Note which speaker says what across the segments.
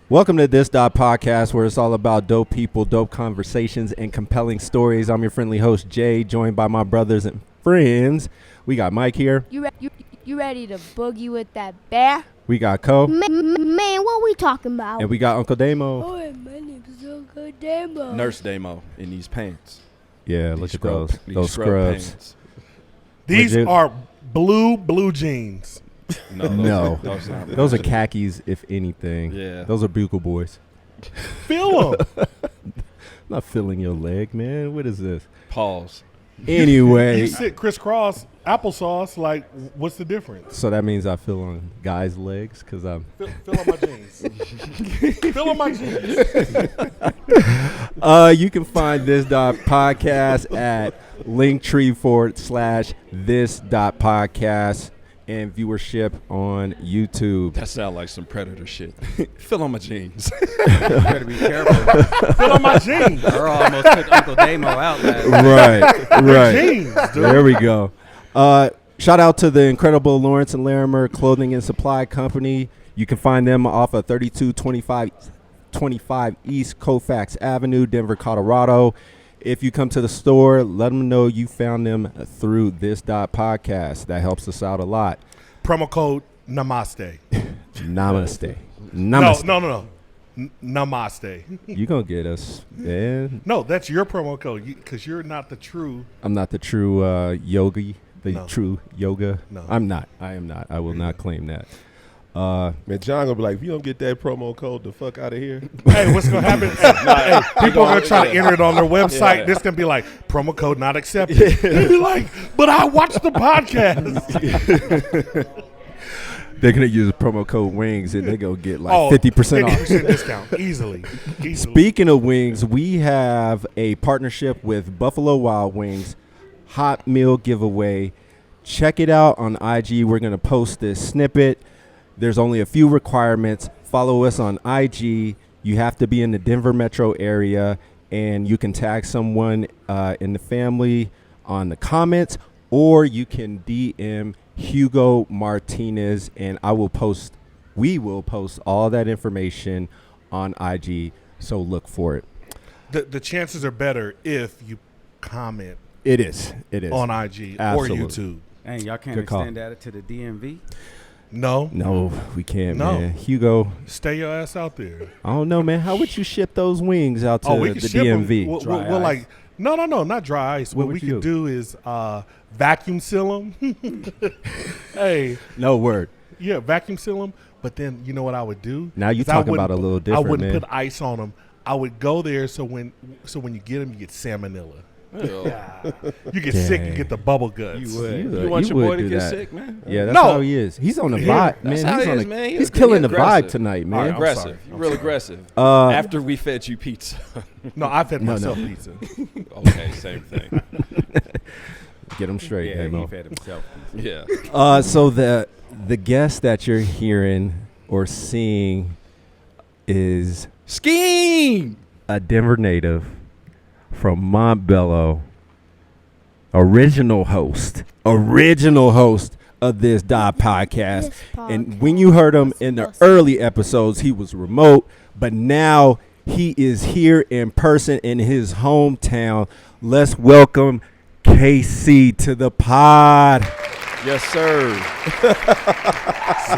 Speaker 1: Welcome to this.podcast, where it's all about dope people, dope conversations, and compelling stories. I'm your friendly host, Jay, joined by my brothers and friends. We got Mike here.
Speaker 2: You ready to boogie with that bear?
Speaker 1: We got Co.
Speaker 3: Man, what we talking about?
Speaker 1: And we got Uncle Damo.
Speaker 3: Oh, my name is Uncle Damo.
Speaker 4: Nurse Damo in these pants.
Speaker 1: Yeah, look at those scrubs.
Speaker 4: Pants.
Speaker 5: These are blue jeans.
Speaker 1: No, those are khakis, if anything.
Speaker 4: Yeah.
Speaker 1: Those are bugle boys.
Speaker 5: Feel them.
Speaker 1: I'm not feeling your leg, man. What is this?
Speaker 4: Pause.
Speaker 1: Anyway.
Speaker 5: You sit crisscross applesauce. Like, what's the difference?
Speaker 1: So that means I feel on guys' legs because I'm.
Speaker 5: Feel on my jeans. Feel on my jeans.
Speaker 1: You can find this.podcast at linktree/this.podcast and viewership on YouTube.
Speaker 4: That sounds like some predator shit. Fill on my jeans.
Speaker 6: You better be careful.
Speaker 5: Feel on my jeans.
Speaker 6: Earl almost took Uncle Damo out last night.
Speaker 1: Right.
Speaker 5: Jeans, dude.
Speaker 1: There we go. Shout out to the incredible Lawrence and Larimer Clothing and Supply Company. You can find them off of 3225 East Colfax Avenue, Denver, Colorado. If you come to the store, let them know you found them through this.podcast. That helps us out a lot.
Speaker 5: Promo code Namaste.
Speaker 1: Namaste.
Speaker 5: No. Namaste.
Speaker 1: You gonna get us, man.
Speaker 5: No, that's your promo code because you're not the true.
Speaker 1: I'm not the true yogi,
Speaker 5: No.
Speaker 1: true yoga.
Speaker 5: No.
Speaker 1: I am not. I will not claim that.
Speaker 7: Man, John gonna be like, if you don't get that promo code, the fuck out of here.
Speaker 5: Hey, what's gonna happen? Hey, people are gonna try to enter it on their website. Yeah. This gonna be like promo code not accepted. They'll be like, but I watched the podcast.
Speaker 1: They're gonna use promo code wings and they're gonna get like 50% off.
Speaker 5: 50% discount easily.
Speaker 1: Speaking of wings, we have a partnership with Buffalo Wild Wings Hot Meal Giveaway. Check it out on IG. We're gonna post this snippet. There's only a few requirements. Follow us on IG. You have to be in the Denver metro area, and you can tag someone in the family on the comments, or you can DM Hugo Martinez, and we will post all that information on IG, so look for it.
Speaker 5: The chances are better if you comment.
Speaker 1: It is
Speaker 5: on IG
Speaker 1: Absolutely.
Speaker 5: or YouTube.
Speaker 6: Hey, y'all can't extend that to the DMV?
Speaker 5: No,
Speaker 1: we can't,
Speaker 5: No.
Speaker 1: man. Hugo,
Speaker 5: stay your ass out there.
Speaker 1: I don't know, man. How would you ship those wings out to
Speaker 5: we
Speaker 1: the
Speaker 5: can ship
Speaker 1: DMV?
Speaker 5: them.
Speaker 6: Dry
Speaker 5: We'll
Speaker 6: ice.
Speaker 5: like no, not dry ice. What we
Speaker 1: would you
Speaker 5: could do is vacuum seal them. Hey,
Speaker 1: No word.
Speaker 5: yeah, vacuum seal them. But then you know what I would do?
Speaker 1: Now you're
Speaker 5: Is I
Speaker 1: talking
Speaker 5: wouldn't-
Speaker 1: about a little different,
Speaker 5: I wouldn't
Speaker 1: man.
Speaker 5: put ice on them. I would go there so when you get them, you get salmonella. You get sick, you get the bubble guts.
Speaker 6: You would.
Speaker 4: You want your
Speaker 1: would
Speaker 4: boy to
Speaker 1: do
Speaker 4: get
Speaker 1: that.
Speaker 4: sick, man?
Speaker 1: Yeah, that's
Speaker 5: No.
Speaker 1: how he is. He's on the vibe, man.
Speaker 4: That's how
Speaker 1: He's
Speaker 4: he
Speaker 1: on
Speaker 4: is,
Speaker 1: the,
Speaker 4: man.
Speaker 1: he's killing the vibe
Speaker 4: aggressive.
Speaker 1: tonight,
Speaker 5: All
Speaker 1: man.
Speaker 5: right, I'm
Speaker 4: Aggressive.
Speaker 5: sorry.
Speaker 4: You're real aggressive.
Speaker 1: Uh,
Speaker 4: After we fed you pizza.
Speaker 5: No, I fed myself pizza.
Speaker 4: Okay, same thing.
Speaker 1: Get him straight,
Speaker 6: Yeah,
Speaker 1: Damo.
Speaker 6: he fed himself.
Speaker 4: Yeah.
Speaker 1: So the guest that you're hearing or seeing is
Speaker 4: Skiing!
Speaker 1: a Denver native from Montbello, original host of this podcast. And when you heard him in the early episodes, he was remote, but now he is here in person in his hometown. Let's welcome KC to the pod.
Speaker 4: Yes, sir.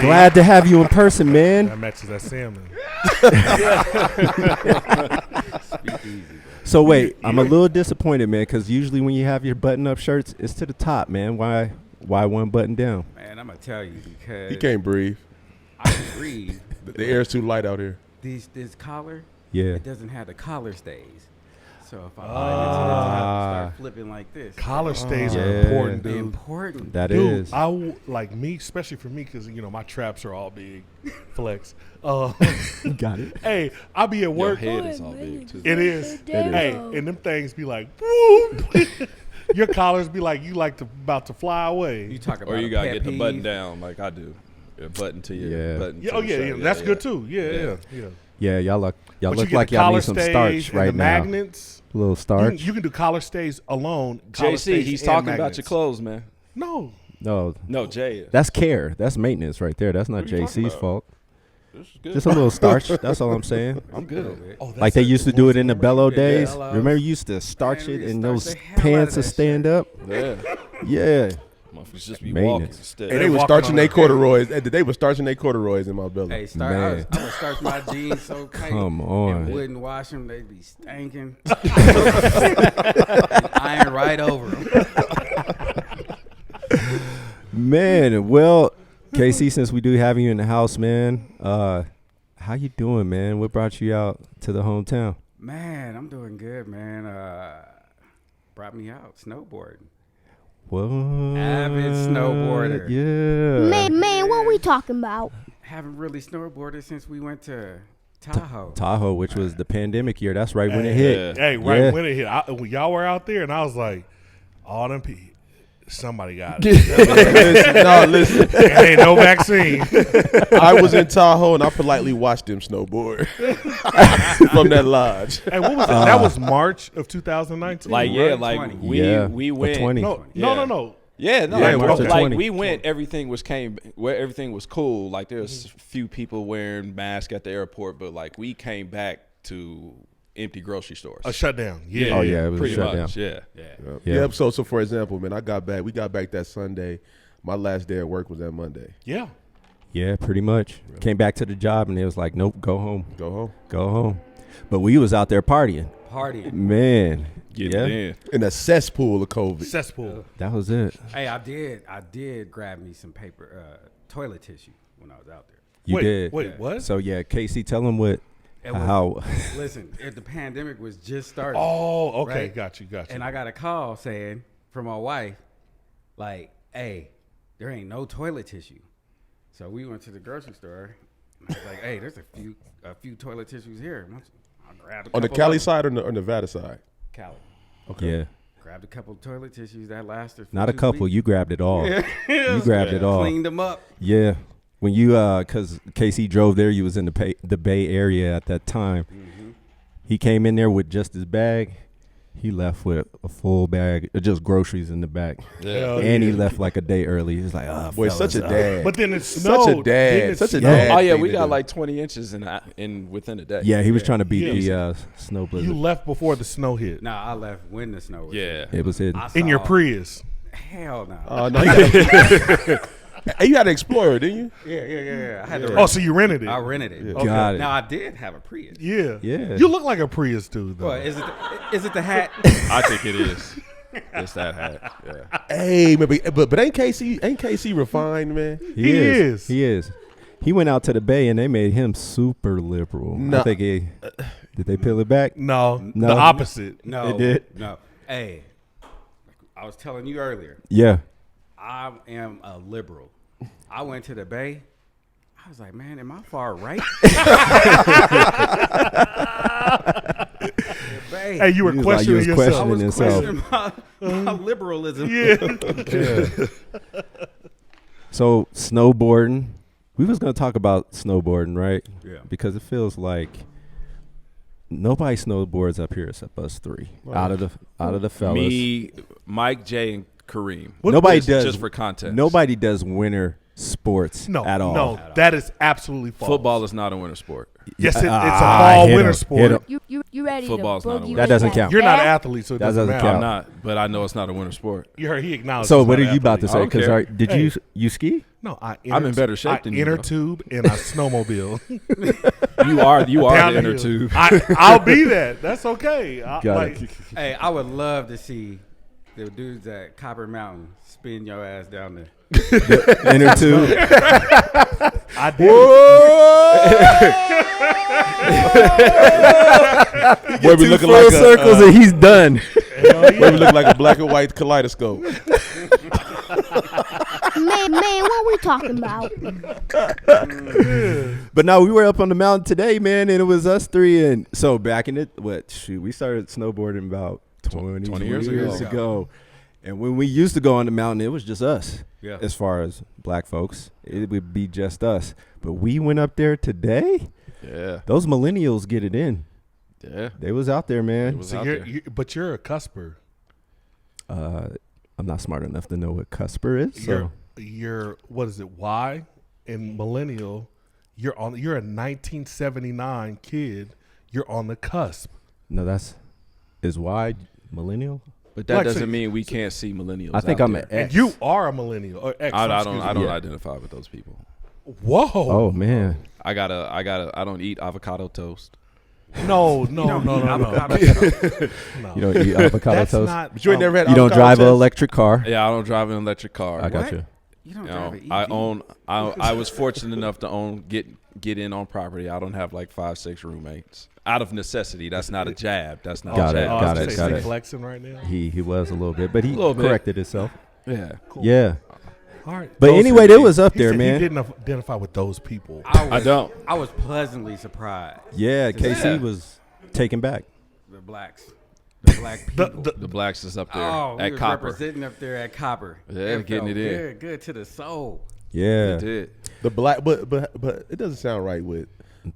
Speaker 1: Glad to have you in person, man.
Speaker 5: That matches that salmon.
Speaker 6: Speak easy, bro.
Speaker 1: So wait, I'm a little disappointed, man, because usually when you have your button-up shirts, it's to the top, man. Why one button down?
Speaker 6: Man, I'm going to tell you because
Speaker 7: He can't breathe.
Speaker 6: I can breathe.
Speaker 7: The air's too light out here.
Speaker 6: This collar,
Speaker 1: Yeah.
Speaker 6: it doesn't have the collar stays. So if I button it to the top and start flipping like this.
Speaker 5: Collar stays
Speaker 1: Yeah.
Speaker 5: are important, dude.
Speaker 6: Important.
Speaker 1: That
Speaker 5: Dude,
Speaker 1: is.
Speaker 5: like me, especially for me, because my traps are all big. Flex.
Speaker 1: Got it.
Speaker 5: Hey, I'll be at
Speaker 4: Your
Speaker 5: work.
Speaker 4: head is all big, too.
Speaker 5: It is.
Speaker 3: Damo.
Speaker 5: Hey, and them things be like, boop. Your collars be like about to fly away.
Speaker 6: You talk about
Speaker 4: Or you
Speaker 6: a
Speaker 4: got to
Speaker 6: pet
Speaker 4: get the button
Speaker 6: peeve.
Speaker 4: down like I do. A button to your
Speaker 1: Yeah.
Speaker 4: button.
Speaker 5: Yeah,
Speaker 4: to
Speaker 5: oh
Speaker 4: the
Speaker 5: yeah,
Speaker 4: shirt.
Speaker 5: that's good too. Yeah.
Speaker 1: Yeah, y'all
Speaker 5: But you
Speaker 1: look
Speaker 5: get
Speaker 1: like
Speaker 5: the
Speaker 1: y'all
Speaker 5: collar
Speaker 1: need some
Speaker 5: stays
Speaker 1: starch
Speaker 5: and
Speaker 1: right
Speaker 5: the
Speaker 1: now.
Speaker 5: magnets.
Speaker 1: A little starch.
Speaker 5: You can do collar stays alone. collar
Speaker 4: JC,
Speaker 5: stays
Speaker 4: he's
Speaker 5: and
Speaker 4: talking about
Speaker 5: magnets.
Speaker 4: your clothes, man.
Speaker 5: No,
Speaker 1: No,
Speaker 4: No, Jay.
Speaker 1: that's care. That's maintenance right there. That's not
Speaker 4: What are you talking
Speaker 1: JC's
Speaker 4: about?
Speaker 1: fault.
Speaker 4: This is good.
Speaker 1: Just a little starch. That's all I'm saying.
Speaker 4: I'm good.
Speaker 5: Oh, that's
Speaker 1: Like they used to do it in the Bello days.
Speaker 6: Bellows.
Speaker 1: Remember, you used to starch
Speaker 6: Man,
Speaker 1: it
Speaker 6: we
Speaker 1: and
Speaker 6: starch
Speaker 1: those
Speaker 6: the hell out of
Speaker 1: pants to
Speaker 6: that
Speaker 1: stand
Speaker 6: shit.
Speaker 1: up.
Speaker 4: Yeah.
Speaker 1: Yeah.
Speaker 4: Motherfuckers just be walking
Speaker 1: Maintenance.
Speaker 4: instead.
Speaker 7: And they were
Speaker 5: walking
Speaker 7: starching
Speaker 5: on
Speaker 7: their
Speaker 5: the-
Speaker 7: corduroys. They were starching their corduroys in my belly.
Speaker 6: Hey,
Speaker 1: Man.
Speaker 6: I would start my jeans so tight.
Speaker 1: Come
Speaker 6: And
Speaker 1: on.
Speaker 6: wouldn't wash them. They'd be stinking. Iron right over them.
Speaker 1: Man, well, Casey, since we do have you in the house, man, how you doing, man? What brought you out to the hometown?
Speaker 6: Man, I'm doing good, man. Brought me out snowboarding.
Speaker 1: What?
Speaker 6: Avid snowboarder.
Speaker 1: Yeah.
Speaker 3: Man, what we talking about?
Speaker 6: Haven't really snowboarded since we went to Tahoe.
Speaker 1: Tahoe, which was the pandemic year. That's right when it hit.
Speaker 5: Hey, right
Speaker 1: Yeah.
Speaker 5: when it hit, when y'all were out there, and I was like, all them people, somebody got it.
Speaker 7: Listen.
Speaker 5: Ain't no vaccine.
Speaker 7: I was in Tahoe and I politely watched them snowboard from that lodge.
Speaker 5: Hey, what was that? That was March of 2019.
Speaker 4: Like
Speaker 6: Right,
Speaker 4: like
Speaker 6: 20.
Speaker 4: we
Speaker 1: Or
Speaker 4: went
Speaker 1: 20.
Speaker 5: no,
Speaker 4: Yeah.
Speaker 5: no.
Speaker 4: Yeah, no,
Speaker 1: Yeah,
Speaker 4: like,
Speaker 1: March of
Speaker 4: like
Speaker 1: 20.
Speaker 4: we went, everything was everything was cool. Like there's a few people wearing masks at the airport, but like we came back to empty grocery stores.
Speaker 5: A shutdown. Yeah.
Speaker 1: Oh, yeah, it was a
Speaker 4: pretty
Speaker 1: shutdown.
Speaker 4: much. Yeah.
Speaker 1: Yeah.
Speaker 7: So for example, man, we got back that Sunday. My last day at work was that Monday.
Speaker 5: Yeah.
Speaker 1: Yeah, pretty much. Came back to the job and it was like, nope, go home.
Speaker 7: Go home.
Speaker 1: Go home. But we was out there partying.
Speaker 6: Partying.
Speaker 1: Man.
Speaker 4: Get
Speaker 1: yeah.
Speaker 4: it in.
Speaker 7: In a cesspool of COVID.
Speaker 5: Cesspool.
Speaker 1: That was it.
Speaker 6: Hey, I did grab me some paper, toilet tissue when I was out there.
Speaker 1: You
Speaker 5: wait,
Speaker 1: did.
Speaker 5: Wait, what?
Speaker 1: So, yeah, Casey, tell them what,
Speaker 6: It was-
Speaker 1: how.
Speaker 6: Listen, the pandemic was just starting.
Speaker 5: Oh, okay.
Speaker 6: Right?
Speaker 5: Got you.
Speaker 6: And I got a call saying from my wife, like, hey, there ain't no toilet tissue. So we went to the grocery store. And I was like, hey, there's a few toilet tissues here. I'll grab a
Speaker 7: On the
Speaker 6: couple
Speaker 7: Cali
Speaker 6: of them.
Speaker 7: side or Nevada side?
Speaker 6: Cali.
Speaker 1: Yeah.
Speaker 6: Grabbed a couple of toilet tissues that lasted. For
Speaker 1: Not a
Speaker 6: 2
Speaker 1: couple.
Speaker 6: weeks.
Speaker 1: You grabbed it all. You grabbed it all.
Speaker 6: Cleaned them up.
Speaker 1: Yeah. When you, because Casey drove there, you was in the Bay Area at that time.
Speaker 6: Mm-hmm.
Speaker 1: He came in there with just his bag. He left with a full bag of just groceries in the back.
Speaker 5: Hell
Speaker 1: And he
Speaker 5: yeah.
Speaker 1: left like a day early. He's like, oh,
Speaker 7: Boy, such a dad.
Speaker 5: But then it
Speaker 7: Such
Speaker 5: snowed.
Speaker 7: a dad.
Speaker 5: Didn't it
Speaker 7: Such a
Speaker 5: snow?
Speaker 7: dad.
Speaker 4: Oh yeah,
Speaker 7: thing
Speaker 4: we
Speaker 7: to
Speaker 4: got
Speaker 7: do.
Speaker 4: like 20 inches in within a day.
Speaker 1: Yeah, he was trying to beat
Speaker 5: Yeah.
Speaker 1: the snow blizzard.
Speaker 5: You left before the snow hit.
Speaker 6: Nah, I left when the snow was.
Speaker 4: Yeah.
Speaker 1: It was hidden.
Speaker 6: I
Speaker 5: In your
Speaker 6: saw-
Speaker 5: Prius.
Speaker 6: Hell no.
Speaker 7: Oh, no, you had an Explorer, didn't you?
Speaker 6: Yeah. I had to.
Speaker 5: Oh, so you rented it?
Speaker 6: I rented it.
Speaker 5: Okay.
Speaker 1: Got it.
Speaker 6: Now I did have a Prius.
Speaker 5: Yeah.
Speaker 1: Yeah.
Speaker 5: You look like a Prius dude, though.
Speaker 6: What is it the hat?
Speaker 4: I think it is. It's that hat. Yeah.
Speaker 7: Hey, but ain't KC refined, man?
Speaker 5: He is.
Speaker 1: He is. He went out to the Bay and they made him super liberal.
Speaker 7: No.
Speaker 1: I think did they peel it back?
Speaker 5: No,
Speaker 1: No.
Speaker 5: the opposite.
Speaker 6: No,
Speaker 1: It did?
Speaker 6: No. Hey, I was telling you earlier.
Speaker 1: Yeah.
Speaker 6: I am a liberal. I went to the Bay. I was like, man, am I far right? The Bay.
Speaker 5: Hey, you were
Speaker 1: He was like,
Speaker 5: questioning
Speaker 1: you was
Speaker 5: yourself.
Speaker 6: I was
Speaker 1: questioning himself.
Speaker 6: questioning my liberalism.
Speaker 5: Yeah.
Speaker 1: So snowboarding. We was gonna talk about snowboarding, right?
Speaker 6: Yeah.
Speaker 1: Because it feels like nobody snowboards up here except us three. Out of the fellas.
Speaker 4: Me, Mike, Jay, and Kareem.
Speaker 1: Nobody
Speaker 4: Just-
Speaker 1: does
Speaker 4: just for context.
Speaker 1: Nobody does winter sports
Speaker 5: No,
Speaker 1: at all.
Speaker 5: no, that is absolutely false.
Speaker 4: Football is not a winter sport.
Speaker 5: Yes, it's a
Speaker 1: Ah,
Speaker 5: fall
Speaker 1: hit
Speaker 5: winter
Speaker 1: him,
Speaker 5: sport.
Speaker 1: hit him.
Speaker 2: You ready
Speaker 4: Football's
Speaker 2: to
Speaker 4: not a
Speaker 2: boogie
Speaker 4: win.
Speaker 1: That
Speaker 2: with
Speaker 1: doesn't count.
Speaker 5: You're not an
Speaker 2: back?
Speaker 5: athlete, so it
Speaker 1: That
Speaker 5: doesn't
Speaker 1: doesn't
Speaker 5: matter.
Speaker 4: I'm
Speaker 1: count.
Speaker 4: not, but I know it's not a winter sport.
Speaker 5: You heard he acknowledged.
Speaker 1: So
Speaker 5: he's
Speaker 1: what
Speaker 5: not
Speaker 1: are
Speaker 5: an
Speaker 1: you about to
Speaker 5: athlete.
Speaker 1: say?
Speaker 4: don't
Speaker 1: Because
Speaker 4: care.
Speaker 1: did
Speaker 5: Hey.
Speaker 1: you ski?
Speaker 5: No,
Speaker 4: I'm in better shape
Speaker 5: I
Speaker 4: than you,
Speaker 5: inner
Speaker 4: though.
Speaker 5: tube and I snowmobile.
Speaker 4: You are
Speaker 5: Down
Speaker 4: the
Speaker 5: the
Speaker 4: inner
Speaker 5: hill.
Speaker 4: tube.
Speaker 5: I'll be that. That's okay.
Speaker 1: Got it.
Speaker 6: Hey, I would love to see the dudes at Copper Mountain spin your ass down there.
Speaker 1: Inner tube.
Speaker 5: I did.
Speaker 7: Boy, we looking
Speaker 1: Full
Speaker 7: like
Speaker 1: circles and he's done.
Speaker 7: boy, we look like a black and white kaleidoscope.
Speaker 3: Man, what we talking about?
Speaker 1: But no, we were up on the mountain today, man, and it was us three. And so back in it, we started snowboarding about 20
Speaker 4: years
Speaker 1: ago. And when we used to go on the mountain, it was just us.
Speaker 6: Yeah.
Speaker 1: As far as black folks, it would be just us. But we went up there today.
Speaker 4: Yeah.
Speaker 1: Those millennials get it in.
Speaker 4: Yeah.
Speaker 1: They was out there,
Speaker 4: It
Speaker 1: man.
Speaker 4: was
Speaker 5: So
Speaker 4: out
Speaker 5: you're,
Speaker 4: there.
Speaker 5: but you're a cusper.
Speaker 1: I'm not smart enough to know what cusper is. So
Speaker 5: You're what is it? Y and millennial. You're a 1979 kid. You're on the cusp.
Speaker 1: No, is Y millennial?
Speaker 4: But that
Speaker 5: Like,
Speaker 4: doesn't
Speaker 5: so-
Speaker 4: mean we can't see millennials.
Speaker 1: I think
Speaker 4: out
Speaker 1: I'm
Speaker 4: there.
Speaker 1: an
Speaker 5: And
Speaker 1: X.
Speaker 5: you are a millennial. Or X,
Speaker 4: I
Speaker 5: excuse
Speaker 4: don't
Speaker 5: me.
Speaker 4: identify with those people.
Speaker 5: Whoa.
Speaker 1: Oh man.
Speaker 4: I don't eat avocado toast.
Speaker 5: No.
Speaker 6: You don't eat avocado.
Speaker 5: No.
Speaker 1: You don't eat avocado
Speaker 5: That's
Speaker 1: toast.
Speaker 5: not.
Speaker 7: But you ain't never had
Speaker 1: You don't
Speaker 7: avocado
Speaker 1: drive an
Speaker 7: toast?
Speaker 1: electric car.
Speaker 4: Yeah, I don't drive an electric car.
Speaker 1: I got
Speaker 6: What?
Speaker 1: you.
Speaker 6: You don't
Speaker 4: You
Speaker 6: drive
Speaker 4: know,
Speaker 6: an
Speaker 4: I
Speaker 6: EV.
Speaker 4: own. I was fortunate enough to get in on property. I don't have like 5-6 roommates. Out of necessity. That's not a jab. That's not
Speaker 1: Got
Speaker 4: a
Speaker 1: it,
Speaker 4: jab.
Speaker 5: Oh, I
Speaker 1: got
Speaker 5: was
Speaker 1: it,
Speaker 5: gonna
Speaker 1: got
Speaker 5: say
Speaker 1: it.
Speaker 5: flexing right now.
Speaker 1: He was a little bit, but he
Speaker 4: Little bit.
Speaker 1: corrected himself.
Speaker 4: Yeah.
Speaker 5: Cool.
Speaker 1: Yeah.
Speaker 5: All right.
Speaker 1: But
Speaker 5: Those
Speaker 1: anyway,
Speaker 5: two-
Speaker 1: they was up
Speaker 5: he
Speaker 1: there,
Speaker 5: said
Speaker 1: man.
Speaker 5: He didn't identify with those people.
Speaker 4: I don't.
Speaker 6: I was pleasantly surprised.
Speaker 1: Yeah, KC
Speaker 4: Yeah.
Speaker 1: was taken back.
Speaker 6: The blacks, the black people.
Speaker 4: The blacks is up there
Speaker 6: oh, we
Speaker 4: at
Speaker 6: was
Speaker 4: Copper.
Speaker 6: representing up there at Copper.
Speaker 4: Yeah, getting
Speaker 6: felt
Speaker 4: it in.
Speaker 6: good to the soul.
Speaker 1: Yeah.
Speaker 4: They did.
Speaker 7: The black, but it doesn't sound right with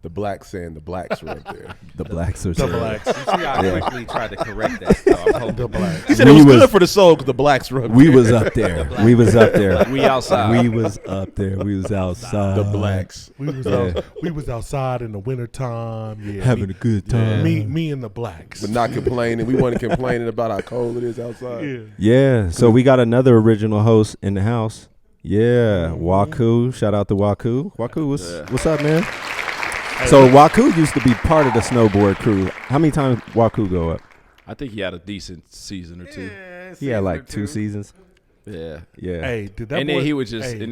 Speaker 7: the blacks saying the blacks were up there.
Speaker 1: The blacks are
Speaker 5: The blacks.
Speaker 6: You see how I quickly tried to correct that. So I'm hoping
Speaker 5: The blacks.
Speaker 7: He said
Speaker 1: We
Speaker 7: it was
Speaker 1: was-
Speaker 7: good for the soul because the blacks were up
Speaker 1: We
Speaker 7: there.
Speaker 1: was up there. We was up there.
Speaker 4: We outside.
Speaker 1: We was up there. We was outside.
Speaker 7: the blacks.
Speaker 5: We was
Speaker 1: Yeah.
Speaker 5: we was outside in the wintertime. Yeah,
Speaker 1: Having a good time.
Speaker 5: me and the blacks.
Speaker 7: But not complaining. We weren't complaining about how cold it is outside.
Speaker 5: Yeah.
Speaker 1: Yeah. So we got another original host in the house. Yeah. Waku. Shout out to Waku. Waku, what's up, man? So Waku used to be part of the snowboard crew. How many times Waku go up?
Speaker 4: I think he had a decent season or two.
Speaker 6: Yeah,
Speaker 1: He had like 2 seasons.
Speaker 4: Yeah.
Speaker 1: Yeah.
Speaker 5: Hey, did that
Speaker 4: And
Speaker 5: boy,
Speaker 4: then he would just,
Speaker 5: hey,
Speaker 4: you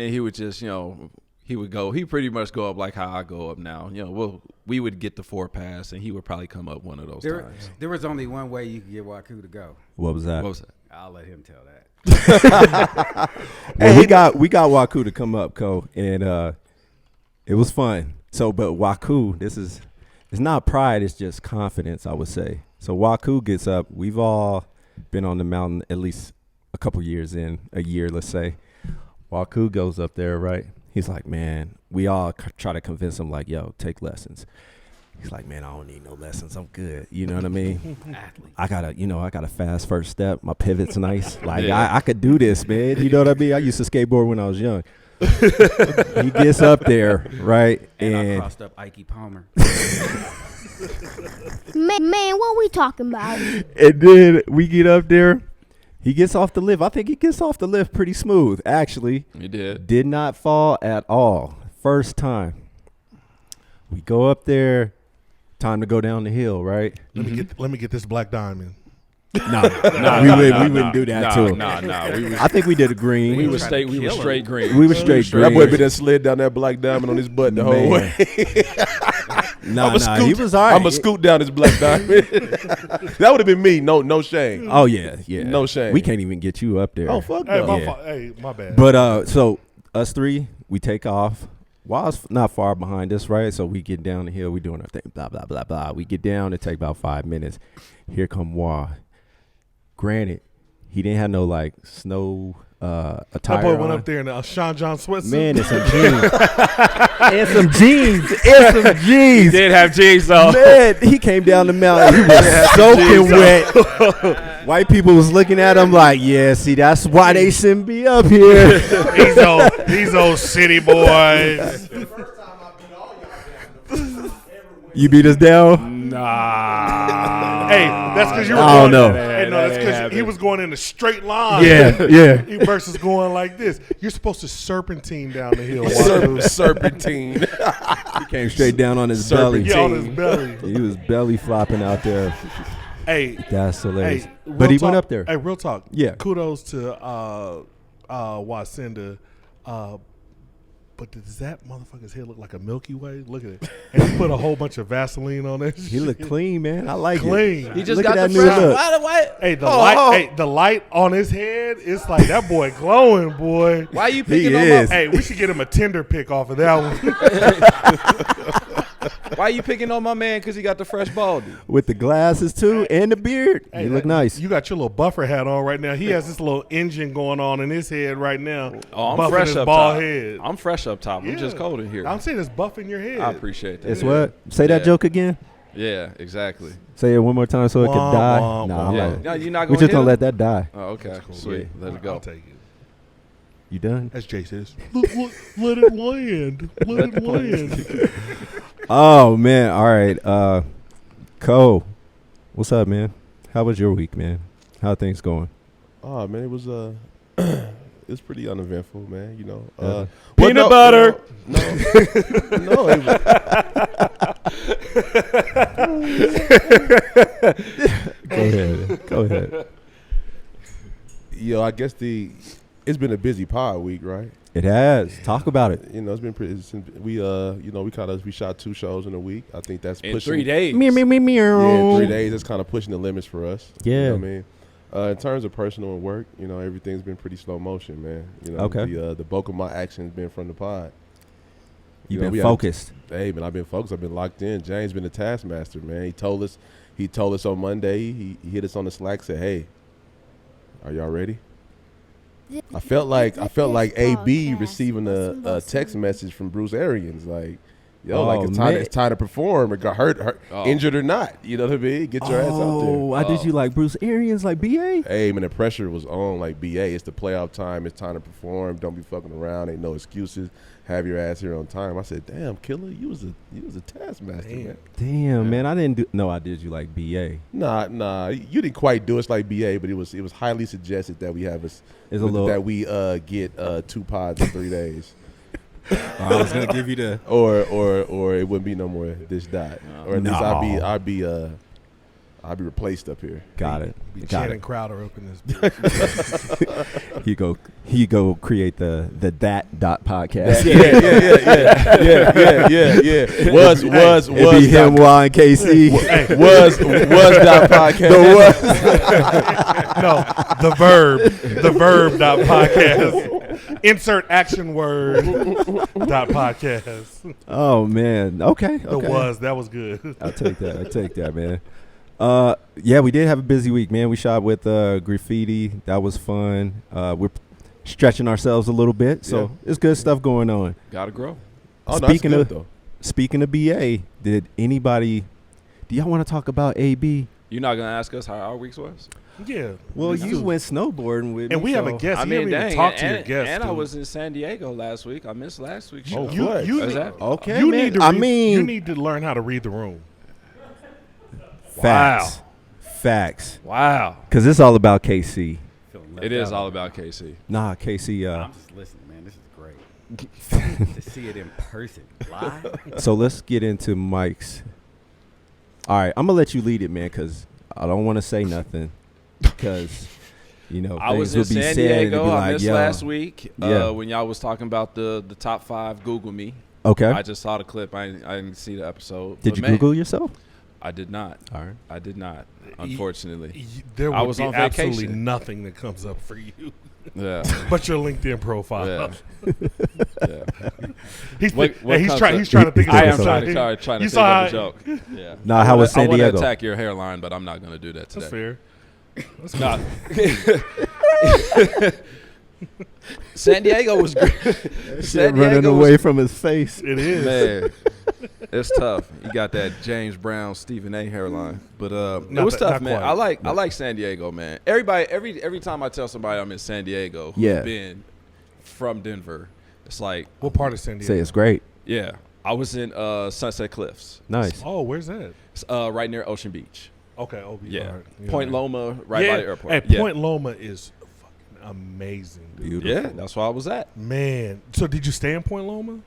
Speaker 4: know, he would go. He pretty much go up like how I go up now. You know, we would get the 4 pass, and he would probably come up one of those times.
Speaker 6: There was only one way you could get Waku to go.
Speaker 1: What was that?
Speaker 4: What was that?
Speaker 6: I'll let him tell that.
Speaker 1: Well, we got Waku to come up, Ko, and it was fun. So, but Waku, it's not pride, it's just confidence, I would say. So Waku gets up. We've all been on the mountain at least a couple years in, a year, let's say. Waku goes up there, right? He's like, man, we all try to convince him, like, yo, take lessons. He's like, man, I don't need no lessons. I'm good. You know what I mean? I got a fast first step. My pivot's nice. Like,
Speaker 4: Yeah.
Speaker 1: I could do this, man. You know what I mean? I used to skateboard when I was young. He gets up there, right?
Speaker 6: And I
Speaker 1: And
Speaker 6: crossed up Ikey Palmer.
Speaker 3: Man, what we talking about?
Speaker 1: and then we get up there. He gets off the lift. I think he gets off the lift pretty smooth, actually.
Speaker 4: He did.
Speaker 1: Did not fall at all. First time. We go up there. Time to go down the hill, right?
Speaker 5: let me get this black diamond.
Speaker 1: No, we wouldn't do that to him.
Speaker 4: Nah.
Speaker 1: I think we did a green.
Speaker 4: We was
Speaker 6: tried to
Speaker 4: straight
Speaker 6: kill
Speaker 4: green.
Speaker 1: We were straight green.
Speaker 7: That boy been done slid down that black diamond on his butt the whole
Speaker 1: Man.
Speaker 7: way.
Speaker 1: Nah,
Speaker 7: I'ma
Speaker 1: he was all right.
Speaker 7: I'm going to scoot down this black diamond. That would have been me. No shame.
Speaker 1: Oh yeah.
Speaker 7: No shame.
Speaker 1: We can't even get you up there.
Speaker 7: Oh, fuck
Speaker 5: Hey,
Speaker 7: no.
Speaker 5: my
Speaker 1: Yeah.
Speaker 5: fault. Hey, my bad.
Speaker 1: But so us three, we take off. Wild's not far behind us, right? So we get down the hill. We doing our thing. Blah blah blah blah. We get down. It take about 5 minutes. Here come Wild. Granted, he didn't have no like snow attire.
Speaker 5: that boy went
Speaker 1: on.
Speaker 5: up there in a Sean John sweatsuit.
Speaker 1: Man, it's some jeans. And some jeans. And some jeans.
Speaker 4: Did have jeans though.
Speaker 1: Man, he came down the mountain. He was soaking wet. White people was looking at him like, yeah, see, that's why they shouldn't be up here.
Speaker 5: these old city boys.
Speaker 1: You beat us down?
Speaker 5: Hey, that's because you were
Speaker 1: I don't
Speaker 5: going.
Speaker 1: know.
Speaker 5: Hey, no, that's because he was going in a straight line.
Speaker 1: Yeah.
Speaker 5: He versus going like this. You're supposed to serpentine down the hill.
Speaker 7: Serpentine.
Speaker 1: He came straight down on his belly.
Speaker 5: Yeah, on his belly.
Speaker 1: He was belly flopping out there.
Speaker 5: Hey,
Speaker 1: That's hilarious.
Speaker 5: hey,
Speaker 1: But he
Speaker 5: real
Speaker 1: went
Speaker 5: talk-
Speaker 1: up there.
Speaker 5: Hey, real talk.
Speaker 1: Yeah.
Speaker 5: Kudos to Wasinda. But does that motherfucker's head look like a Milky Way? Look at it. And he put a whole bunch of Vaseline on it.
Speaker 1: He looked clean, man. I like
Speaker 5: Clean.
Speaker 1: it.
Speaker 4: He just
Speaker 1: Look
Speaker 4: got
Speaker 1: at
Speaker 4: the
Speaker 1: that new
Speaker 4: fresh.
Speaker 1: look.
Speaker 5: Hey, the light on his head, it's like that boy glowing, boy.
Speaker 4: Why you
Speaker 1: He
Speaker 4: picking on
Speaker 1: is.
Speaker 4: my?
Speaker 5: Hey, we should get him a Tinder pic off of that one.
Speaker 4: Why you picking on my man? Because he got the fresh baldy.
Speaker 1: With the glasses, too, and the beard.
Speaker 5: Hey,
Speaker 1: he look nice.
Speaker 5: You got your little buffer hat on right now. He has this little engine going on in his head right now.
Speaker 4: Oh, I'm
Speaker 5: buffing
Speaker 4: fresh
Speaker 5: his
Speaker 4: up
Speaker 5: bald
Speaker 4: top.
Speaker 5: head.
Speaker 4: I'm fresh up top. I'm just
Speaker 5: Yeah.
Speaker 4: cold in here.
Speaker 5: I'm saying it's buffing your head.
Speaker 4: I appreciate that.
Speaker 1: It's what? Say that
Speaker 4: Yeah.
Speaker 1: joke again.
Speaker 4: Yeah, exactly.
Speaker 1: Say it one more time so it
Speaker 5: Wah,
Speaker 1: could die.
Speaker 5: wah,
Speaker 1: Nah,
Speaker 5: wah.
Speaker 1: I'm
Speaker 4: Yeah.
Speaker 1: not.
Speaker 4: No, you're not
Speaker 1: We're
Speaker 4: going
Speaker 1: just
Speaker 4: to
Speaker 1: going to let that die.
Speaker 4: Oh, okay. Sweet. Let it
Speaker 5: I'll
Speaker 4: go.
Speaker 5: take it.
Speaker 1: You done?
Speaker 5: As Jay says, let it land. Let it land.
Speaker 1: Oh man. All right. Cole, what's up, man? How was your week, man? How are things going?
Speaker 7: Oh man, it was it's pretty uneventful, man. You know,
Speaker 4: Peanut butter.
Speaker 7: No, it was,
Speaker 1: Go ahead.
Speaker 7: yo, I guess it's been a busy pod week, right?
Speaker 1: It has. Talk about it.
Speaker 7: You know, it's been pretty. We shot 2 shows in a week. I think that's
Speaker 4: In
Speaker 7: pushing
Speaker 4: 3 days.
Speaker 1: Me.
Speaker 7: Yeah, in 3 days, that's kind of pushing the limits for us.
Speaker 1: Yeah.
Speaker 7: You know what I mean, in terms of personal and work, you know, everything's been pretty slow motion, man. You know,
Speaker 1: Okay.
Speaker 7: the bulk of my action has been from the pod.
Speaker 1: You've
Speaker 7: You know,
Speaker 1: been focused.
Speaker 7: Hey, man, I've been focused. I've been locked in. James been the taskmaster, man. He told us on Monday. He hit us on the Slack. Said, "Hey, are y'all ready?" I felt like AB receiving a text message from Bruce Arians, like, yo, like it's time to perform. It got hurt, injured or not. You know what I mean? Get your ass out there.
Speaker 1: Oh, I did you like Bruce Arians, like BA?
Speaker 7: Hey, man, the pressure was on. Like BA, it's the playoff time. It's time to perform. Don't be fucking around. Ain't no excuses. Have your ass here on time. I said, damn, killer, you was a taskmaster, man.
Speaker 1: Damn, man, I didn't do. No, I did you like BA.
Speaker 7: Nah, you didn't quite do us like BA, but it was highly suggested that we have that we get 2 pods in 3 days.
Speaker 1: I was gonna give you the.
Speaker 7: Or it wouldn't be no more this dot. Or at least I'll be replaced up here.
Speaker 1: Got it.
Speaker 5: Be
Speaker 1: Got
Speaker 5: Channing
Speaker 1: it.
Speaker 5: Crowder up in this.
Speaker 1: He go create the that.podcast.
Speaker 7: Yeah. Was
Speaker 1: It'd be him, Y, and KC.
Speaker 7: was dot podcast.
Speaker 5: No, the verb dot podcast. Insert action word dot podcast.
Speaker 1: Oh man. Okay.
Speaker 5: That was good.
Speaker 1: I'll take that, man. Yeah, we did have a busy week, man. We shot with graffiti. That was fun. We're stretching ourselves a little bit, so it's good stuff going on.
Speaker 4: Gotta grow.
Speaker 7: Oh,
Speaker 1: Speaking
Speaker 7: that's
Speaker 1: of
Speaker 7: good, though.
Speaker 1: Speaking of BA, do y'all want to talk about AB?
Speaker 4: You're not gonna ask us how our weeks was?
Speaker 5: Yeah.
Speaker 1: Well, you went snowboarding with me.
Speaker 5: And we have a guest.
Speaker 4: I
Speaker 5: You
Speaker 4: mean,
Speaker 5: haven't even
Speaker 4: dang,
Speaker 5: talked to
Speaker 4: and,
Speaker 5: your guest.
Speaker 4: and I
Speaker 5: dude.
Speaker 4: was in San Diego last week. I missed last week's show.
Speaker 7: Oh,
Speaker 5: You
Speaker 7: what?
Speaker 5: need,
Speaker 4: Exactly.
Speaker 1: Okay,
Speaker 5: you
Speaker 1: man.
Speaker 5: need to.
Speaker 1: I
Speaker 5: read,
Speaker 1: mean,
Speaker 5: you need to learn how to read the room.
Speaker 1: Facts.
Speaker 4: Wow.
Speaker 1: Because it's all about KC.
Speaker 6: Feeling left
Speaker 4: It is
Speaker 6: out.
Speaker 4: all about KC.
Speaker 1: Nah, KC.
Speaker 6: I'm just listening, man. This is great. To see it in person, live.
Speaker 1: So let's get into Mike's. All right, I'm gonna let you lead it, man, because I don't want to say nothing. Because
Speaker 4: I was in
Speaker 1: things will be
Speaker 4: San
Speaker 1: said and it'd
Speaker 4: Diego.
Speaker 1: be
Speaker 4: I
Speaker 1: like,
Speaker 4: missed
Speaker 1: yo.
Speaker 4: last week
Speaker 1: Yeah.
Speaker 4: when y'all was talking about the top 5. Google me.
Speaker 1: Okay.
Speaker 4: I just saw the clip. I didn't see the episode.
Speaker 1: Did
Speaker 4: But
Speaker 1: you
Speaker 4: man,
Speaker 1: Google yourself?
Speaker 4: I did not.
Speaker 1: All right.
Speaker 4: I did not. Unfortunately.
Speaker 5: There
Speaker 4: I
Speaker 5: would
Speaker 4: was
Speaker 5: be
Speaker 4: on
Speaker 5: absolutely
Speaker 4: vacation.
Speaker 5: nothing that comes up for you
Speaker 4: Yeah.
Speaker 5: but your LinkedIn profile.
Speaker 4: Yeah. Yeah.
Speaker 5: He's
Speaker 4: What
Speaker 5: he's
Speaker 4: comes
Speaker 5: trying to think of
Speaker 4: I am
Speaker 5: something.
Speaker 4: trying to
Speaker 5: You
Speaker 4: think
Speaker 5: saw
Speaker 4: of a joke. Yeah.
Speaker 1: Nah, how was
Speaker 4: I
Speaker 1: San
Speaker 4: want to
Speaker 1: Diego?
Speaker 4: attack your hairline, but I'm not going to do that today.
Speaker 5: That's fair.
Speaker 4: Nah. San Diego was great. San
Speaker 1: running
Speaker 4: Diego
Speaker 1: away from his face.
Speaker 5: It is.
Speaker 4: Man, it's tough. You got that James Brown, Stephen A. hairline, but it
Speaker 5: Not
Speaker 4: was
Speaker 5: that-
Speaker 4: tough,
Speaker 5: not
Speaker 4: man.
Speaker 5: quite.
Speaker 4: I like San Diego, man. Everybody, every time I tell somebody I'm in San Diego who's
Speaker 1: Yeah.
Speaker 4: been from Denver, it's like,
Speaker 5: What part of San Diego?
Speaker 1: Say it's great.
Speaker 4: yeah, I was in Sunset Cliffs.
Speaker 1: Nice.
Speaker 5: Oh, where's that?
Speaker 4: It's, right near Ocean Beach.
Speaker 5: Okay, OB.
Speaker 4: Yeah,
Speaker 5: all right.
Speaker 4: Point Loma, right by the airport.
Speaker 5: Hey,
Speaker 4: Yeah.
Speaker 5: Point Loma is fucking amazing, dude.
Speaker 1: Beautiful.
Speaker 4: Yeah, that's where I was at.
Speaker 5: Man, so did you stay in Point Loma?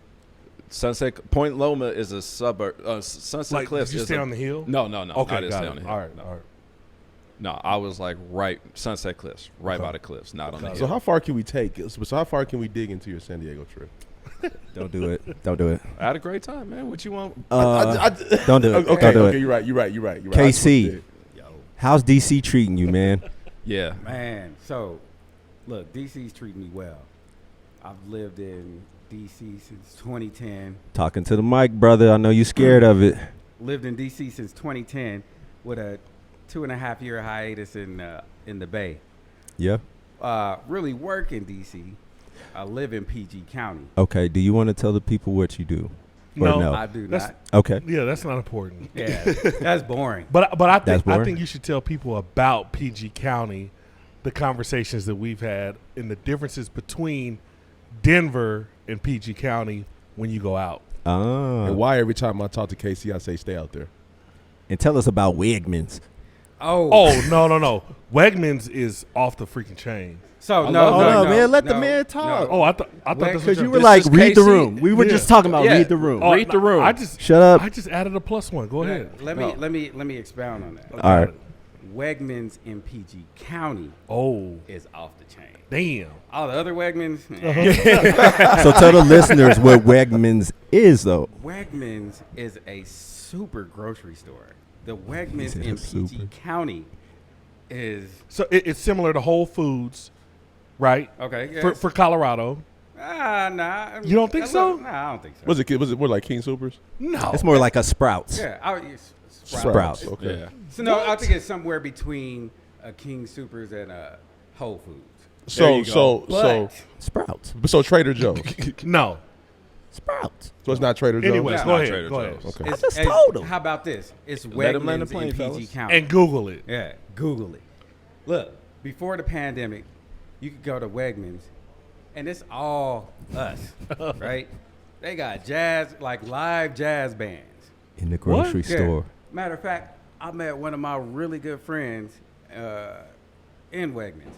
Speaker 4: Point Loma is a suburb. Sunset
Speaker 5: Like,
Speaker 4: Cliffs.
Speaker 5: did you
Speaker 4: is
Speaker 5: stay
Speaker 4: a-
Speaker 5: on the hill?
Speaker 4: No.
Speaker 5: Okay,
Speaker 4: I didn't
Speaker 5: got
Speaker 4: stay
Speaker 5: it.
Speaker 4: on the hill.
Speaker 5: All right,
Speaker 4: No.
Speaker 5: all right.
Speaker 4: No, I was like right Sunset Cliffs, right
Speaker 5: Okay.
Speaker 4: by the cliffs, not on the
Speaker 7: So
Speaker 4: hill.
Speaker 7: how far can we take? So how far can we dig into your San Diego trip?
Speaker 1: Don't do it. Don't do it.
Speaker 4: I had a great time, man. What you want?
Speaker 1: Don't do it.
Speaker 7: Okay,
Speaker 1: Don't do
Speaker 7: okay,
Speaker 1: it.
Speaker 7: you're right.
Speaker 1: KC, how's DC treating you, man?
Speaker 4: Yeah,
Speaker 6: Man, so look, DC's treating me well. I've lived in DC since 2010.
Speaker 1: Talking to the mic, brother. I know you scared of it.
Speaker 6: Lived in DC since 2010 with a 2.5-year hiatus in the Bay.
Speaker 1: Yeah.
Speaker 6: Really work in DC. I live in PG County.
Speaker 1: Okay. Do you want to tell the people what you do? Or
Speaker 5: No.
Speaker 1: no?
Speaker 6: I do
Speaker 5: That's-
Speaker 6: not.
Speaker 1: Okay.
Speaker 5: Yeah, that's not important.
Speaker 6: Yeah, that's boring.
Speaker 5: But
Speaker 1: That's boring.
Speaker 5: I think you should tell people about PG County, the conversations that we've had, and the differences between Denver and PG County when you go out.
Speaker 7: And why every time I talk to KC, I say stay out there?
Speaker 1: And tell us about Wegmans.
Speaker 5: Oh, no. Wegmans is off the freaking chain.
Speaker 6: So
Speaker 1: No, man, let the man talk.
Speaker 5: Oh, I thought this was
Speaker 1: Because you
Speaker 5: your-
Speaker 1: were
Speaker 4: This
Speaker 1: like,
Speaker 4: is
Speaker 1: read the
Speaker 4: KC?
Speaker 1: room. We were just talking about
Speaker 4: Yeah.
Speaker 1: read the room.
Speaker 5: Oh,
Speaker 4: Read the room.
Speaker 5: I just
Speaker 1: Shut up.
Speaker 5: I just added a +1. Go ahead.
Speaker 6: Let me expound on that.
Speaker 1: All right.
Speaker 6: Wegmans in PG County
Speaker 5: Oh,
Speaker 6: is off the chain.
Speaker 5: damn.
Speaker 6: All the other Wegmans,
Speaker 1: So tell the listeners what Wegmans is, though.
Speaker 6: Wegmans is a super grocery store. The Wegmans
Speaker 1: said
Speaker 6: in
Speaker 1: super.
Speaker 6: PG County is
Speaker 5: So it's similar to Whole Foods, right?
Speaker 6: okay. Yes.
Speaker 5: For Colorado.
Speaker 6: Nah.
Speaker 5: You don't think so?
Speaker 6: Nah, I don't think so.
Speaker 7: Was it more like King Supers?
Speaker 5: No.
Speaker 1: It's more like a Sprouts.
Speaker 6: Yeah, I would use
Speaker 1: Sprouts.
Speaker 7: Okay.
Speaker 4: Yeah.
Speaker 6: So no, I think it's somewhere between a King Supers and a Whole Foods.
Speaker 7: So Trader Joe's.
Speaker 5: No.
Speaker 1: Sprouts.
Speaker 7: So it's not Trader Joe's.
Speaker 5: Anyways,
Speaker 6: Yeah.
Speaker 5: go
Speaker 4: Not
Speaker 5: ahead.
Speaker 4: Trader
Speaker 5: Go ahead.
Speaker 4: Joe's.
Speaker 7: Okay.
Speaker 1: I just told him.
Speaker 6: How about this? It's
Speaker 4: Let him land the
Speaker 6: Wegmans
Speaker 4: plane,
Speaker 6: in PG
Speaker 4: fellas.
Speaker 6: County.
Speaker 5: And Google it.
Speaker 6: Yeah, Google it. Look, before the pandemic, you could go to Wegmans, and it's all us, right? They got jazz, like live jazz bands.
Speaker 1: In the grocery
Speaker 5: What?
Speaker 6: Yeah.
Speaker 1: store.
Speaker 6: Matter of fact, I met one of my really good friends in Wegmans.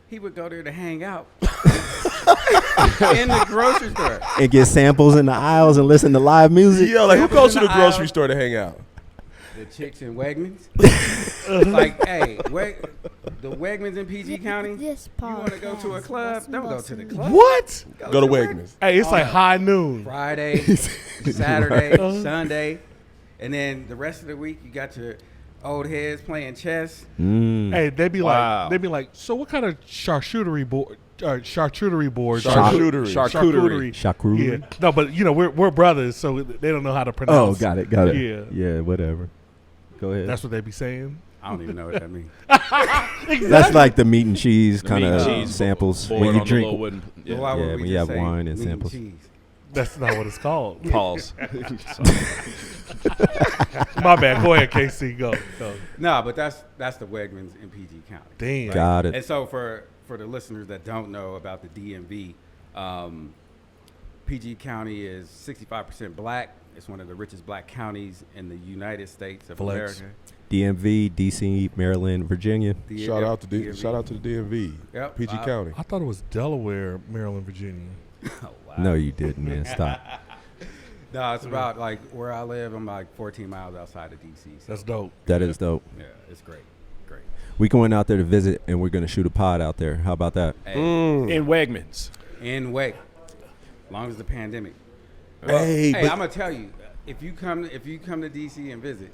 Speaker 6: He would go there to hang out in the grocery store.
Speaker 1: And get samples in the aisles and listen to live music.
Speaker 7: Yeah, like who
Speaker 6: Samples
Speaker 7: goes to
Speaker 6: in
Speaker 7: the
Speaker 6: the
Speaker 7: grocery
Speaker 6: aisle.
Speaker 7: store to hang out?
Speaker 6: The chicks in Wegmans. Like, hey, the Wegmans in PG County.
Speaker 3: This
Speaker 6: You want to go to a club? Don't go to the club.
Speaker 5: What?
Speaker 7: Go to Wegmans.
Speaker 5: Hey, it's like high noon.
Speaker 6: Friday, Saturday, Sunday, and then the rest of the week you got your old heads playing chess.
Speaker 5: Hey, they'd be
Speaker 4: Wow.
Speaker 5: like, so what kind of charcuterie board? Charcuterie board.
Speaker 7: Charcuterie.
Speaker 1: Charcuterie.
Speaker 5: Yeah. No, but we're brothers, so they don't know how to
Speaker 1: Oh,
Speaker 5: pronounce.
Speaker 1: got it.
Speaker 5: Yeah.
Speaker 1: Yeah, whatever. Go ahead.
Speaker 5: That's what they be saying.
Speaker 6: I don't even know what that means.
Speaker 1: That's like the meat and cheese
Speaker 4: The
Speaker 1: kind
Speaker 4: meat and
Speaker 1: of
Speaker 4: cheese
Speaker 1: samples
Speaker 4: board
Speaker 1: when you
Speaker 4: on the
Speaker 1: drink.
Speaker 4: little wooden- yeah.
Speaker 6: Why would
Speaker 1: Yeah,
Speaker 6: we
Speaker 1: when
Speaker 6: just
Speaker 1: you have
Speaker 6: say
Speaker 1: wine and
Speaker 6: meat
Speaker 1: samples.
Speaker 6: cheese?
Speaker 5: That's not what it's called.
Speaker 4: Pause.
Speaker 5: My bad. Go ahead, KC. Go.
Speaker 6: No, but that's the Wegmans in PG County.
Speaker 5: Damn.
Speaker 1: Got it.
Speaker 6: And so for the listeners that don't know about the DMV, PG County is 65% black. It's one of the richest black counties in the United States of
Speaker 5: Flex.
Speaker 6: America.
Speaker 1: DMV, DC, Maryland, Virginia.
Speaker 7: Shout out to the
Speaker 6: DMV.
Speaker 7: shout out to the DMV.
Speaker 6: Yep.
Speaker 7: PG County.
Speaker 5: I thought it was Delaware, Maryland, Virginia.
Speaker 6: Oh, wow.
Speaker 1: No, you didn't, man. Stop.
Speaker 6: No, it's about like where I live. I'm like 14 miles outside of DC. So
Speaker 5: That's dope.
Speaker 1: That is dope.
Speaker 6: yeah, it's great.
Speaker 1: We going out there to visit, and we're going to shoot a pod out there. How about that?
Speaker 6: Hey,
Speaker 4: In Wegmans.
Speaker 6: in Wake, as long as the pandemic.
Speaker 7: Hey,
Speaker 6: Hey,
Speaker 7: but
Speaker 6: I'm gonna tell you, if you come to DC and visit,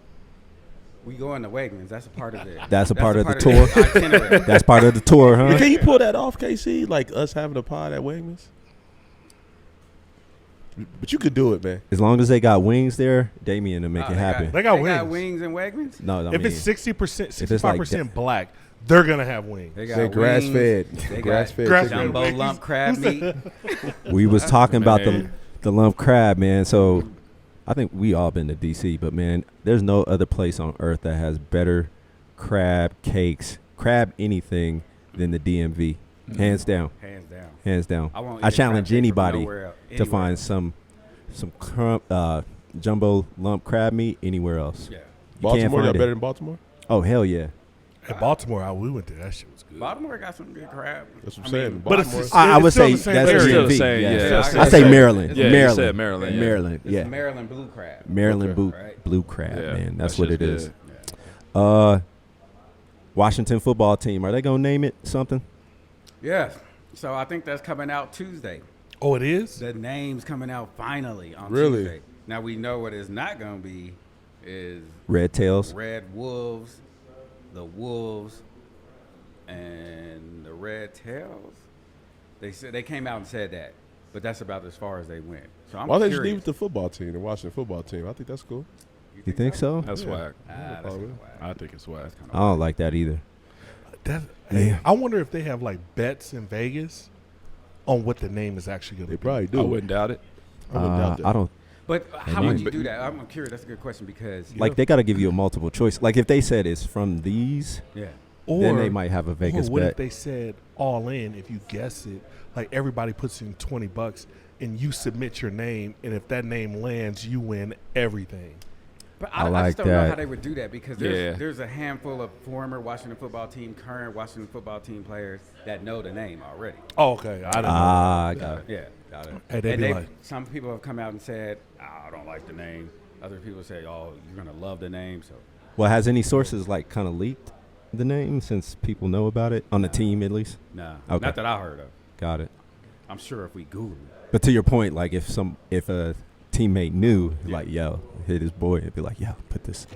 Speaker 6: we go into Wegmans. That's a part of it.
Speaker 1: That's a part of the tour?
Speaker 6: itinerary.
Speaker 1: That's part of the tour, huh?
Speaker 7: can you pull that off, KC? Like us having a pod at Wegmans? But you could do it, man.
Speaker 1: As long as they got wings there, Damien will make it
Speaker 6: they
Speaker 1: happen.
Speaker 5: They got
Speaker 6: They
Speaker 5: wings.
Speaker 6: got wings and Wegmans.
Speaker 1: No, I
Speaker 5: If
Speaker 1: mean,
Speaker 5: it's 60%,
Speaker 1: if it's like
Speaker 5: 65% black, they're gonna have wings.
Speaker 6: They got
Speaker 7: Say grass
Speaker 6: wings,
Speaker 7: fed.
Speaker 6: They
Speaker 7: Grass
Speaker 6: got
Speaker 7: fed.
Speaker 5: grass
Speaker 7: chicken.
Speaker 5: fed.
Speaker 6: jumbo lump crab meat.
Speaker 1: we was talking about
Speaker 4: Man.
Speaker 1: the lump crab, man. So I think we all been to DC, but man, there's no other place on earth that has better crab cakes, crab anything than the DMV. Hands down.
Speaker 6: Hands down.
Speaker 1: Hands down.
Speaker 6: I won't eat
Speaker 1: I
Speaker 6: a
Speaker 1: challenge
Speaker 6: crab cake from
Speaker 1: anybody
Speaker 6: nowhere else-
Speaker 1: to
Speaker 6: anywhere
Speaker 1: find
Speaker 6: else.
Speaker 1: some jumbo lump crab meat anywhere else.
Speaker 6: Yeah.
Speaker 1: You can't
Speaker 7: Baltimore, y'all
Speaker 1: find it.
Speaker 7: better than Baltimore?
Speaker 1: Oh hell yeah!
Speaker 5: At Baltimore, we went there. That shit was good.
Speaker 6: Baltimore got some good crab.
Speaker 7: That's what
Speaker 6: I
Speaker 7: I'm saying.
Speaker 6: mean,
Speaker 5: But it's
Speaker 7: Baltimore.
Speaker 5: just-
Speaker 1: I would
Speaker 5: still
Speaker 1: say
Speaker 5: the same
Speaker 1: that's
Speaker 5: area.
Speaker 4: Still the
Speaker 1: DMV.
Speaker 4: same,
Speaker 1: Yeah.
Speaker 4: yeah.
Speaker 6: I
Speaker 1: I say
Speaker 6: said-
Speaker 1: Maryland.
Speaker 4: Yeah, you
Speaker 1: Maryland.
Speaker 4: said Maryland, yeah.
Speaker 1: Maryland.
Speaker 6: It's
Speaker 1: Yeah.
Speaker 6: Maryland blue crab.
Speaker 1: Maryland
Speaker 7: Okay.
Speaker 1: blue crab,
Speaker 4: Yeah,
Speaker 1: man. That's
Speaker 4: that
Speaker 1: what it
Speaker 4: shit's
Speaker 1: is.
Speaker 4: good.
Speaker 1: Washington football team. Are they gonna name it something?
Speaker 6: Yes. So I think that's coming out Tuesday.
Speaker 5: Oh, it is?
Speaker 6: The name's coming out finally on
Speaker 7: Really?
Speaker 6: Tuesday. Now we know what it's not going to be is
Speaker 1: Red Tails.
Speaker 6: Red Wolves, the Wolves, and the Red Tails. They said they came out and said that, but that's about as far as they went. So I'm
Speaker 7: Why don't they
Speaker 6: curious.
Speaker 7: just leave it to the football team, the Washington football team? I think that's cool.
Speaker 1: You think so?
Speaker 4: That's whack.
Speaker 6: That's
Speaker 7: probably.
Speaker 6: kinda whack.
Speaker 4: I think it's whack.
Speaker 6: That's kinda
Speaker 1: I don't like that either.
Speaker 5: Hey, I wonder if they have like bets in Vegas on what the name is actually going
Speaker 7: They
Speaker 5: to be.
Speaker 7: probably
Speaker 4: I
Speaker 7: do.
Speaker 4: wouldn't doubt it.
Speaker 7: I wouldn't doubt that.
Speaker 1: I don't
Speaker 6: But how
Speaker 1: mean-
Speaker 6: would you do that? I'm curious. That's a good question because
Speaker 1: like. They got to give you a multiple choice. Like if they said it's from these,
Speaker 6: yeah,
Speaker 1: then they might have a Vegas
Speaker 5: or what
Speaker 1: bet.
Speaker 5: if they said all in? If you guess it, like everybody puts in $20 and you submit your name, and if that name lands, you win everything.
Speaker 6: But
Speaker 1: I
Speaker 6: I
Speaker 1: like
Speaker 6: just don't know
Speaker 1: that.
Speaker 6: how they would do that because there's a handful of former Washington football team, current Washington football team players that know the name already.
Speaker 5: Oh, okay. I didn't know.
Speaker 1: I got it.
Speaker 6: Yeah, got it.
Speaker 5: Hey, they
Speaker 6: and
Speaker 5: be like-
Speaker 6: some people have come out and said, I don't like the name. Other people say, oh, you're going to love the name. So
Speaker 1: Well, has any sources like kind of leaked the name since people know about it on the team at least?
Speaker 6: nah,
Speaker 1: Okay.
Speaker 6: not that I heard of.
Speaker 1: Got it.
Speaker 6: I'm sure if we Google it.
Speaker 1: But to your point, like if a teammate knew, like, yo, hit his boy, it'd be like, yo, put this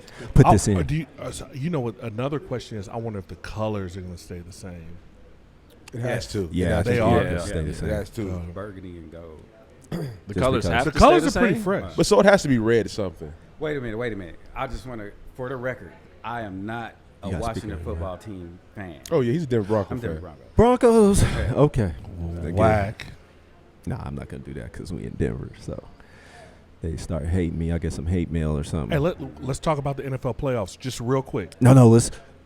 Speaker 1: in.
Speaker 5: Do you know what another question is? I wonder if the colors are going to stay the same.
Speaker 7: It has to.
Speaker 1: Yeah,
Speaker 7: it
Speaker 5: they
Speaker 7: has
Speaker 5: are.
Speaker 7: to.
Speaker 1: Yeah, stay the
Speaker 7: It
Speaker 1: same.
Speaker 7: has to.
Speaker 6: Burgundy and gold.
Speaker 4: The
Speaker 1: Just
Speaker 4: colors
Speaker 1: because.
Speaker 4: have
Speaker 5: The
Speaker 4: to
Speaker 5: colors
Speaker 4: stay
Speaker 5: are
Speaker 4: the
Speaker 5: pretty
Speaker 4: same?
Speaker 5: fresh.
Speaker 7: But so it has to be red or something.
Speaker 6: Wait a minute. I just want to, for the record, I am not a
Speaker 1: You gotta speak
Speaker 6: Washington
Speaker 1: up,
Speaker 6: football team fan.
Speaker 7: Oh yeah, he's a Denver Bronco
Speaker 6: I'm
Speaker 7: fan.
Speaker 6: Denver Broncos.
Speaker 1: Broncos. Okay.
Speaker 5: Whack.
Speaker 1: Nah, I'm not gonna do that because we in Denver. So they start hating me. I get some hate mail or something.
Speaker 5: Hey, let's talk about the NFL playoffs just real quick.
Speaker 1: No.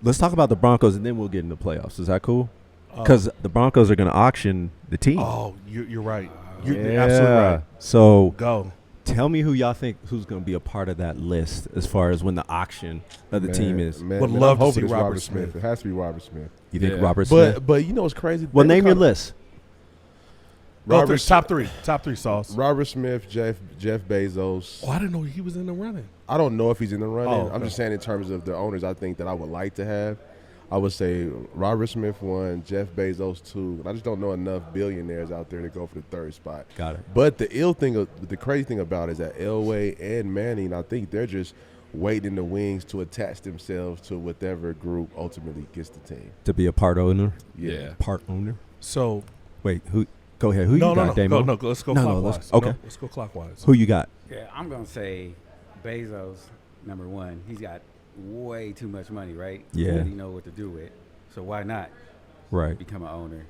Speaker 1: Let's talk about the Broncos and then we'll get into playoffs. Is that cool? Because the Broncos are gonna auction the team.
Speaker 5: Oh, you're right. You're absolutely right.
Speaker 1: So
Speaker 5: Go.
Speaker 1: tell me who y'all think who's gonna be a part of that list as far as when the auction of the team is.
Speaker 7: Man,
Speaker 5: Would
Speaker 7: man,
Speaker 5: love
Speaker 7: I'm
Speaker 5: to
Speaker 7: hoping
Speaker 5: see
Speaker 7: it's
Speaker 5: Robert
Speaker 7: Robert
Speaker 5: Smith.
Speaker 7: Smith. It has to be Robert Smith.
Speaker 1: You think
Speaker 4: Yeah.
Speaker 1: Robert Smith?
Speaker 7: But you know what's crazy?
Speaker 1: Well,
Speaker 7: They
Speaker 1: name your
Speaker 7: kinda-
Speaker 1: list.
Speaker 5: Go
Speaker 7: Robert
Speaker 5: through top three. Top three, Sauce.
Speaker 7: Robert Smith, Jeff Bezos.
Speaker 5: Oh, I didn't know he was in the running.
Speaker 7: I don't know if he's in the running.
Speaker 5: Oh,
Speaker 7: I'm
Speaker 5: okay.
Speaker 7: just saying in terms of the owners I think that I would like to have. I would say Robert Smith 1, Jeff Bezos 2. I just don't know enough billionaires out there to go for the third spot.
Speaker 1: Got it.
Speaker 7: But the crazy thing about it is that Elway and Manning, I think they're just waiting in the wings to attach themselves to whatever group ultimately gets the team.
Speaker 1: To be a part owner.
Speaker 4: Yeah.
Speaker 1: Part owner.
Speaker 5: So
Speaker 1: Wait, who? Go ahead. Who
Speaker 5: no,
Speaker 1: you
Speaker 5: no,
Speaker 1: got,
Speaker 5: no,
Speaker 1: Damo?
Speaker 5: no. Let's go
Speaker 1: No,
Speaker 5: clockwise.
Speaker 1: let's- okay.
Speaker 5: No, let's go clockwise.
Speaker 1: Who you got?
Speaker 6: Yeah, I'm going to say Bezos, number one. He's got way too much money, right?
Speaker 1: Yeah.
Speaker 6: That he know what to do with. So why not
Speaker 1: Right.
Speaker 6: become an owner?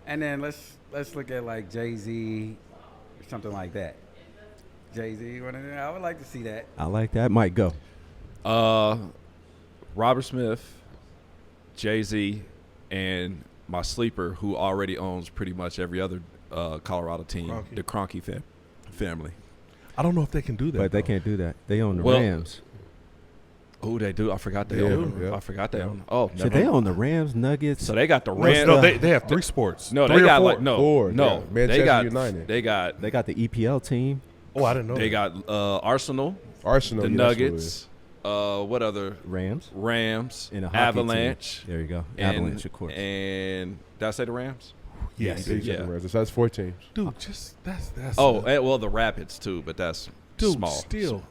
Speaker 6: And then let's look at like Jay-Z or something like that. Jay-Z, I would like to see that.
Speaker 1: I like that. Mike, go.
Speaker 4: Robert Smith, Jay-Z, and my sleeper, who already owns pretty much every other Colorado team,
Speaker 5: Kroenke.
Speaker 4: the Kroenke family.
Speaker 5: I don't know if they can do that.
Speaker 1: But they
Speaker 5: though.
Speaker 1: can't do that. They own the
Speaker 4: Well,
Speaker 1: Rams.
Speaker 4: Oh, they do. I forgot they
Speaker 7: Yeah,
Speaker 4: own.
Speaker 7: yeah.
Speaker 4: I forgot they own. Oh,
Speaker 1: Shit, they own the Rams, Nuggets.
Speaker 4: So they got the
Speaker 5: No,
Speaker 4: Rams.
Speaker 5: no, they have three sports.
Speaker 4: No,
Speaker 5: Three
Speaker 4: they
Speaker 5: or
Speaker 4: got
Speaker 5: four?
Speaker 4: like no,
Speaker 7: Four,
Speaker 4: no.
Speaker 7: yeah. Manchester
Speaker 4: they got
Speaker 7: United.
Speaker 4: They got
Speaker 1: They got the EPL team.
Speaker 5: Oh, I didn't know.
Speaker 4: they
Speaker 5: that.
Speaker 4: got Arsenal,
Speaker 7: Arsenal,
Speaker 4: the
Speaker 7: yeah, that's what it is.
Speaker 4: Nuggets. What other
Speaker 1: Rams.
Speaker 4: Rams?
Speaker 1: And a hockey
Speaker 4: Avalanche.
Speaker 1: team. There you go.
Speaker 4: And,
Speaker 1: Avalanche, of course.
Speaker 4: And did I say the Rams?
Speaker 5: Yes,
Speaker 7: Big
Speaker 4: Yeah.
Speaker 7: Chicken Rams. So that's 4 teams.
Speaker 5: dude. Just that's.
Speaker 4: Oh, well, the Rapids too, but that's
Speaker 5: dude.
Speaker 4: small.
Speaker 5: Still,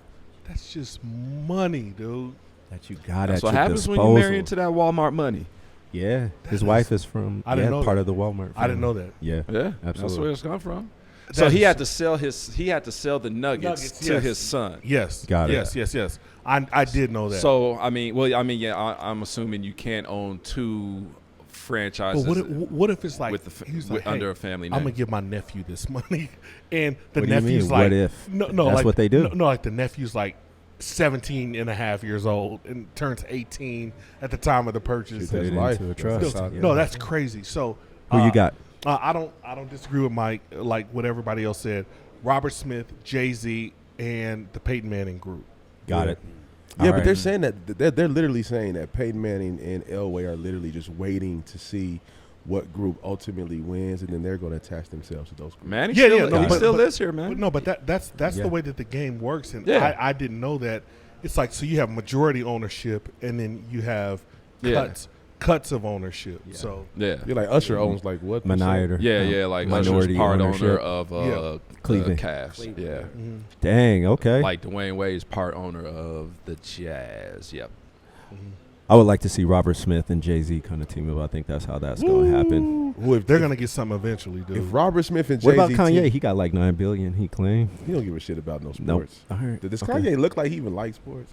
Speaker 5: that's just money, dude.
Speaker 1: That you got
Speaker 4: That's
Speaker 1: at
Speaker 4: what
Speaker 1: your
Speaker 4: happens
Speaker 1: disposal.
Speaker 4: when you marry into that Walmart money.
Speaker 1: Yeah, his
Speaker 5: That
Speaker 1: wife is from.
Speaker 5: I didn't know
Speaker 1: part
Speaker 5: that.
Speaker 1: of the Walmart.
Speaker 5: I didn't
Speaker 1: family.
Speaker 5: know that.
Speaker 1: Yeah,
Speaker 4: Yeah, that's
Speaker 1: Absolutely.
Speaker 4: where it's come from.
Speaker 5: That
Speaker 4: So he
Speaker 5: is-
Speaker 4: had to sell He had to sell the Nuggets to
Speaker 5: yes.
Speaker 4: his son.
Speaker 5: Yes.
Speaker 1: Got it.
Speaker 5: Yes. I did know that.
Speaker 4: So yeah, I'm assuming you can't own two franchises.
Speaker 5: but what if it's like
Speaker 4: with
Speaker 5: he's
Speaker 4: with
Speaker 5: like,
Speaker 4: under
Speaker 5: hey,
Speaker 4: a family
Speaker 5: I'm
Speaker 4: name?
Speaker 5: gonna give my nephew this money, and the
Speaker 1: What do you
Speaker 5: nephew's
Speaker 1: mean,
Speaker 5: like,
Speaker 1: what if?
Speaker 5: No,
Speaker 1: That's
Speaker 5: like,
Speaker 1: what they do.
Speaker 5: No, like the nephew's like 17 and a half years old and turns 18 at the time of the purchase.
Speaker 1: Put
Speaker 7: That's
Speaker 1: it
Speaker 7: life.
Speaker 1: into a
Speaker 7: That's
Speaker 1: trust.
Speaker 7: how-
Speaker 1: Yeah.
Speaker 5: No, that's crazy. So
Speaker 1: Who you got?
Speaker 5: I don't disagree with Mike. Like what everybody else said, Robert Smith, Jay-Z, and the Peyton Manning group.
Speaker 1: Got it.
Speaker 7: Yeah,
Speaker 1: All
Speaker 7: but
Speaker 1: right.
Speaker 7: they're saying that they're literally saying that Peyton Manning and Elway are literally just waiting to see what group ultimately wins, and then they're going to attach themselves to those groups.
Speaker 4: Man, he
Speaker 5: Yeah,
Speaker 4: still,
Speaker 5: yeah, no,
Speaker 4: he
Speaker 5: but-
Speaker 4: still
Speaker 5: but-
Speaker 4: lives here, man.
Speaker 5: But no, but that's
Speaker 1: Yeah.
Speaker 5: the way that the game works, and
Speaker 4: Yeah.
Speaker 5: I didn't know that. It's like so you have majority ownership, and then you have
Speaker 4: Yeah.
Speaker 5: cuts of ownership.
Speaker 1: Yeah.
Speaker 5: So
Speaker 4: Yeah.
Speaker 7: You're like Usher owns like what? percent?
Speaker 1: Maniator.
Speaker 4: Yeah, like Usher's
Speaker 1: minority
Speaker 4: part owner
Speaker 1: ownership.
Speaker 4: of
Speaker 5: Yeah.
Speaker 1: Cleveland.
Speaker 4: Cavs.
Speaker 6: Cleveland.
Speaker 4: Yeah.
Speaker 5: mhm.
Speaker 1: Dang. Okay.
Speaker 4: Like Dwayne Wade's part owner of the Jazz. Yep.
Speaker 1: I would like to see Robert Smith and Jay-Z kind of team up. I think that's how that's going to happen.
Speaker 7: Who if
Speaker 5: they're gonna get something eventually, dude.
Speaker 7: if Robert Smith and
Speaker 1: What
Speaker 7: Jay-Z
Speaker 1: about Kanye?
Speaker 7: team-
Speaker 1: He got like $9 billion. He claimed.
Speaker 7: he don't give a shit about no
Speaker 1: Nope.
Speaker 7: sports.
Speaker 1: All right.
Speaker 7: Does
Speaker 1: Okay.
Speaker 7: Kanye look like he even likes sports?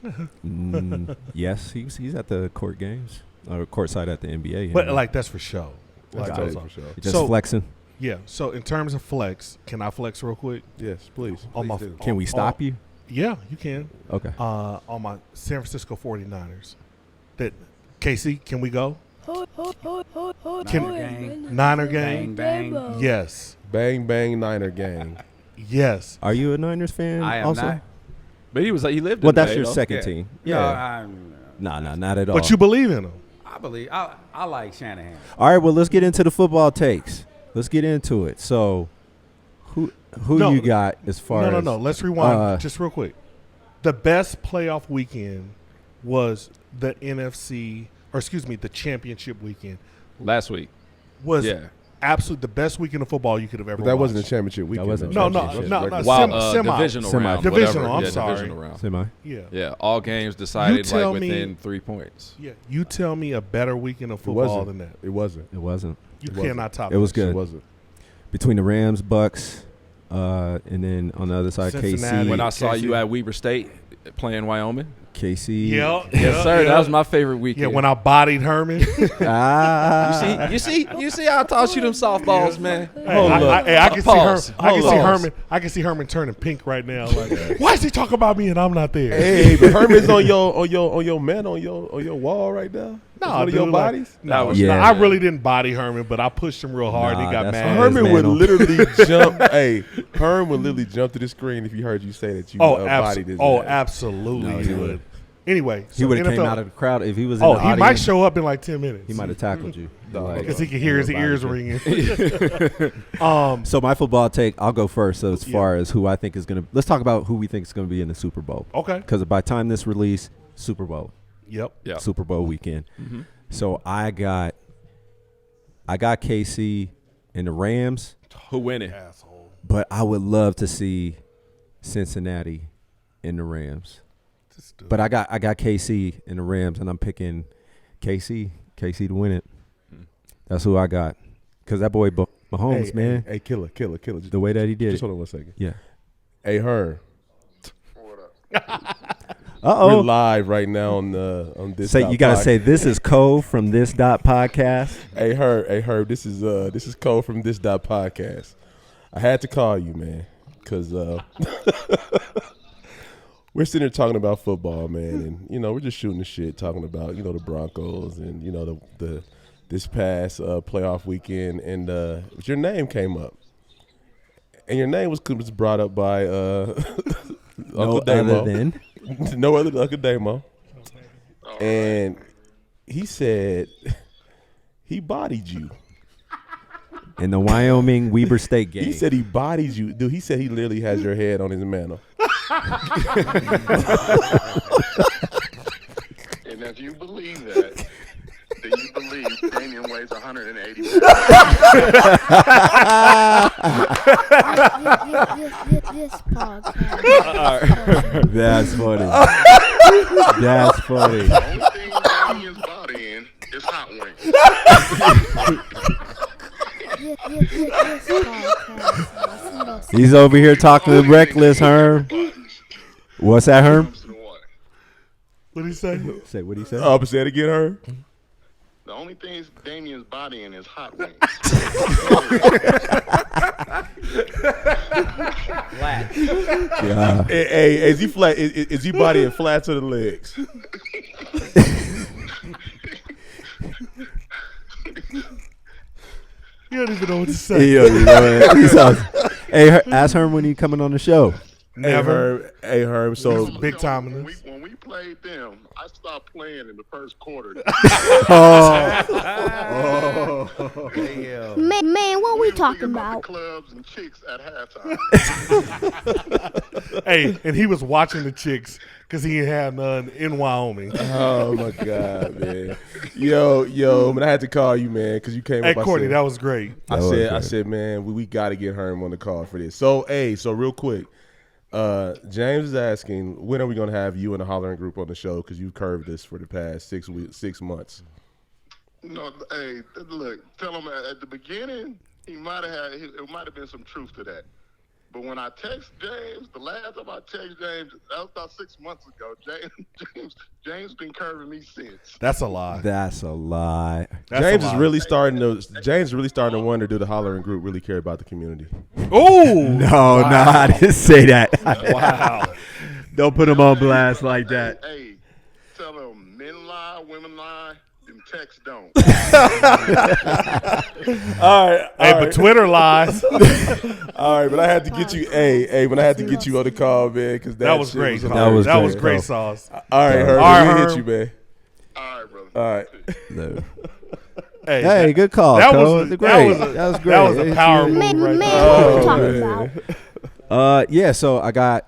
Speaker 1: Yes, he's at the court games or courtside at the NBA.
Speaker 5: but like that's for show. Like,
Speaker 7: That's
Speaker 1: got
Speaker 5: that's
Speaker 1: it.
Speaker 5: all.
Speaker 7: for sure.
Speaker 1: just
Speaker 5: so-
Speaker 1: flexing.
Speaker 5: Yeah. So in terms of flex, can I flex real quick?
Speaker 7: Yes, please.
Speaker 5: On my,
Speaker 7: do.
Speaker 1: Can we stop you?
Speaker 5: Yeah, you can.
Speaker 1: Okay.
Speaker 5: On my San Francisco 49ers. That Casey, can we go? Niner
Speaker 6: Bang,
Speaker 5: gang.
Speaker 6: bang.
Speaker 5: Yes.
Speaker 7: Bang bang Niner gang.
Speaker 5: Yes.
Speaker 1: Are you a Niners fan?
Speaker 6: I am
Speaker 1: also?
Speaker 6: not.
Speaker 4: But he
Speaker 1: Well,
Speaker 4: lived in
Speaker 1: that's
Speaker 4: Bay,
Speaker 1: your
Speaker 4: though.
Speaker 1: second
Speaker 6: Yeah.
Speaker 1: team.
Speaker 6: No,
Speaker 1: Yeah. Nah, not at all.
Speaker 5: But you believe in them.
Speaker 6: I believe I like Shanahan.
Speaker 1: All right, well, let's get into the football takes. Let's get into it. So, who
Speaker 5: No.
Speaker 1: you got as far as
Speaker 5: No. Let's rewind just real quick. The best playoff weekend was the the championship weekend.
Speaker 4: Last week.
Speaker 5: Was
Speaker 4: Yeah.
Speaker 5: absolutely the best weekend of football you could have ever
Speaker 7: But that wasn't a
Speaker 5: watched.
Speaker 7: championship weekend.
Speaker 1: wasn't
Speaker 7: though.
Speaker 1: a
Speaker 5: No,
Speaker 1: championship.
Speaker 5: no.
Speaker 4: Wow,
Speaker 5: Semi.
Speaker 4: divisional
Speaker 1: Semi.
Speaker 4: round.
Speaker 5: Divisional,
Speaker 4: whatever.
Speaker 5: I'm
Speaker 4: Yeah,
Speaker 5: sorry.
Speaker 4: Divisional round.
Speaker 1: Semi?
Speaker 5: Yeah.
Speaker 4: Yeah, all games decided
Speaker 5: tell
Speaker 4: like
Speaker 5: me-
Speaker 4: within 3 points.
Speaker 5: Yeah. You tell me a better weekend of
Speaker 7: It
Speaker 5: football
Speaker 7: wasn't.
Speaker 5: than that.
Speaker 7: It wasn't.
Speaker 1: It wasn't.
Speaker 5: You
Speaker 7: It wasn't.
Speaker 5: cannot top
Speaker 1: It was
Speaker 5: that.
Speaker 1: good.
Speaker 7: It wasn't.
Speaker 1: Between the Rams, Bucks, and then on the other side,
Speaker 5: Cincinnati.
Speaker 4: When
Speaker 1: KC.
Speaker 4: I saw
Speaker 5: KC.
Speaker 4: you at Weber State playing Wyoming.
Speaker 1: KC.
Speaker 5: Yeah.
Speaker 4: Yes, sir. That was my favorite
Speaker 5: Yeah,
Speaker 4: weekend.
Speaker 5: when I bodied Herman.
Speaker 1: Ah.
Speaker 4: you see how I toss you them softballs, man.
Speaker 5: I can see
Speaker 4: Pause.
Speaker 5: I can see
Speaker 4: Hold on.
Speaker 5: Herman. I can see Herman turning pink right now. Like, why is he talking about me and I'm not there?
Speaker 7: Hey, but Herman's on your wall right now. That's one of your
Speaker 5: dude,
Speaker 7: bodies.
Speaker 4: That was
Speaker 1: Yeah.
Speaker 5: I really didn't body Herman, but I pushed him real hard. and he
Speaker 1: Nah,
Speaker 5: got
Speaker 1: that's
Speaker 5: mad.
Speaker 1: fine.
Speaker 7: Herman would
Speaker 1: man.
Speaker 7: literally jump. Hey, Herm would literally jump to the screen if he heard you say that you bodied his ass.
Speaker 5: Absolutely,
Speaker 1: No,
Speaker 5: he
Speaker 1: he
Speaker 5: would.
Speaker 1: would.
Speaker 5: Anyway,
Speaker 1: He
Speaker 5: so
Speaker 1: would have came
Speaker 5: NFL
Speaker 1: out of the crowd if he was in
Speaker 5: Oh,
Speaker 1: the
Speaker 5: he might
Speaker 1: audience,
Speaker 5: show up in like 10 minutes.
Speaker 1: He might have tackled you. Like,
Speaker 5: because he could hear his
Speaker 1: yeah,
Speaker 5: ears
Speaker 1: body
Speaker 5: ringing.
Speaker 1: So my football take, I'll go first. So as
Speaker 5: Yeah.
Speaker 1: far as who I think is going to, let's talk about who we think is going to be in the Super Bowl.
Speaker 5: Okay.
Speaker 1: Because by the time this release, Super Bowl,
Speaker 5: Yep.
Speaker 4: Yeah.
Speaker 1: Super Bowl weekend. So I got KC and the Rams,
Speaker 4: Who winning?
Speaker 5: Asshole.
Speaker 1: but I would love to see Cincinnati and the Rams.
Speaker 5: This dude.
Speaker 1: But I got KC and the Rams, and I'm picking KC to win it. That's who I got. Because that boy Mahomes,
Speaker 7: Hey,
Speaker 1: man,
Speaker 7: Hey, killer. Just
Speaker 1: the way that he did
Speaker 7: just
Speaker 1: it.
Speaker 7: hold on 1 second.
Speaker 1: Yeah.
Speaker 7: Hey, Herm. We're
Speaker 1: Uh-oh.
Speaker 7: live right now on this.
Speaker 1: Say, you got to say, this is Cole from this.podcast.
Speaker 7: Hey, Herb. This is Cole from this.podcast. I had to call you, man, because we're sitting here talking about football, man, and we're just shooting the shit, talking about the Broncos and the this past playoff weekend, and your name came up, and your name was brought up by Uncle Damo.
Speaker 1: Other than
Speaker 7: No other than Uncle Damo. And he said he bodied you.
Speaker 1: in the Wyoming Weber State game.
Speaker 7: He said he bodied you. Dude, he said he literally has your head on his mantle.
Speaker 8: And if you believe that, then you believe Damien weighs 180 pounds.
Speaker 3: This podcast.
Speaker 1: That's funny. That's funny.
Speaker 8: The only thing Damien's body in is hot wings.
Speaker 3: This podcast.
Speaker 1: He's over here talking reckless, Herm. What's that, Herm?
Speaker 8: Comes to the water.
Speaker 5: What did he say?
Speaker 1: Say what he said.
Speaker 7: Say it again, Herb.
Speaker 8: The only thing Damien's body in is hot wings.
Speaker 6: Flat.
Speaker 1: Yeah.
Speaker 7: Hey, is he flat? Is he body in flats or the legs?
Speaker 5: You don't even know what to say.
Speaker 1: Hey, ask Herm when he coming on the show.
Speaker 5: Never.
Speaker 7: Hey, Herb. So
Speaker 5: Big time in
Speaker 8: When
Speaker 5: this.
Speaker 8: when we played them, I stopped playing in the first quarter.
Speaker 3: Man, what we
Speaker 8: We
Speaker 3: talking
Speaker 8: the
Speaker 3: about?
Speaker 8: clubs and chicks at halftime.
Speaker 5: Hey, and he was watching the chicks because he ain't had none in Wyoming.
Speaker 7: oh my God, man. Yo, man, I had to call you, man, because you came
Speaker 5: Hey,
Speaker 7: up. I
Speaker 5: Courtney,
Speaker 7: said-
Speaker 5: that was great.
Speaker 7: I
Speaker 1: That was
Speaker 7: said,
Speaker 1: great.
Speaker 7: man, we got to get Herm on the call for this. So, so real quick, James is asking, when are we going to have you and the Hollering Group on the show? Because you've curved this for the past 6 months.
Speaker 8: No, hey, look, tell him at the beginning, it might have been some truth to that. But when I text James, the last time I text James, that was about 6 months ago. James been curving me since.
Speaker 5: That's a lie.
Speaker 1: That's a lie.
Speaker 5: That's
Speaker 7: James
Speaker 5: a
Speaker 7: is
Speaker 5: lie.
Speaker 7: really starting to wonder, do the Hollering Group really care about the community?
Speaker 5: Ooh.
Speaker 1: No, I didn't say that.
Speaker 5: Wow.
Speaker 1: Don't put him on blast like that.
Speaker 8: Hey, tell them men lie, women lie, them text don't.
Speaker 7: All right.
Speaker 5: Hey, but Twitter lies.
Speaker 7: All right, but I had to get you. Hey, but I had to get you on the call, man, because
Speaker 5: That was
Speaker 7: shit
Speaker 5: great.
Speaker 7: hilarious.
Speaker 5: That was great sauce.
Speaker 7: All right, Herm.
Speaker 5: All right,
Speaker 7: We'll
Speaker 5: Herm.
Speaker 7: hit you, man.
Speaker 8: All right, brother.
Speaker 7: All right.
Speaker 1: No.
Speaker 5: Hey,
Speaker 1: Hey, good call.
Speaker 5: that
Speaker 1: Cole.
Speaker 5: was
Speaker 1: Great.
Speaker 5: that
Speaker 1: That was great.
Speaker 5: That was a power move
Speaker 3: Man,
Speaker 5: right
Speaker 3: man,
Speaker 5: there.
Speaker 3: what
Speaker 7: Oh,
Speaker 3: you talking
Speaker 7: man.
Speaker 3: about?
Speaker 1: Yeah, so I got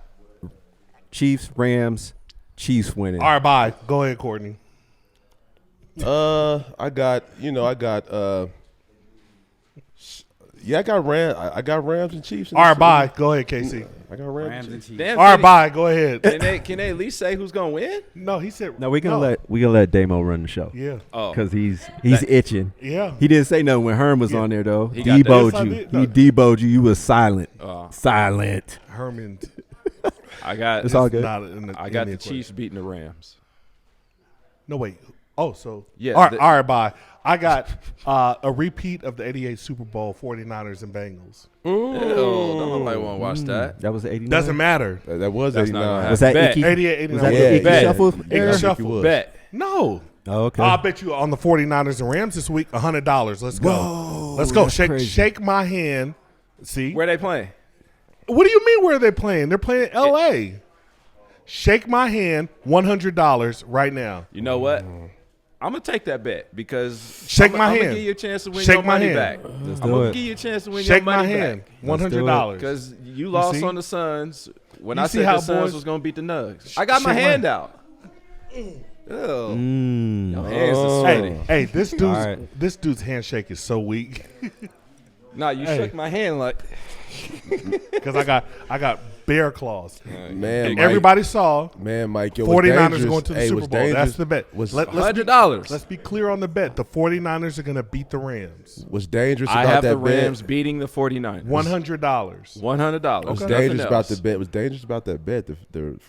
Speaker 1: Chiefs, Rams, Chiefs winning.
Speaker 5: All right, bye. Go ahead, Courtney.
Speaker 7: I got Rams. I got Rams and Chiefs. in
Speaker 5: All right,
Speaker 7: this-
Speaker 5: bye. Go ahead, Casey.
Speaker 7: I got Rams.
Speaker 6: Rams
Speaker 7: and
Speaker 6: and
Speaker 7: Chiefs.
Speaker 6: Chiefs.
Speaker 4: Damn,
Speaker 5: All right, bye. Go ahead.
Speaker 4: Can they at least say who's gonna win?
Speaker 5: No, he said.
Speaker 1: No, we're gonna let Damo run the show.
Speaker 5: Yeah.
Speaker 4: Oh,
Speaker 1: Because he's itching.
Speaker 5: Yeah.
Speaker 1: He didn't say nothing when Herm was
Speaker 5: Yeah.
Speaker 1: on there though.
Speaker 4: He got that.
Speaker 1: Deboed
Speaker 5: Yes, I
Speaker 1: you.
Speaker 5: did.
Speaker 1: He deboed you. You was silent.
Speaker 4: Oh.
Speaker 1: Silent.
Speaker 5: Herman.
Speaker 4: I got
Speaker 1: It's all good.
Speaker 5: Not in the,
Speaker 4: I
Speaker 5: in
Speaker 4: got
Speaker 5: the
Speaker 4: the
Speaker 5: equation.
Speaker 4: Chiefs beating the Rams.
Speaker 5: No, wait. Oh, so.
Speaker 4: Yeah,
Speaker 5: All right,
Speaker 4: the-
Speaker 5: all right, bye. I got a repeat of the 88 Super Bowl, 49ers and Bengals.
Speaker 4: Ew, nobody want to watch that.
Speaker 1: That was the 89.
Speaker 5: Doesn't matter.
Speaker 7: That was
Speaker 4: That's not
Speaker 7: 89.
Speaker 4: gonna
Speaker 1: Was that
Speaker 4: Bet.
Speaker 1: Icky?
Speaker 5: 88, 89.
Speaker 1: Was that
Speaker 7: Yeah,
Speaker 1: the Icky
Speaker 4: bet.
Speaker 1: shuffle
Speaker 5: Icky
Speaker 1: era?
Speaker 7: I think
Speaker 5: shuffle.
Speaker 7: it was.
Speaker 4: Bet.
Speaker 5: No.
Speaker 1: Oh, okay.
Speaker 5: I'll bet you on the 49ers and Rams this week, $100. Let's go.
Speaker 1: Whoa,
Speaker 5: Let's go.
Speaker 1: that's
Speaker 5: Shake
Speaker 1: crazy.
Speaker 5: shake my hand. See?
Speaker 4: Where they playing?
Speaker 5: What do you mean where are they playing? They're playing LA. Shake my hand, $100 right now.
Speaker 4: You know what? I'm gonna take that bet because
Speaker 5: Shake my
Speaker 4: I'm
Speaker 5: hand.
Speaker 4: gonna give you a chance to win
Speaker 5: Shake
Speaker 4: your
Speaker 5: my
Speaker 4: money
Speaker 5: hand.
Speaker 4: back.
Speaker 1: Let's
Speaker 4: I'm
Speaker 1: do
Speaker 4: gonna
Speaker 1: it.
Speaker 4: give you a chance to win
Speaker 5: Shake
Speaker 4: your
Speaker 5: my
Speaker 4: money
Speaker 5: hand,
Speaker 4: back
Speaker 5: $100.
Speaker 4: because you lost
Speaker 5: see?
Speaker 4: on the Suns when
Speaker 5: You
Speaker 4: I
Speaker 5: see
Speaker 4: said
Speaker 5: how
Speaker 4: the Suns
Speaker 5: boys-
Speaker 4: was gonna beat the Nuggets. I got my
Speaker 5: shake my-
Speaker 4: hand out. Ew.
Speaker 1: Mm.
Speaker 4: Your hands are sweaty.
Speaker 5: Hey, this dude's
Speaker 1: right.
Speaker 5: this dude's handshake is so weak
Speaker 4: Nah, you
Speaker 5: Hey.
Speaker 4: shook my hand like.
Speaker 5: because I got bear claws.
Speaker 7: Man,
Speaker 5: And
Speaker 7: Mike,
Speaker 5: everybody saw
Speaker 7: Man, Mike, yo,
Speaker 5: 49ers going to the
Speaker 7: hey,
Speaker 5: Super
Speaker 7: what's
Speaker 5: Bowl. That's
Speaker 7: dangerous-
Speaker 5: the bet.
Speaker 7: Was,
Speaker 5: Let's be-
Speaker 4: $100.
Speaker 5: Let's be clear on the bet. The 49ers are going to beat the Rams.
Speaker 7: what's dangerous
Speaker 4: I
Speaker 7: about
Speaker 4: have
Speaker 7: that
Speaker 4: the Rams
Speaker 7: bet?
Speaker 4: being the 49ers.
Speaker 5: $100.
Speaker 4: $100.
Speaker 7: What's
Speaker 4: Nothing
Speaker 7: dangerous about
Speaker 4: else.
Speaker 7: the bet? What's dangerous about that bet? The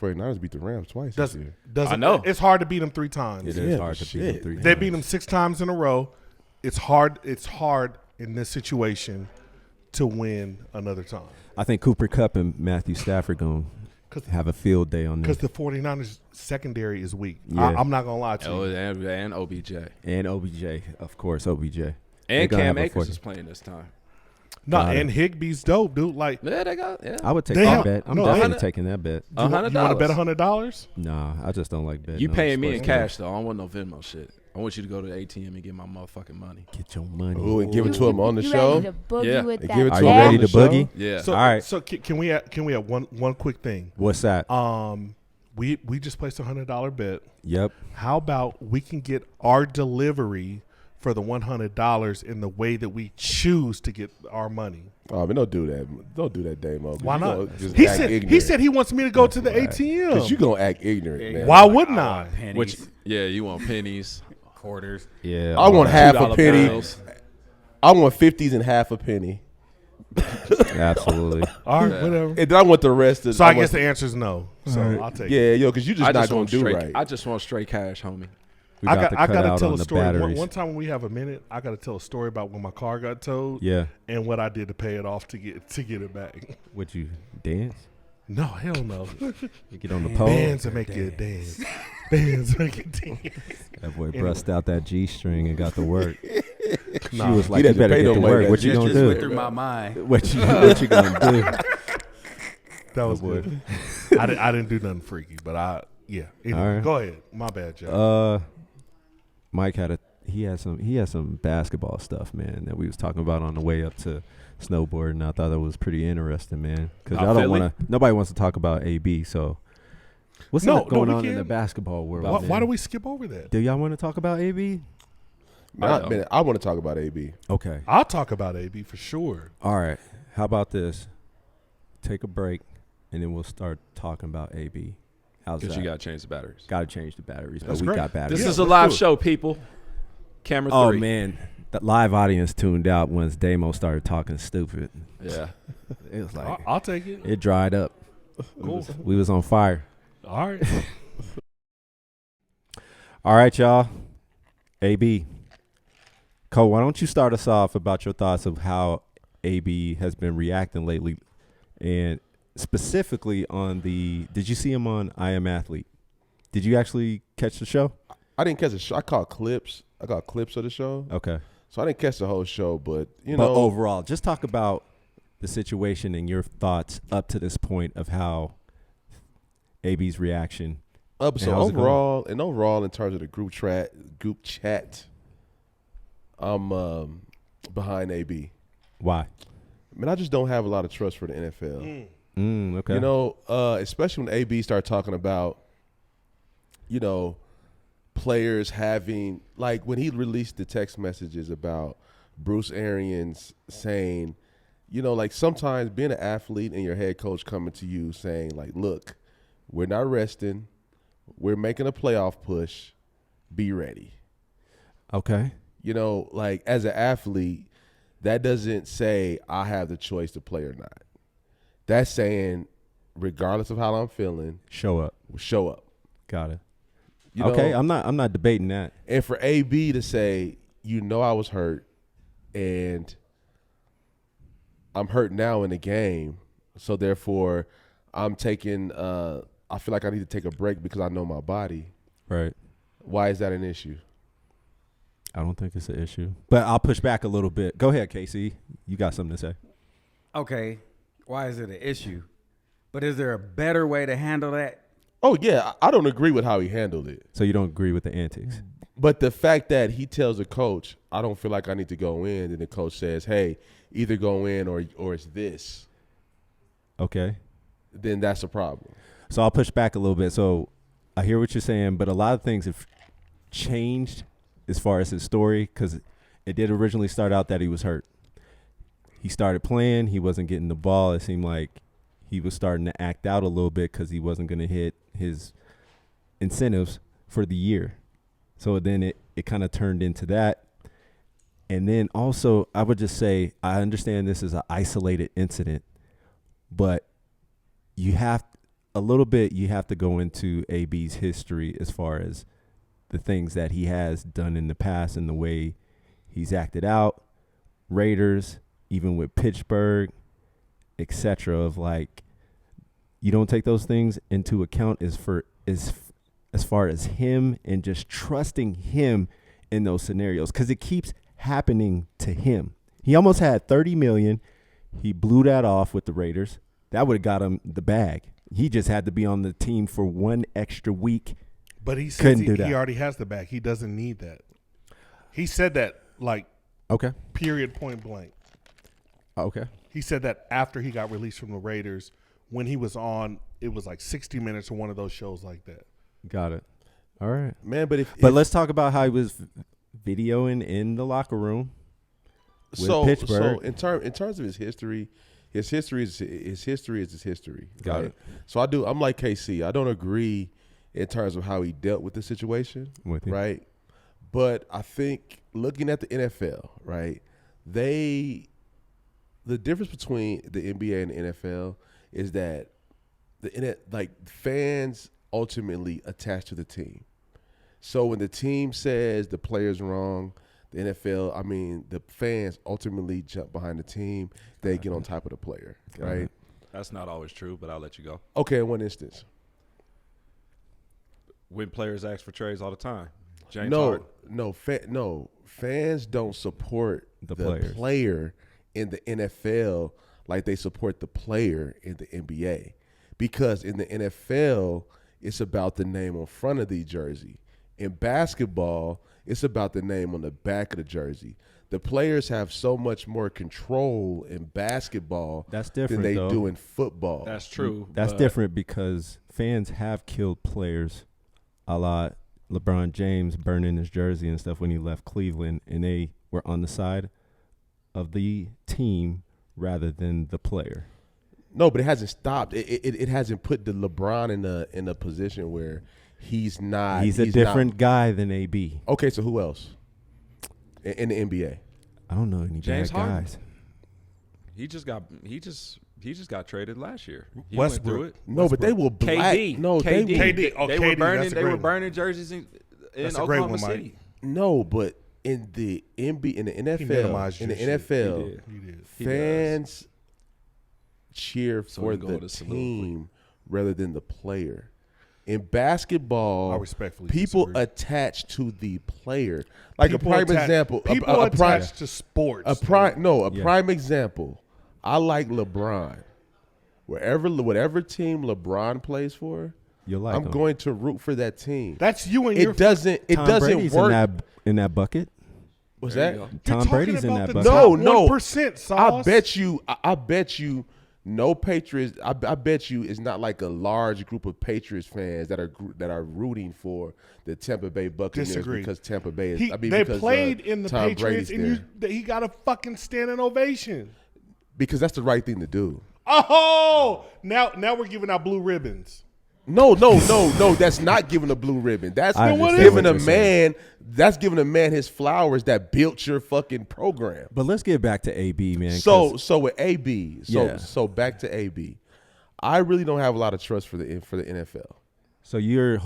Speaker 7: 49ers beat the Rams twice this year.
Speaker 5: Doesn't
Speaker 4: I know.
Speaker 5: It's hard to beat them 3 times.
Speaker 1: It is
Speaker 7: Yeah,
Speaker 1: hard to beat them
Speaker 7: shit.
Speaker 1: 3
Speaker 5: They
Speaker 1: times.
Speaker 5: beat them 6 times in a row. It's hard in this situation to win another time.
Speaker 1: I think Cooper Kupp and Matthew Stafford going to have a field day on
Speaker 5: Because
Speaker 1: this.
Speaker 5: the 49ers secondary is weak.
Speaker 1: Yeah.
Speaker 5: I'm not going to lie to
Speaker 4: Oh,
Speaker 5: you.
Speaker 4: and OBJ.
Speaker 1: And OBJ, of course, OBJ. They're
Speaker 4: And
Speaker 1: gonna
Speaker 4: Cam
Speaker 1: have a
Speaker 4: Akers
Speaker 1: 40.
Speaker 4: is playing this time.
Speaker 5: No,
Speaker 1: Got it.
Speaker 5: and Higbee's dope, dude. Like,
Speaker 4: Yeah, they got. Yeah.
Speaker 1: I would take
Speaker 5: They
Speaker 1: that
Speaker 5: have-
Speaker 1: bet. I'm
Speaker 5: no,
Speaker 1: definitely
Speaker 4: 100
Speaker 1: taking that bet.
Speaker 5: you want to bet $100?
Speaker 1: Nah, I just don't like betting.
Speaker 4: You
Speaker 1: on
Speaker 4: paying me in
Speaker 1: sports.
Speaker 4: cash though. I don't want no Venmo shit. I want you to go to the ATM and get my motherfucking money.
Speaker 1: Get your money.
Speaker 7: Ooh, and give it to him on the
Speaker 2: You
Speaker 7: show.
Speaker 2: ready to boogie
Speaker 4: Yeah.
Speaker 2: with
Speaker 7: They
Speaker 2: that
Speaker 7: give it to
Speaker 1: Are
Speaker 7: him
Speaker 1: you
Speaker 7: on
Speaker 2: bat?
Speaker 1: ready
Speaker 7: the
Speaker 1: to
Speaker 7: show?
Speaker 1: boogie?
Speaker 4: Yeah.
Speaker 5: So,
Speaker 1: All right.
Speaker 5: So can we have one quick thing?
Speaker 1: What's that?
Speaker 5: We just placed a $100 bet.
Speaker 1: Yep.
Speaker 5: How about we can get our delivery for the $100 in the way that we choose to get our money?
Speaker 7: Oh, man, don't do that. Don't do that, Damo.
Speaker 5: Why not? He said he wants me to go to the
Speaker 7: Because
Speaker 5: ATM.
Speaker 7: you going to act ignorant, man.
Speaker 5: Why wouldn't I?
Speaker 6: Pennies,
Speaker 4: Which you want pennies?
Speaker 6: quarters.
Speaker 1: Yeah.
Speaker 7: I want half a
Speaker 4: $2
Speaker 7: penny.
Speaker 4: bills.
Speaker 7: I want 50s and half a penny.
Speaker 1: Absolutely.
Speaker 5: All right, whatever.
Speaker 7: And then I want the rest of
Speaker 5: So I
Speaker 7: want-
Speaker 5: guess the answer is no. So I'll take it.
Speaker 7: Yeah, yo, because you just not going
Speaker 4: want
Speaker 7: to do
Speaker 4: straight.
Speaker 7: right.
Speaker 4: I just want straight cash, homie.
Speaker 1: We
Speaker 5: I
Speaker 1: got to cut
Speaker 5: gotta
Speaker 1: out
Speaker 5: tell
Speaker 1: on
Speaker 5: a
Speaker 1: the
Speaker 5: story.
Speaker 1: batteries.
Speaker 5: One time when we have a minute, I got to tell a story about when my car got towed
Speaker 1: Yeah.
Speaker 5: and what I did to pay it off to get it back.
Speaker 1: Would you dance?
Speaker 5: No, hell no.
Speaker 1: You get on the pole.
Speaker 5: Bands that make you dance. Bands make you dance.
Speaker 1: That boy bust out that G string and got to work. She
Speaker 5: Nah.
Speaker 1: was like,
Speaker 7: He
Speaker 1: "You
Speaker 7: doesn't
Speaker 1: better
Speaker 7: pay
Speaker 1: get
Speaker 7: no
Speaker 1: to
Speaker 7: money,
Speaker 1: work.
Speaker 7: that
Speaker 1: What you
Speaker 7: G
Speaker 1: gonna
Speaker 7: string
Speaker 6: Went
Speaker 1: do?
Speaker 6: through my mind.
Speaker 1: What you gonna do?"
Speaker 5: That was
Speaker 1: boy.
Speaker 5: good. I didn't do nothing freaky, but yeah. Anyway,
Speaker 1: All right.
Speaker 5: go ahead. My bad, Joe.
Speaker 1: Mike had some basketball stuff, man, that we was talking about on the way up to snowboarding. I thought that was pretty interesting, man, because y'all don't
Speaker 4: Philly?
Speaker 1: want to. Nobody wants to talk about AB. So, what's
Speaker 5: No,
Speaker 1: up going
Speaker 5: we
Speaker 1: on in the
Speaker 5: can't.
Speaker 1: basketball world?
Speaker 5: Why,
Speaker 1: man?
Speaker 5: why do we skip over that?
Speaker 1: Do y'all want to talk about AB?
Speaker 7: Man, I want to talk about AB.
Speaker 1: Okay.
Speaker 5: I'll talk about AB for sure.
Speaker 1: All right. How about this? Take a break, and then we'll start talking about AB. How's that?
Speaker 4: Because you got to change the batteries.
Speaker 1: Got to change the batteries,
Speaker 5: That's
Speaker 1: but we
Speaker 5: great.
Speaker 1: got batteries.
Speaker 4: This
Speaker 5: Yeah,
Speaker 4: is a
Speaker 5: let's
Speaker 4: live
Speaker 5: do it.
Speaker 4: show, people. Camera
Speaker 1: Oh
Speaker 4: 3.
Speaker 1: man, the live audience tuned out once Damo started talking stupid.
Speaker 4: Yeah.
Speaker 1: It was like
Speaker 5: I'll take it.
Speaker 1: it dried up.
Speaker 5: Cool.
Speaker 1: We was on fire.
Speaker 5: All right.
Speaker 1: All right, y'all. AB. Cole, why don't you start us off about your thoughts of how AB has been reacting lately, and specifically on the. Did you see him on I Am Athlete? Did you actually catch the show?
Speaker 7: I didn't catch a show. I caught clips. I got clips of the show.
Speaker 1: Okay.
Speaker 7: So I didn't catch the whole show, but
Speaker 1: But
Speaker 7: know,
Speaker 1: overall, just talk about the situation and your thoughts up to this point of how AB's reaction.
Speaker 7: So overall, in terms of the group chat, I'm behind AB.
Speaker 1: Why?
Speaker 7: I mean, I just don't have a lot of trust for the NFL.
Speaker 1: Okay.
Speaker 7: You know, especially when AB started talking about, you know, players having, like when he released the text messages about Bruce Arians saying, you know, like sometimes being an athlete and your head coach coming to you saying like, look, we're not resting. We're making a playoff push. Be ready.
Speaker 1: Okay.
Speaker 7: You know, like as an athlete, that doesn't say I have the choice to play or not. That's saying, regardless of how I'm feeling,
Speaker 1: show up.
Speaker 7: Show up.
Speaker 1: Got it.
Speaker 7: You
Speaker 1: okay,
Speaker 7: know,
Speaker 1: I'm not debating that.
Speaker 7: And for AB to say, you know, I was hurt, and I'm hurt now in the game, so therefore I'm taking. I feel like I need to take a break because I know my body.
Speaker 1: Right.
Speaker 7: Why is that an issue?
Speaker 1: I don't think it's an issue, but I'll push back a little bit. Go ahead, Casey. You got something to say?
Speaker 6: Okay, why is it an issue? But is there a better way to handle that?
Speaker 7: Oh, yeah, I don't agree with how he handled it.
Speaker 1: So you don't agree with the antics?
Speaker 7: But the fact that he tells the coach, I don't feel like I need to go in, and the coach says, hey, either go in or it's this.
Speaker 1: Okay.
Speaker 7: Then that's a problem.
Speaker 1: So I'll push back a little bit. So I hear what you're saying, but a lot of things have changed as far as his story, because it did originally start out that he was hurt. He started playing. He wasn't getting the ball. It seemed like he was starting to act out a little bit because he wasn't going to hit his incentives for the year. So then it kind of turned into that. And then also, I would just say, I understand this is an isolated incident, but you have to go into AB's history as far as the things that he has done in the past and the way he's acted out, Raiders, even with Pittsburgh, etc. Of like, you don't take those things into account as far as him and just trusting him in those scenarios, because it keeps happening to him. He almost had $30 million. He blew that off with the Raiders. That would have got him the bag. He just had to be on the team for one extra week.
Speaker 5: But he says he already has the bag. He doesn't need that. He said that, like,
Speaker 1: okay,
Speaker 5: period, point blank.
Speaker 1: Okay.
Speaker 5: He said that after he got released from the Raiders, when he was on, it was like 60 Minutes or one of those shows like that.
Speaker 1: Got it. All right.
Speaker 7: Man, but
Speaker 1: let's talk about how he was videoing in the locker room with Pittsburgh.
Speaker 7: So in terms of his history is his history.
Speaker 1: Got it.
Speaker 7: So I'm like KC. I don't agree in terms of how he dealt with the situation.
Speaker 1: With you.
Speaker 7: Right? But I think looking at the NFL, right, the difference between the NBA and the NFL is that fans ultimately attach to the team. So when the team says the player's wrong, the NFL, the fans ultimately jump behind the team. They get on top of the player, right?
Speaker 4: That's not always true, but I'll let you go.
Speaker 7: Okay, in one instance.
Speaker 4: When players ask for trades all the time. James
Speaker 7: No, fans don't support the
Speaker 1: players.
Speaker 7: Player in the NFL like they support the player in the NBA. Because in the NFL, it's about the name on front of the jersey. In basketball, it's about the name on the back of the jersey. The players have so much more control in basketball than they do in football.
Speaker 4: That's true.
Speaker 1: That's different because fans have killed players a lot. LeBron James burning his jersey and stuff when he left Cleveland, and they were on the side of the team rather than the player.
Speaker 7: No, but it hasn't stopped. It hasn't put the LeBron in a position where he's not.
Speaker 1: He's a different guy than AB.
Speaker 7: Okay, so who else in the NBA?
Speaker 1: I don't know any
Speaker 4: James
Speaker 1: bad
Speaker 4: Harden.
Speaker 1: guys.
Speaker 4: He just got traded last year. He
Speaker 5: Westbrook.
Speaker 4: went through it.
Speaker 7: No, but they will black.
Speaker 4: KD.
Speaker 7: No,
Speaker 5: KD. Oh,
Speaker 4: they
Speaker 5: KD,
Speaker 4: were burning.
Speaker 5: that's a
Speaker 4: They
Speaker 5: great
Speaker 4: were
Speaker 5: one.
Speaker 4: burning jerseys in
Speaker 5: That's a great
Speaker 4: Oklahoma
Speaker 5: one, Mike.
Speaker 4: City.
Speaker 7: No, but in the NBA, in the
Speaker 5: minimized
Speaker 7: NFL,
Speaker 5: your shit.
Speaker 7: he
Speaker 5: did.
Speaker 7: fans cheer
Speaker 4: So
Speaker 7: for
Speaker 4: he go
Speaker 7: the
Speaker 4: to soliloquy.
Speaker 7: team rather than the player. In basketball,
Speaker 5: I respectfully
Speaker 7: people
Speaker 5: disagree.
Speaker 7: attach to the player. Like
Speaker 5: People
Speaker 7: a prime
Speaker 5: attach-
Speaker 7: example.
Speaker 5: People
Speaker 7: a prime,
Speaker 5: attach to sports.
Speaker 7: prime example. I like LeBron. Whatever team LeBron plays for,
Speaker 1: You like
Speaker 7: I'm
Speaker 1: him.
Speaker 7: going to root for that team.
Speaker 5: That's you and your.
Speaker 7: It doesn't
Speaker 1: Brady's
Speaker 7: work.
Speaker 1: in that bucket.
Speaker 7: What's
Speaker 4: There
Speaker 7: that?
Speaker 4: you go.
Speaker 5: You're
Speaker 1: Tom
Speaker 5: talking
Speaker 1: Brady's in
Speaker 5: about
Speaker 1: that
Speaker 5: the
Speaker 1: bucket.
Speaker 5: top
Speaker 7: No.
Speaker 5: 1%,
Speaker 7: I
Speaker 5: Sauce.
Speaker 7: bet you no Patriots. I bet you it's not like a large group of Patriots fans that are rooting for the Tampa Bay Buccaneers
Speaker 5: Disagree.
Speaker 7: because Tampa Bay is.
Speaker 5: They
Speaker 7: because,
Speaker 5: played in the
Speaker 7: Tom
Speaker 5: Patriots,
Speaker 7: Brady's
Speaker 5: and
Speaker 7: there.
Speaker 5: he got a fucking standing ovation.
Speaker 7: Because that's the right thing to do.
Speaker 5: Oh, now we're giving out blue ribbons.
Speaker 7: No. That's not giving a blue ribbon. That's
Speaker 1: I understand
Speaker 7: giving
Speaker 1: what
Speaker 7: a
Speaker 1: you're saying.
Speaker 7: man. That's giving a man his flowers that built your fucking program.
Speaker 1: But let's get back to AB, man.
Speaker 7: So with AB,
Speaker 1: Yeah.
Speaker 7: so back to AB, I really don't have a lot of trust for the NFL.
Speaker 1: So you're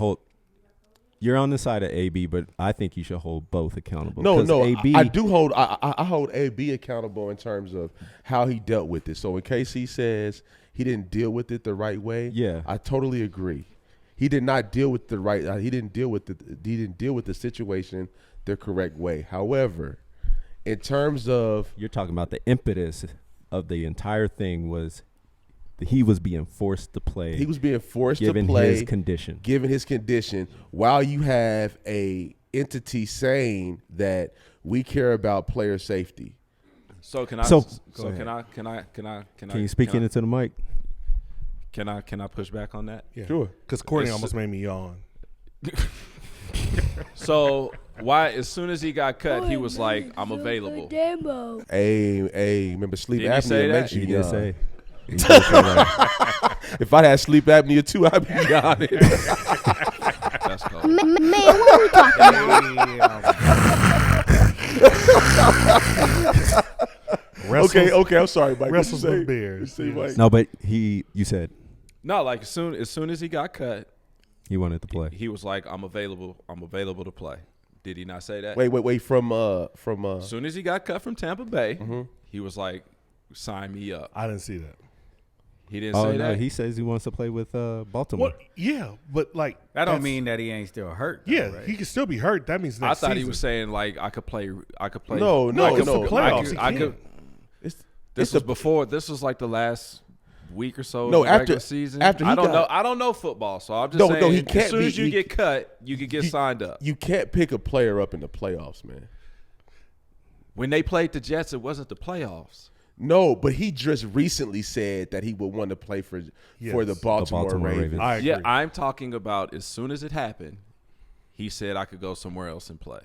Speaker 1: on the side of AB, but I think you should hold both accountable.
Speaker 7: No,
Speaker 1: 'Cause AB,
Speaker 7: I do hold. I hold AB accountable in terms of how he dealt with it. So in case he says he didn't deal with it the right way,
Speaker 1: Yeah.
Speaker 7: I totally agree. He did not deal with the right. He didn't deal with the situation the correct way. However, in terms of
Speaker 1: you're talking about the impetus of the entire thing was he was being forced to play.
Speaker 7: he was being forced to
Speaker 1: given
Speaker 7: play,
Speaker 1: his condition.
Speaker 7: given his condition, while you have a entity saying that we care about player safety.
Speaker 4: So can I?
Speaker 1: So-
Speaker 4: So,
Speaker 1: Go
Speaker 4: can
Speaker 1: ahead.
Speaker 4: I?
Speaker 1: Can you speak into the mic?
Speaker 4: Can I push back on that?
Speaker 5: Yeah.
Speaker 7: Sure.
Speaker 5: Because Courtney
Speaker 4: It's-
Speaker 5: almost made me yawn.
Speaker 4: So why? As soon as he got cut, he was like, "I'm available."
Speaker 2: Demo.
Speaker 7: Hey, remember sleep
Speaker 4: Did he say
Speaker 7: apnea
Speaker 4: that?
Speaker 7: makes you
Speaker 1: He did
Speaker 7: yawn.
Speaker 1: say.
Speaker 7: If I had sleep apnea too, I'd be yawning.
Speaker 4: That's cold.
Speaker 3: Man, what are we talking about?
Speaker 7: Okay, I'm sorry, Mike.
Speaker 5: Wrestles
Speaker 7: What you
Speaker 5: with
Speaker 7: say?
Speaker 5: bears.
Speaker 7: What you say, Mike?
Speaker 1: No, but you said
Speaker 4: No, like as soon as he got cut,
Speaker 1: he wanted to play.
Speaker 4: he was like, "I'm available. I'm available to play." Did he not say that?
Speaker 7: Wait. From
Speaker 4: As soon as he got cut from Tampa Bay,
Speaker 7: Mm-hmm.
Speaker 4: he was like, "Sign me up."
Speaker 5: I didn't see that.
Speaker 4: He didn't
Speaker 1: Oh
Speaker 4: say
Speaker 1: no,
Speaker 4: that.
Speaker 1: he says he wants to play with Baltimore.
Speaker 5: What? Yeah, but like
Speaker 6: That don't
Speaker 5: that's-
Speaker 6: mean that he ain't still hurt. Though,
Speaker 5: Yeah,
Speaker 6: right?
Speaker 5: he could still be hurt. That means
Speaker 4: I
Speaker 5: next
Speaker 4: thought he
Speaker 5: season.
Speaker 4: was saying like I could play.
Speaker 7: No,
Speaker 4: I
Speaker 5: it's
Speaker 4: could,
Speaker 5: the playoffs.
Speaker 4: I
Speaker 5: He
Speaker 4: could.
Speaker 5: can't.
Speaker 4: This was before. This was like the last week or so.
Speaker 7: No,
Speaker 4: of the
Speaker 7: after-
Speaker 4: regular season.
Speaker 7: after he
Speaker 4: I don't
Speaker 7: got-
Speaker 4: know. I don't know football, so I'm just
Speaker 7: No,
Speaker 4: saying.
Speaker 7: he can't
Speaker 4: as soon
Speaker 7: be-
Speaker 4: as you
Speaker 7: he-
Speaker 4: get cut, you could get signed up.
Speaker 7: You can't pick a player up in the playoffs, man.
Speaker 4: When they played the Jets, it wasn't the playoffs.
Speaker 7: No, but he just recently said that he would want to play for the Baltimore,
Speaker 1: Baltimore
Speaker 7: Ravens.
Speaker 1: Ravens.
Speaker 5: I agree.
Speaker 4: Yeah, I'm talking about as soon as it happened, he said I could go somewhere else and play.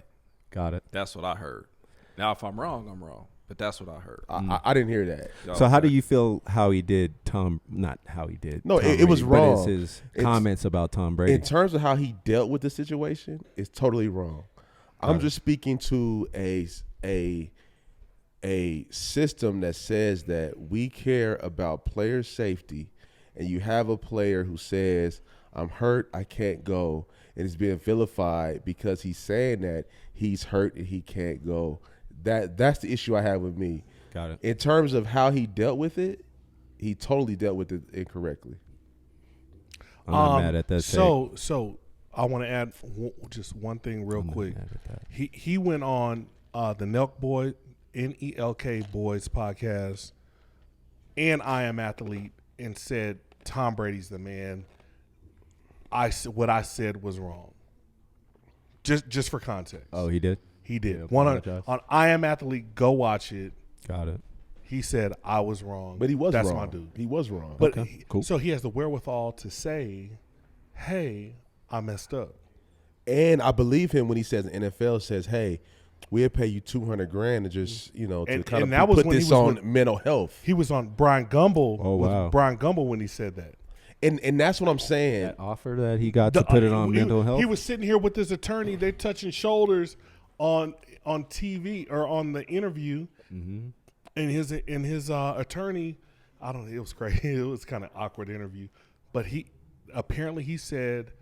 Speaker 1: Got it.
Speaker 4: That's what I heard. Now, if I'm wrong, I'm wrong. But that's what I heard.
Speaker 7: I didn't hear that.
Speaker 1: So how do you feel how he did not how he did?
Speaker 7: No,
Speaker 1: Tom
Speaker 7: it was
Speaker 1: Brady, but
Speaker 7: wrong.
Speaker 1: his
Speaker 7: It's-
Speaker 1: comments about Tom Brady.
Speaker 7: In terms of how he dealt with the situation, it's totally wrong. I'm just speaking to a system that says that we care about player safety, and you have a player who says, "I'm hurt, I can't go," and is being vilified because he's saying that he's hurt and he can't go. That's the issue I have with me.
Speaker 1: Got it.
Speaker 7: In terms of how he dealt with it, he totally dealt with it incorrectly.
Speaker 1: I'm not mad at that.
Speaker 5: So I want to add just one thing real quick.
Speaker 1: mad at that.
Speaker 5: He went on the Nelk Boy NELK Boys podcast and I Am Athlete and said Tom Brady's the man. What I said was wrong. Just for context.
Speaker 1: Oh, he did.
Speaker 5: He did.
Speaker 1: Yeah,
Speaker 5: One
Speaker 1: apologize.
Speaker 5: on I Am Athlete. Go watch it.
Speaker 1: Got it.
Speaker 5: He said I was wrong.
Speaker 7: But he was
Speaker 5: That's
Speaker 7: wrong.
Speaker 5: my dude.
Speaker 7: He was wrong.
Speaker 5: But
Speaker 1: Okay, cool.
Speaker 5: so he has the wherewithal to say, "Hey, I messed up."
Speaker 7: And I believe him when he says the NFL says, "Hey, we'll pay you $200,000 to just to
Speaker 5: And
Speaker 7: kind
Speaker 5: that
Speaker 7: of
Speaker 5: was
Speaker 7: put
Speaker 5: when he
Speaker 7: this
Speaker 5: was
Speaker 7: on
Speaker 5: with-
Speaker 7: mental health."
Speaker 5: He was on Brian Gumble.
Speaker 1: Oh,
Speaker 5: with
Speaker 1: wow.
Speaker 5: Brian Gumble when he said that.
Speaker 7: And that's what I'm saying.
Speaker 1: That offer that he got to put it on
Speaker 5: he,
Speaker 1: mental health.
Speaker 5: He was sitting here with his attorney. They touching shoulders on TV or on the interview,
Speaker 1: Mm-hmm.
Speaker 5: and his attorney. I don't know. It was crazy. It was kind of awkward interview, but he said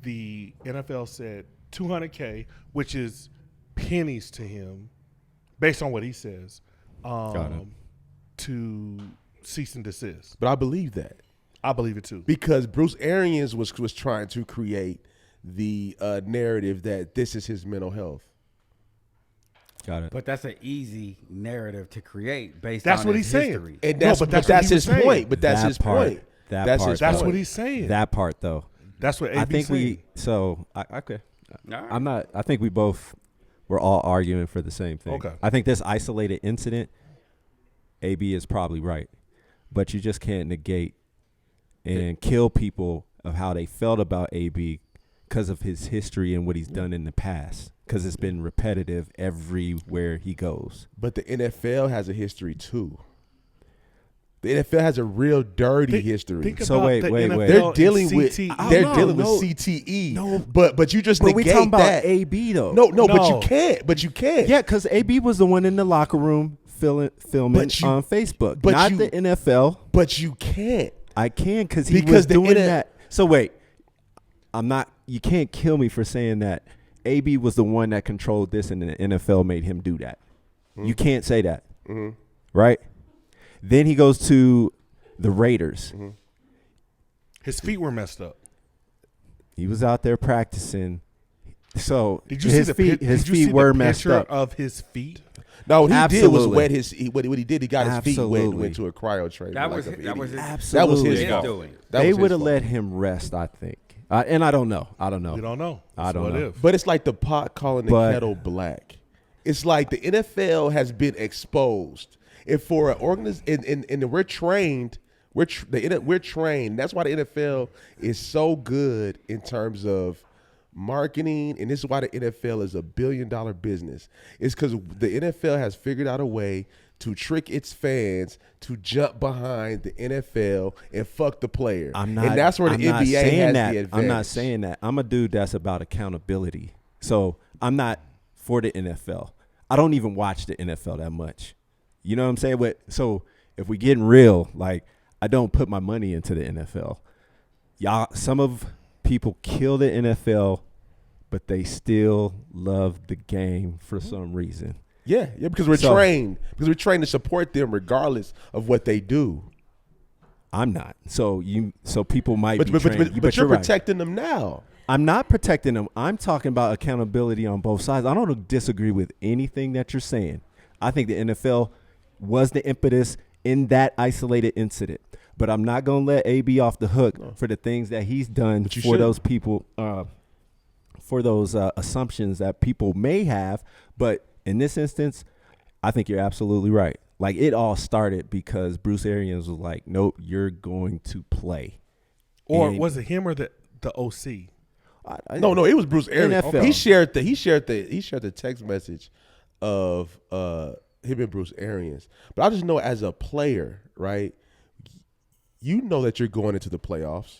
Speaker 5: the NFL said $200K, which is pennies to him, based on what he says,
Speaker 1: Got it.
Speaker 5: to cease and desist.
Speaker 7: But I believe that.
Speaker 5: I believe it too.
Speaker 7: Because Bruce Arians was trying to create the narrative that this is his mental health.
Speaker 1: Got it.
Speaker 6: But that's an easy narrative to create based
Speaker 5: That's
Speaker 6: on
Speaker 5: what
Speaker 6: his
Speaker 5: he's saying.
Speaker 6: history.
Speaker 7: And
Speaker 5: No,
Speaker 7: that's,
Speaker 5: but
Speaker 7: but
Speaker 5: that's what
Speaker 7: that's
Speaker 5: he was
Speaker 7: his
Speaker 5: saying.
Speaker 7: point. But that's
Speaker 1: That
Speaker 7: his
Speaker 1: part.
Speaker 7: point.
Speaker 1: That
Speaker 7: That's
Speaker 1: part,
Speaker 7: his
Speaker 5: That's
Speaker 7: point.
Speaker 5: what he's saying.
Speaker 1: That part though.
Speaker 5: That's what AB
Speaker 1: I think
Speaker 5: saying.
Speaker 1: okay.
Speaker 6: All right.
Speaker 1: I'm not. I think we're all arguing for the same thing.
Speaker 5: Okay.
Speaker 1: I think this isolated incident, AB is probably right, but you just can't negate and kill people of how they felt about AB because of his history and what he's done in the past. Because it's been repetitive everywhere he goes.
Speaker 7: But the NFL has a history too. The NFL has a real dirty history.
Speaker 5: Think
Speaker 1: So
Speaker 5: about
Speaker 1: wait,
Speaker 5: the
Speaker 1: wait,
Speaker 5: NFL
Speaker 1: wait.
Speaker 7: They're
Speaker 5: and
Speaker 7: dealing with
Speaker 5: CTE.
Speaker 7: they're
Speaker 1: no,
Speaker 7: dealing
Speaker 1: no.
Speaker 7: with CTE.
Speaker 1: No.
Speaker 7: but you just
Speaker 1: But we
Speaker 7: negate
Speaker 1: talking about
Speaker 7: that.
Speaker 1: AB though.
Speaker 7: No, but you
Speaker 5: No.
Speaker 7: can't. But you can't.
Speaker 1: Yeah, because AB was the one in the locker room filming
Speaker 7: But you-
Speaker 1: on Facebook,
Speaker 7: but
Speaker 1: not
Speaker 7: you-
Speaker 1: the NFL.
Speaker 7: But you can't.
Speaker 1: I can because he
Speaker 7: Because
Speaker 1: was
Speaker 7: the
Speaker 1: doing
Speaker 7: NF
Speaker 1: that. So wait, I'm not. You can't kill me for saying that. AB was the one that controlled this, and the NFL made him do that. You can't say that, right? Then he goes to the Raiders.
Speaker 5: His feet were messed up.
Speaker 1: He was out there practicing. So
Speaker 5: Did you
Speaker 1: his
Speaker 5: see the
Speaker 1: feet,
Speaker 5: pic-
Speaker 1: his
Speaker 5: did you see
Speaker 1: feet
Speaker 5: the
Speaker 1: were messed
Speaker 5: picture
Speaker 1: up.
Speaker 5: of his feet?
Speaker 7: No, what he did was
Speaker 1: Absolutely.
Speaker 7: wet his. What he did, he got his feet wet and
Speaker 1: Absolutely.
Speaker 7: went to a cryo train.
Speaker 6: That
Speaker 7: like
Speaker 6: was
Speaker 7: an
Speaker 6: that
Speaker 7: idiot.
Speaker 6: was his,
Speaker 1: Absolutely.
Speaker 7: That was his
Speaker 6: his
Speaker 7: fault.
Speaker 6: doing.
Speaker 7: That
Speaker 1: They
Speaker 7: was his
Speaker 1: would have
Speaker 7: fault.
Speaker 1: let him rest, I think. And I don't know. I don't know.
Speaker 5: We don't know.
Speaker 1: I
Speaker 5: That's
Speaker 1: don't
Speaker 5: what
Speaker 1: know.
Speaker 5: if.
Speaker 7: But it's like the pot calling the
Speaker 1: But-
Speaker 7: kettle black. It's like the NFL has been exposed, and for an organization, and we're trained. We're trained. That's why the NFL is so good in terms of marketing, and this is why the NFL is a $1 billion business. It's because the NFL has figured out a way to trick its fans to jump behind the NFL and fuck the player.
Speaker 1: I'm not.
Speaker 7: and that's where the
Speaker 1: I'm not
Speaker 7: NBA
Speaker 1: saying
Speaker 7: has
Speaker 1: that.
Speaker 7: the advantage.
Speaker 1: I'm not saying that. I'm a dude that's about accountability. So I'm not for the NFL. I don't even watch the NFL that much. You know what I'm saying? So if we getting real, like I don't put my money into the NFL. Y'all, some of people kill the NFL, but they still love the game for some reason.
Speaker 7: Yeah, because we're trained. Because we're trained to support them regardless of what they do.
Speaker 1: I'm not. So people might
Speaker 7: But
Speaker 1: be trained.
Speaker 7: you're
Speaker 1: you're right.
Speaker 7: protecting them now.
Speaker 1: I'm not protecting them. I'm talking about accountability on both sides. I don't disagree with anything that you're saying. I think the NFL was the impetus in that isolated incident. But I'm not going to let AB off the hook for the things that he's done
Speaker 7: But you
Speaker 1: for
Speaker 7: should.
Speaker 1: those people, for those assumptions that people may have. But in this instance, I think you're absolutely right. Like, it all started because Bruce Arians was like, nope, you're going to play.
Speaker 5: Or
Speaker 1: And-
Speaker 5: was it him or the OC?
Speaker 7: No, it was Bruce Arians.
Speaker 1: NFL.
Speaker 7: He shared the text message of him and Bruce Arians. But I just know as a player, right? You know that you're going into the playoffs.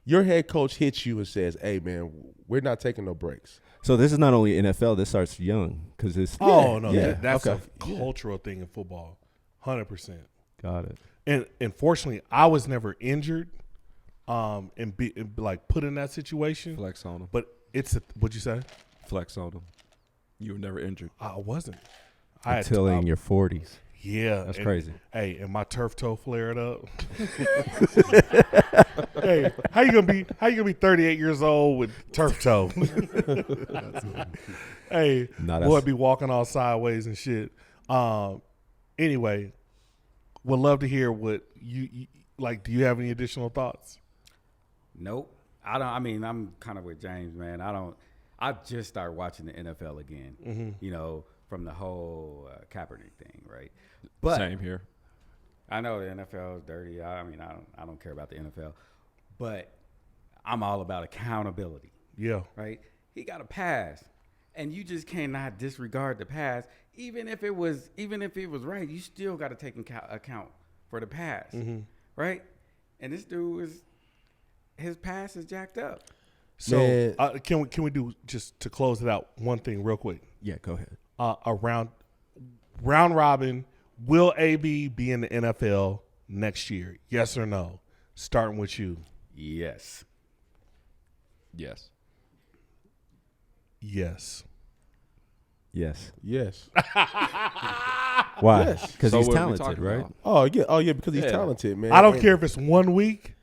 Speaker 7: Your head coach hits you and says, "Hey, man, we're not taking no breaks."
Speaker 1: So this is not only NFL. This starts young because it's.
Speaker 5: Oh no,
Speaker 1: yeah.
Speaker 5: that's
Speaker 7: Okay.
Speaker 5: a cultural thing in football, 100%.
Speaker 1: Got it.
Speaker 5: And unfortunately, I was never injured, and like put in that situation.
Speaker 4: Flex on him.
Speaker 5: But what'd you say?
Speaker 4: Flex on him. You were never injured.
Speaker 5: I wasn't.
Speaker 1: Until in your 40s.
Speaker 5: Yeah,
Speaker 1: That's
Speaker 5: and-
Speaker 1: crazy.
Speaker 5: Hey, and my turf toe flared up. Hey, how you gonna be 38 years old with turf toe? Hey,
Speaker 1: Nah,
Speaker 5: boy, be walking all sideways and shit. Anyway, would love to hear what you like. Do you have any additional thoughts?
Speaker 6: Nope. I don't. I mean, I'm kind of with James, man. I just started watching the NFL again. You know, from the whole Kaepernick thing, right? But
Speaker 4: Same here.
Speaker 6: I know the NFL is dirty. I mean, I don't care about the NFL, but I'm all about accountability,
Speaker 5: Yeah,
Speaker 6: right? He got a pass, and you just cannot disregard the pass, even if it was right. You still got to take account for the pass, right? And this dude his pass is jacked up.
Speaker 5: So
Speaker 7: Man.
Speaker 5: can we do, just to close it out, one thing real quick?
Speaker 1: Yeah, go ahead.
Speaker 5: Round robin. Will AB be in the NFL next year? Yes or no? Starting with you.
Speaker 6: Yes.
Speaker 4: Yes.
Speaker 5: Yes.
Speaker 1: Yes.
Speaker 7: Yes.
Speaker 1: Why?
Speaker 7: Yes.
Speaker 1: Because
Speaker 4: So
Speaker 1: he's
Speaker 4: what are we
Speaker 1: talented,
Speaker 4: talking
Speaker 1: right?
Speaker 4: about?
Speaker 7: Oh yeah, because he's
Speaker 4: Yeah.
Speaker 7: talented, man.
Speaker 5: I don't
Speaker 7: And-
Speaker 5: care if it's 1 week.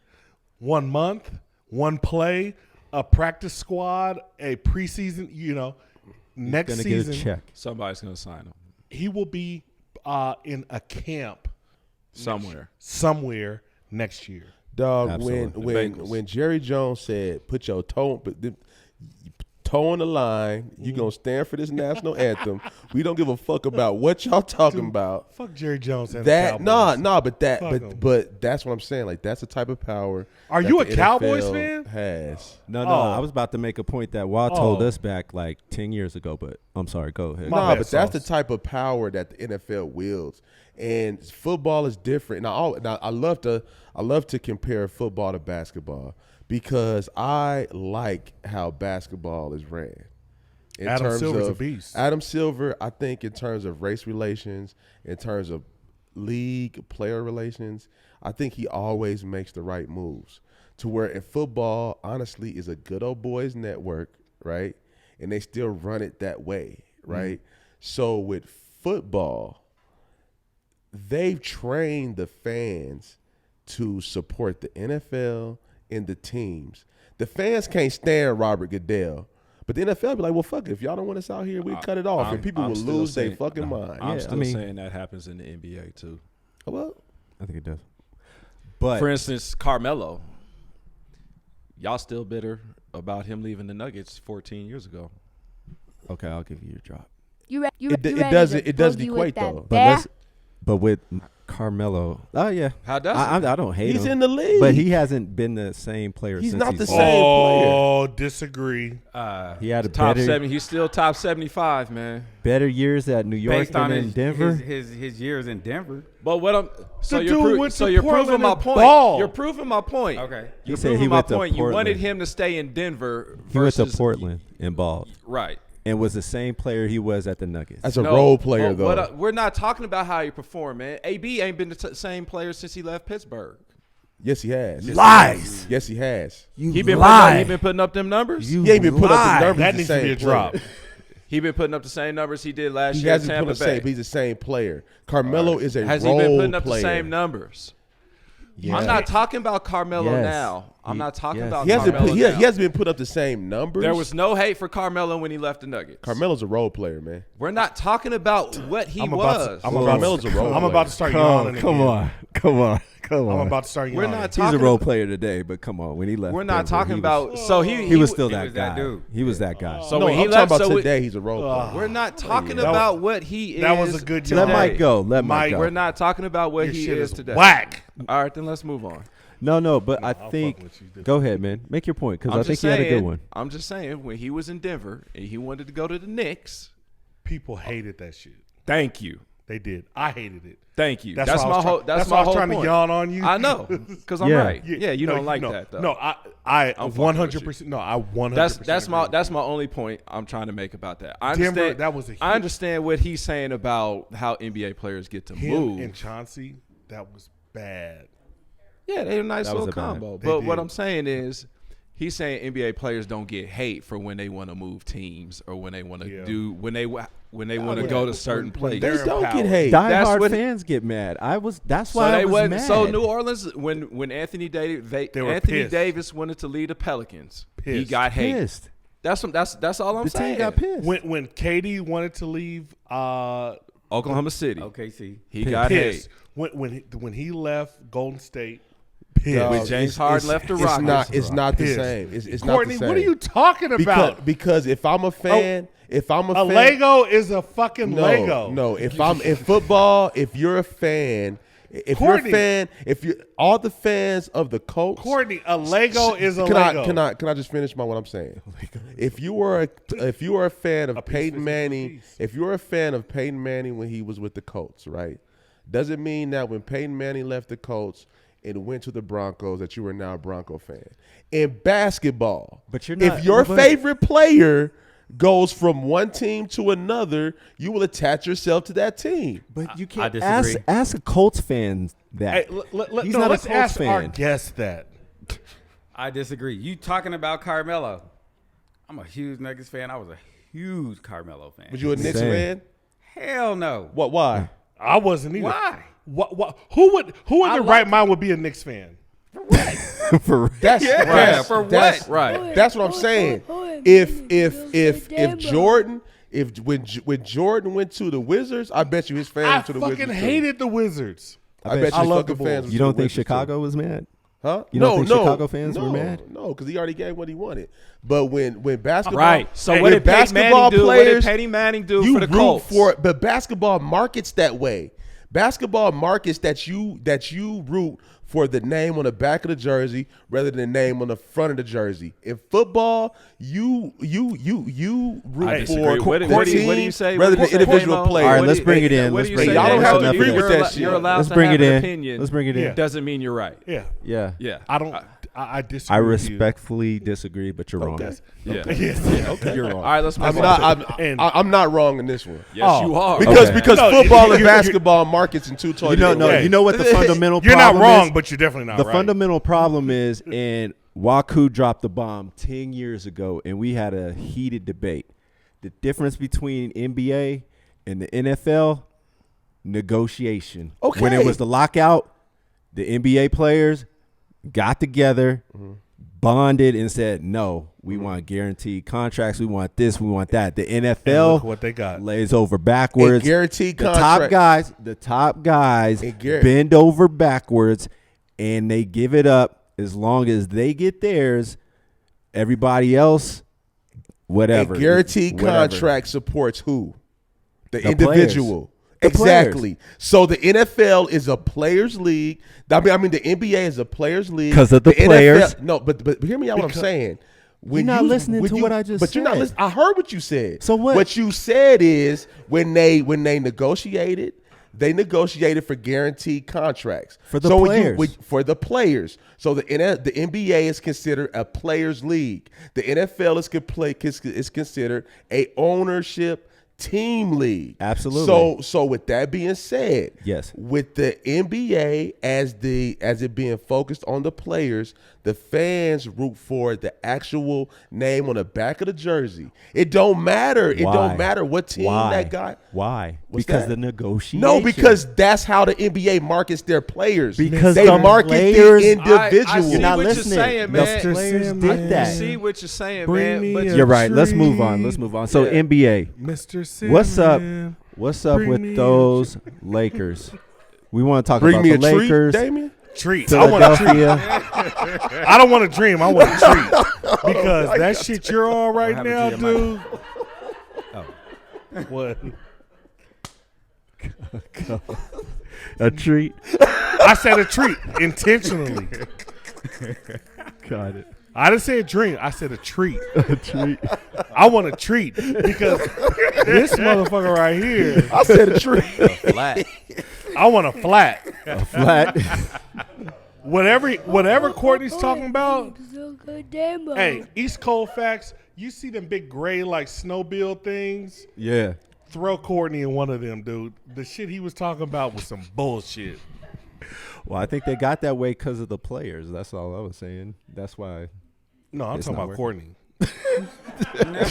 Speaker 5: 1 month, one play, a practice squad, a preseason. Next
Speaker 1: Gonna
Speaker 5: season
Speaker 1: get a check.
Speaker 4: Somebody's gonna sign him
Speaker 5: he will be in a camp
Speaker 4: somewhere.
Speaker 5: next year.
Speaker 7: Dog,
Speaker 1: Absolutely.
Speaker 7: when Jerry Jones said, "Put your toe on the line, you gonna stand for this national anthem. We don't give a fuck about what y'all talking about."
Speaker 5: Fuck Jerry Jones and the Cowboys.
Speaker 7: but that's what I'm saying. Like that's the type of power.
Speaker 5: Are
Speaker 7: that
Speaker 5: you a
Speaker 7: the
Speaker 5: Cowboys
Speaker 7: NFL
Speaker 5: fan?
Speaker 7: Has
Speaker 1: No,
Speaker 5: Oh.
Speaker 1: I was about to make a point that Wall told
Speaker 5: Oh.
Speaker 1: us back like 10 years ago, but I'm sorry. Go ahead.
Speaker 5: My
Speaker 7: no,
Speaker 5: bad,
Speaker 7: but that's the
Speaker 5: Sauce.
Speaker 7: type of power that the NFL wields, and football is different. Now I love to compare football to basketball because I like how basketball is ran. In
Speaker 5: Adam
Speaker 7: terms
Speaker 5: Silver's a
Speaker 7: of
Speaker 5: beast.
Speaker 7: Adam Silver, I think in terms of race relations, in terms of league player relations, I think he always makes the right moves. To where in football, honestly, is a good old boys network, right? And they still run it that way, right? So with football, they've trained the fans to support the NFL and the teams. The fans can't stand Robert Goodell, but the NFL be like, well, fuck it. If y'all don't want us out here, we cut it off. And people will
Speaker 4: still
Speaker 7: lose their
Speaker 4: saying-
Speaker 7: fucking mind.
Speaker 4: I'm
Speaker 1: Yeah,
Speaker 4: still
Speaker 1: I mean-
Speaker 4: saying that happens in the NBA too.
Speaker 7: Well,
Speaker 1: I think it does. But
Speaker 4: For instance, Carmelo. Y'all still bitter about him leaving the Nuggets 14 years ago.
Speaker 1: okay, I'll give you your drop.
Speaker 7: it doesn't equate though.
Speaker 1: But with Carmelo, oh yeah,
Speaker 4: How does
Speaker 1: I don't hate
Speaker 7: He's
Speaker 1: him.
Speaker 7: in the league.
Speaker 1: But he hasn't been the same player
Speaker 7: He's
Speaker 1: since
Speaker 7: not
Speaker 1: he's
Speaker 7: the
Speaker 1: left.
Speaker 7: same player.
Speaker 5: Oh, disagree.
Speaker 1: He had a
Speaker 4: top
Speaker 1: better,
Speaker 4: 7? He's still top 75, man.
Speaker 1: better years at New York
Speaker 6: Based on
Speaker 1: than in Denver.
Speaker 6: his years in Denver.
Speaker 4: But what I'm so
Speaker 5: The
Speaker 4: you're,
Speaker 5: dude went to
Speaker 4: you're
Speaker 5: Portland
Speaker 4: proving my
Speaker 5: and
Speaker 4: point.
Speaker 5: balled.
Speaker 4: You're proving my point.
Speaker 6: Okay.
Speaker 4: You're
Speaker 1: He said
Speaker 4: proving
Speaker 1: he
Speaker 4: my
Speaker 1: went to
Speaker 4: point. You wanted
Speaker 1: Portland.
Speaker 4: him to stay in Denver.
Speaker 1: He went to
Speaker 4: versus-
Speaker 1: Portland and balled,
Speaker 4: Right.
Speaker 1: and was the same player he was at the Nuggets.
Speaker 7: That's a role player,
Speaker 4: but
Speaker 7: though.
Speaker 4: we're not talking about how he performed, man. AB ain't been the same player since he left Pittsburgh.
Speaker 7: Yes, he has.
Speaker 5: Lies.
Speaker 7: Yes, he has.
Speaker 4: He been putting up them numbers.
Speaker 7: He ain't been putting up the numbers.
Speaker 5: That
Speaker 7: the
Speaker 5: needs to be
Speaker 7: same
Speaker 5: a drop.
Speaker 7: player.
Speaker 4: He been putting up the same numbers he did last
Speaker 7: He
Speaker 4: year at
Speaker 7: hasn't put
Speaker 4: Tampa
Speaker 7: the same.
Speaker 4: Bay.
Speaker 7: He's the same player. Carmelo is a
Speaker 4: Has
Speaker 7: role
Speaker 4: he been putting up
Speaker 7: player.
Speaker 4: the same numbers?
Speaker 1: Yeah.
Speaker 4: I'm not talking about Carmelo
Speaker 1: Yes.
Speaker 4: now. I'm not talking
Speaker 1: Yes.
Speaker 4: about
Speaker 7: He hasn't.
Speaker 4: Carmelo now.
Speaker 7: He hasn't been put up the same numbers.
Speaker 4: There was no hate for Carmelo when he left the Nuggets.
Speaker 7: Carmelo's a role player, man.
Speaker 4: We're not talking about what he
Speaker 5: I'm
Speaker 4: was.
Speaker 7: Carmelo's a role
Speaker 5: I'm
Speaker 7: player.
Speaker 5: about to start yawning.
Speaker 1: come
Speaker 5: again.
Speaker 1: on, come on.
Speaker 5: I'm about to start
Speaker 4: We're
Speaker 5: yawning.
Speaker 4: not
Speaker 1: He's a
Speaker 4: talking.
Speaker 1: role player today, but come on, when he left,
Speaker 4: We're not
Speaker 1: Denver,
Speaker 4: talking
Speaker 1: he
Speaker 4: about.
Speaker 1: Was,
Speaker 4: So
Speaker 1: he was still
Speaker 6: he
Speaker 1: that
Speaker 6: was
Speaker 1: guy.
Speaker 6: that dude.
Speaker 1: He was that guy.
Speaker 4: So
Speaker 7: No,
Speaker 4: when he
Speaker 7: I'm
Speaker 4: left,
Speaker 7: talking about
Speaker 4: so
Speaker 7: today. He's a role player.
Speaker 4: we're not talking
Speaker 5: That
Speaker 4: about
Speaker 5: was-
Speaker 4: what he is.
Speaker 5: that was a good
Speaker 4: today.
Speaker 1: Let Mike go. Let Mike go.
Speaker 4: We're not talking about what
Speaker 5: Your
Speaker 4: he
Speaker 5: shit
Speaker 4: is today.
Speaker 5: whack.
Speaker 4: All right, then let's move on.
Speaker 1: No, but I
Speaker 5: I'll
Speaker 1: think.
Speaker 5: fuck with you.
Speaker 1: Go ahead, man. Make your point because
Speaker 4: I'm
Speaker 1: I think
Speaker 4: just
Speaker 1: you had a
Speaker 4: saying-
Speaker 1: good one.
Speaker 4: I'm just saying when he was in Denver and he wanted to go to the Knicks.
Speaker 5: People hated that shit.
Speaker 4: Thank you.
Speaker 5: They did. I hated it.
Speaker 4: Thank you.
Speaker 5: That's
Speaker 4: That's
Speaker 5: why I
Speaker 4: my
Speaker 5: was
Speaker 4: whole.
Speaker 5: try-
Speaker 4: That's
Speaker 5: that's
Speaker 4: my
Speaker 5: why I was
Speaker 4: whole
Speaker 5: trying
Speaker 4: point.
Speaker 5: to yawn on you.
Speaker 4: I know, because I'm
Speaker 1: Yeah.
Speaker 4: right. Yeah, you don't like that though.
Speaker 5: No, I
Speaker 4: I'm fucking
Speaker 5: 100%. No, I 100%.
Speaker 4: That's my only point I'm trying to make about that. I
Speaker 5: Denver,
Speaker 4: understand.
Speaker 5: that was a
Speaker 4: I
Speaker 5: huge-
Speaker 4: understand what he's saying about how NBA players get to
Speaker 5: him
Speaker 4: move.
Speaker 5: and Chauncey. That was bad.
Speaker 4: Yeah, they're a nice
Speaker 1: That was
Speaker 4: little
Speaker 1: a bad-
Speaker 4: combo.
Speaker 5: They
Speaker 4: But what
Speaker 5: did.
Speaker 4: I'm saying is, he's saying NBA players don't get hate for when they want to move teams or when they want to
Speaker 5: Yeah.
Speaker 4: do when they want to
Speaker 5: yeah.
Speaker 4: go to certain
Speaker 5: When
Speaker 4: places.
Speaker 5: they're
Speaker 7: They don't get
Speaker 5: empowered.
Speaker 7: hate.
Speaker 4: That's
Speaker 1: Diehard
Speaker 4: what-
Speaker 1: fans get mad. That's
Speaker 4: So
Speaker 1: why I
Speaker 4: they
Speaker 1: was
Speaker 4: wasn't.
Speaker 1: mad.
Speaker 4: So New Orleans, when Anthony Davis,
Speaker 5: They were
Speaker 4: Anthony
Speaker 5: pissed.
Speaker 4: Davis wanted to lead the Pelicans, he
Speaker 5: Pissed.
Speaker 4: got hate.
Speaker 1: pissed.
Speaker 4: That's all I'm
Speaker 1: The
Speaker 4: saying.
Speaker 1: team got pissed.
Speaker 5: When Katie wanted to leave,
Speaker 4: Oklahoma City,
Speaker 6: OKC.
Speaker 4: he got
Speaker 5: pissed.
Speaker 4: hate.
Speaker 5: When he left Golden State, pissed.
Speaker 7: Dog,
Speaker 4: When James Harden left the Rockets.
Speaker 7: It's not the
Speaker 5: Pissed.
Speaker 7: same. It's
Speaker 5: Courtney,
Speaker 7: not the same.
Speaker 5: what are you talking about?
Speaker 7: Because if I'm a fan,
Speaker 5: a Lego is a fucking Lego.
Speaker 7: No, if I'm in football, if you're a fan, if
Speaker 5: Courtney.
Speaker 7: you're a fan, if you all the fans of the Colts,
Speaker 5: Courtney, a Lego is a
Speaker 7: can
Speaker 5: Lego.
Speaker 7: I just finish what I'm saying? If you were a fan of Peyton Manning, if you're a fan of Peyton Manning when he was with the Colts, right? Doesn't mean that when Peyton Manning left the Colts and went to the Broncos that you are now a Bronco fan. In basketball,
Speaker 1: But you're not-
Speaker 7: if your
Speaker 1: but-
Speaker 7: favorite player goes from one team to another, you will attach yourself to that team.
Speaker 1: But you
Speaker 6: I
Speaker 1: can't
Speaker 6: disagree.
Speaker 1: ask a Colts fan that.
Speaker 5: Hey,
Speaker 1: He's
Speaker 5: no,
Speaker 1: not a
Speaker 5: let's
Speaker 1: Colts
Speaker 5: ask our
Speaker 1: fan.
Speaker 5: guest that.
Speaker 6: I disagree. You talking about Carmelo? I'm a huge Nuggets fan. I was a huge Carmelo fan.
Speaker 7: Was you a Knicks
Speaker 1: Same.
Speaker 7: fan?
Speaker 6: Hell no.
Speaker 7: What? Why?
Speaker 5: I wasn't either.
Speaker 6: Why?
Speaker 5: What? Who in
Speaker 6: I
Speaker 5: the right mind would be a Knicks fan?
Speaker 1: For
Speaker 7: For what?
Speaker 4: Right.
Speaker 7: That's what I'm saying. If Jordan, when Jordan went to the Wizards, I bet you his fans
Speaker 5: I
Speaker 7: went to the Wizards.
Speaker 5: fucking
Speaker 7: too.
Speaker 5: hated the Wizards.
Speaker 7: I bet you
Speaker 5: I
Speaker 7: his
Speaker 5: love
Speaker 7: fucking
Speaker 5: the
Speaker 7: fans.
Speaker 5: Bulls.
Speaker 7: went
Speaker 1: You
Speaker 7: to
Speaker 1: don't
Speaker 7: the
Speaker 1: think
Speaker 7: Wizards,
Speaker 1: Chicago was mad?
Speaker 7: Huh?
Speaker 1: You don't think Chicago fans were mad?
Speaker 7: No, because he already gave what he wanted. But when basketball,
Speaker 4: Right. So
Speaker 7: when
Speaker 4: what did Peyton
Speaker 7: basketball
Speaker 4: Manning do? What did
Speaker 7: players,
Speaker 4: Peyton Manning do
Speaker 7: you
Speaker 4: for the
Speaker 7: root
Speaker 4: Colts?
Speaker 7: for it, but basketball markets that way. Basketball markets that you root for the name on the back of the jersey rather than the name on the front of the jersey. In football, you root
Speaker 4: I
Speaker 7: for
Speaker 4: disagree. What do you say?
Speaker 7: rather
Speaker 4: What
Speaker 7: than
Speaker 4: do you say,
Speaker 7: individual
Speaker 4: Mo?
Speaker 7: players.
Speaker 1: All right, let's bring it in.
Speaker 4: What
Speaker 1: Let's
Speaker 4: do you
Speaker 1: bring
Speaker 4: say?
Speaker 1: it in.
Speaker 7: Y'all don't have to
Speaker 1: Enough
Speaker 7: agree
Speaker 1: of
Speaker 7: with
Speaker 1: that.
Speaker 7: that shit.
Speaker 4: You're allowed
Speaker 1: Let's
Speaker 4: to
Speaker 1: bring
Speaker 4: have
Speaker 1: it
Speaker 4: an
Speaker 1: in.
Speaker 4: opinion.
Speaker 1: Let's bring it in.
Speaker 5: Yeah.
Speaker 4: Doesn't mean you're right.
Speaker 5: Yeah.
Speaker 1: Yeah.
Speaker 4: Yeah.
Speaker 5: I don't. I disagree.
Speaker 1: I
Speaker 5: with you.
Speaker 1: respectfully disagree, but you're wrong.
Speaker 5: Okay.
Speaker 4: Yeah.
Speaker 5: Yes.
Speaker 7: Okay.
Speaker 1: You're wrong.
Speaker 4: All right, let's move
Speaker 7: I'm
Speaker 4: on.
Speaker 7: not. I'm not wrong in this one.
Speaker 4: Yes,
Speaker 5: Oh.
Speaker 4: you are.
Speaker 7: Because
Speaker 1: Okay.
Speaker 7: because
Speaker 5: No,
Speaker 7: football and
Speaker 5: you're-
Speaker 7: basketball markets in two totally different ways.
Speaker 1: You know what the fundamental
Speaker 5: You're not
Speaker 1: problem
Speaker 5: wrong,
Speaker 1: is?
Speaker 5: but you're definitely not
Speaker 1: The
Speaker 5: right.
Speaker 1: fundamental problem is, and Waku dropped the bomb 10 years ago, and we had a heated debate. The difference between NBA and the NFL, negotiation.
Speaker 7: Okay.
Speaker 1: When it was the lockout, the NBA players got together, bonded, and said, no, we want guaranteed contracts. We want this. We want that. The
Speaker 5: And
Speaker 1: NFL
Speaker 5: look what they got.
Speaker 1: lays over backwards.
Speaker 7: And guaranteed
Speaker 1: the
Speaker 7: contract.
Speaker 1: top guys
Speaker 7: And guar-
Speaker 1: bend over backwards, and they give it up as long as they get theirs. Everybody else, whatever.
Speaker 7: A guaranteed
Speaker 1: whatever.
Speaker 7: contract supports who? The
Speaker 1: The
Speaker 7: individual.
Speaker 1: The
Speaker 7: Exactly. So the NFL is a players' league. I mean the NBA is a players' league
Speaker 1: 'Cause of the players.
Speaker 7: NFL, no, but hear me out. What I'm saying. When
Speaker 1: You're not listening
Speaker 7: when
Speaker 1: to what I just
Speaker 7: But you're not
Speaker 1: said.
Speaker 7: listening. I heard what you said.
Speaker 1: So what?
Speaker 7: What you said is when they negotiated. They negotiated for guaranteed contracts
Speaker 1: For the
Speaker 7: so
Speaker 1: players.
Speaker 7: for the players. So the NBA is considered a players' league. The NFL is considered a ownership team league.
Speaker 1: Absolutely.
Speaker 7: So with that being said,
Speaker 1: Yes.
Speaker 7: with the NBA as it being focused on the players, the fans root for the actual name on the back of the jersey. It don't matter. It
Speaker 1: Why?
Speaker 7: don't matter what team
Speaker 1: Why?
Speaker 7: that guy.
Speaker 1: Why?
Speaker 7: What's
Speaker 1: Because
Speaker 7: that?
Speaker 1: the negotiation.
Speaker 7: No, because that's how the NBA markets their players.
Speaker 1: Because
Speaker 7: they
Speaker 1: the
Speaker 7: market
Speaker 1: players-
Speaker 7: the individual.
Speaker 4: I see
Speaker 1: You're not
Speaker 4: what
Speaker 1: listening.
Speaker 4: you're saying,
Speaker 1: The
Speaker 4: man.
Speaker 1: players
Speaker 5: Simmons.
Speaker 1: did
Speaker 4: I
Speaker 1: that.
Speaker 4: see what you're saying,
Speaker 5: Bring
Speaker 4: man.
Speaker 5: me
Speaker 4: But
Speaker 5: a
Speaker 1: You're right. Let's move on.
Speaker 5: tree.
Speaker 1: Let's move on. So
Speaker 4: Yeah.
Speaker 1: NBA,
Speaker 5: Mr. Simmons.
Speaker 1: what's up? What's up
Speaker 5: Bring me
Speaker 1: with
Speaker 5: a
Speaker 1: those Lakers? We want to talk
Speaker 7: Bring
Speaker 1: about
Speaker 7: me
Speaker 1: the
Speaker 7: a treat,
Speaker 1: Lakers.
Speaker 7: Damien.
Speaker 5: Treats. I want a treat.
Speaker 1: Philadelphia.
Speaker 5: I don't want a dream. I want a treat. Because that shit you're on right
Speaker 6: have a
Speaker 5: now,
Speaker 6: GMI.
Speaker 5: dude.
Speaker 6: Oh.
Speaker 5: What?
Speaker 1: A treat.
Speaker 5: I said a treat intentionally.
Speaker 1: Got it.
Speaker 5: I didn't say a dream. I said a treat.
Speaker 1: A treat.
Speaker 5: I want a treat because this motherfucker right here,
Speaker 7: I said a treat.
Speaker 6: Flat.
Speaker 5: I want a flat.
Speaker 1: A flat.
Speaker 5: Whatever Courtney's talking about.
Speaker 2: Uncle Damo.
Speaker 5: Hey, East Coast facts. You see them big gray like snowmobile things?
Speaker 1: Yeah.
Speaker 5: Throw Courtney in one of them, dude. The shit he was talking about was some bullshit.
Speaker 1: Well, I think they got that way because of the players. That's all I was saying. That's why.
Speaker 5: No, I'm
Speaker 1: It's
Speaker 5: talking
Speaker 1: not
Speaker 5: about
Speaker 1: working.
Speaker 5: Courtney.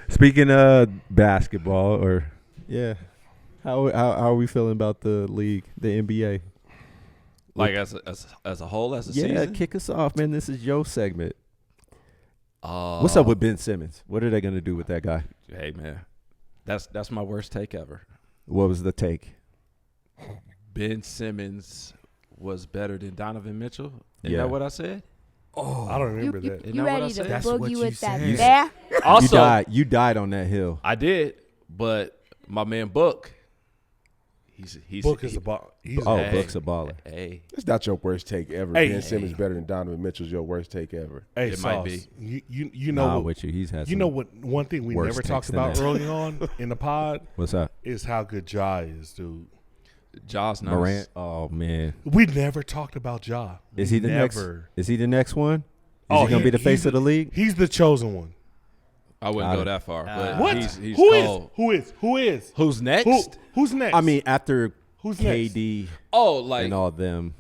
Speaker 1: Speaking of basketball, or yeah, how are we feeling about the league, the NBA?
Speaker 4: like as a whole, as a
Speaker 1: Yeah,
Speaker 4: season.
Speaker 1: kick us off, man. This is your segment. What's up with Ben Simmons? What are they gonna do with that guy?
Speaker 4: Hey man, that's my worst take ever.
Speaker 1: What was the take?
Speaker 4: Ben Simmons was better than Donovan Mitchell. Isn't
Speaker 1: Yeah.
Speaker 4: that what I said?
Speaker 5: I don't remember that.
Speaker 4: Isn't
Speaker 2: You
Speaker 4: that what I
Speaker 2: ready to
Speaker 4: said?
Speaker 6: That's what
Speaker 2: boogie
Speaker 6: you
Speaker 2: with that
Speaker 6: said.
Speaker 2: bear?
Speaker 4: Also,
Speaker 1: You died on that hill.
Speaker 4: I did, but my man Book, he's
Speaker 5: Book is a ball. He's
Speaker 1: Oh,
Speaker 4: Hey.
Speaker 1: Book's a baller.
Speaker 4: Hey,
Speaker 7: It's not your worst take ever.
Speaker 5: Hey.
Speaker 7: Ben Simmons better than Donovan Mitchell's your worst take ever.
Speaker 5: Hey,
Speaker 4: It might
Speaker 5: Sauce, You know
Speaker 1: Nah,
Speaker 5: what?
Speaker 1: with you. He's had.
Speaker 5: You
Speaker 1: some-
Speaker 5: know what? One thing we
Speaker 1: worse
Speaker 5: never
Speaker 1: takes
Speaker 5: talked
Speaker 1: than
Speaker 5: about
Speaker 1: that.
Speaker 5: early on in the pod
Speaker 1: What's up,
Speaker 5: is how good Ja is, dude.
Speaker 4: Jaws nice.
Speaker 1: Morant? Oh man,
Speaker 5: We never talked about Ja.
Speaker 1: is he the next?
Speaker 5: Never.
Speaker 1: Is he the next one? Is
Speaker 5: Oh,
Speaker 1: he gonna be the face
Speaker 5: he's
Speaker 1: of the league?
Speaker 5: He's the chosen one.
Speaker 4: I wouldn't
Speaker 1: Got
Speaker 4: go
Speaker 1: it.
Speaker 4: that far, but
Speaker 5: What?
Speaker 4: he's
Speaker 5: Who is?
Speaker 4: cold.
Speaker 5: Who is? Who is?
Speaker 4: Who's next?
Speaker 5: Who's next?
Speaker 1: I mean, after
Speaker 5: Who's next?
Speaker 1: KD
Speaker 4: Oh, like
Speaker 1: and all them.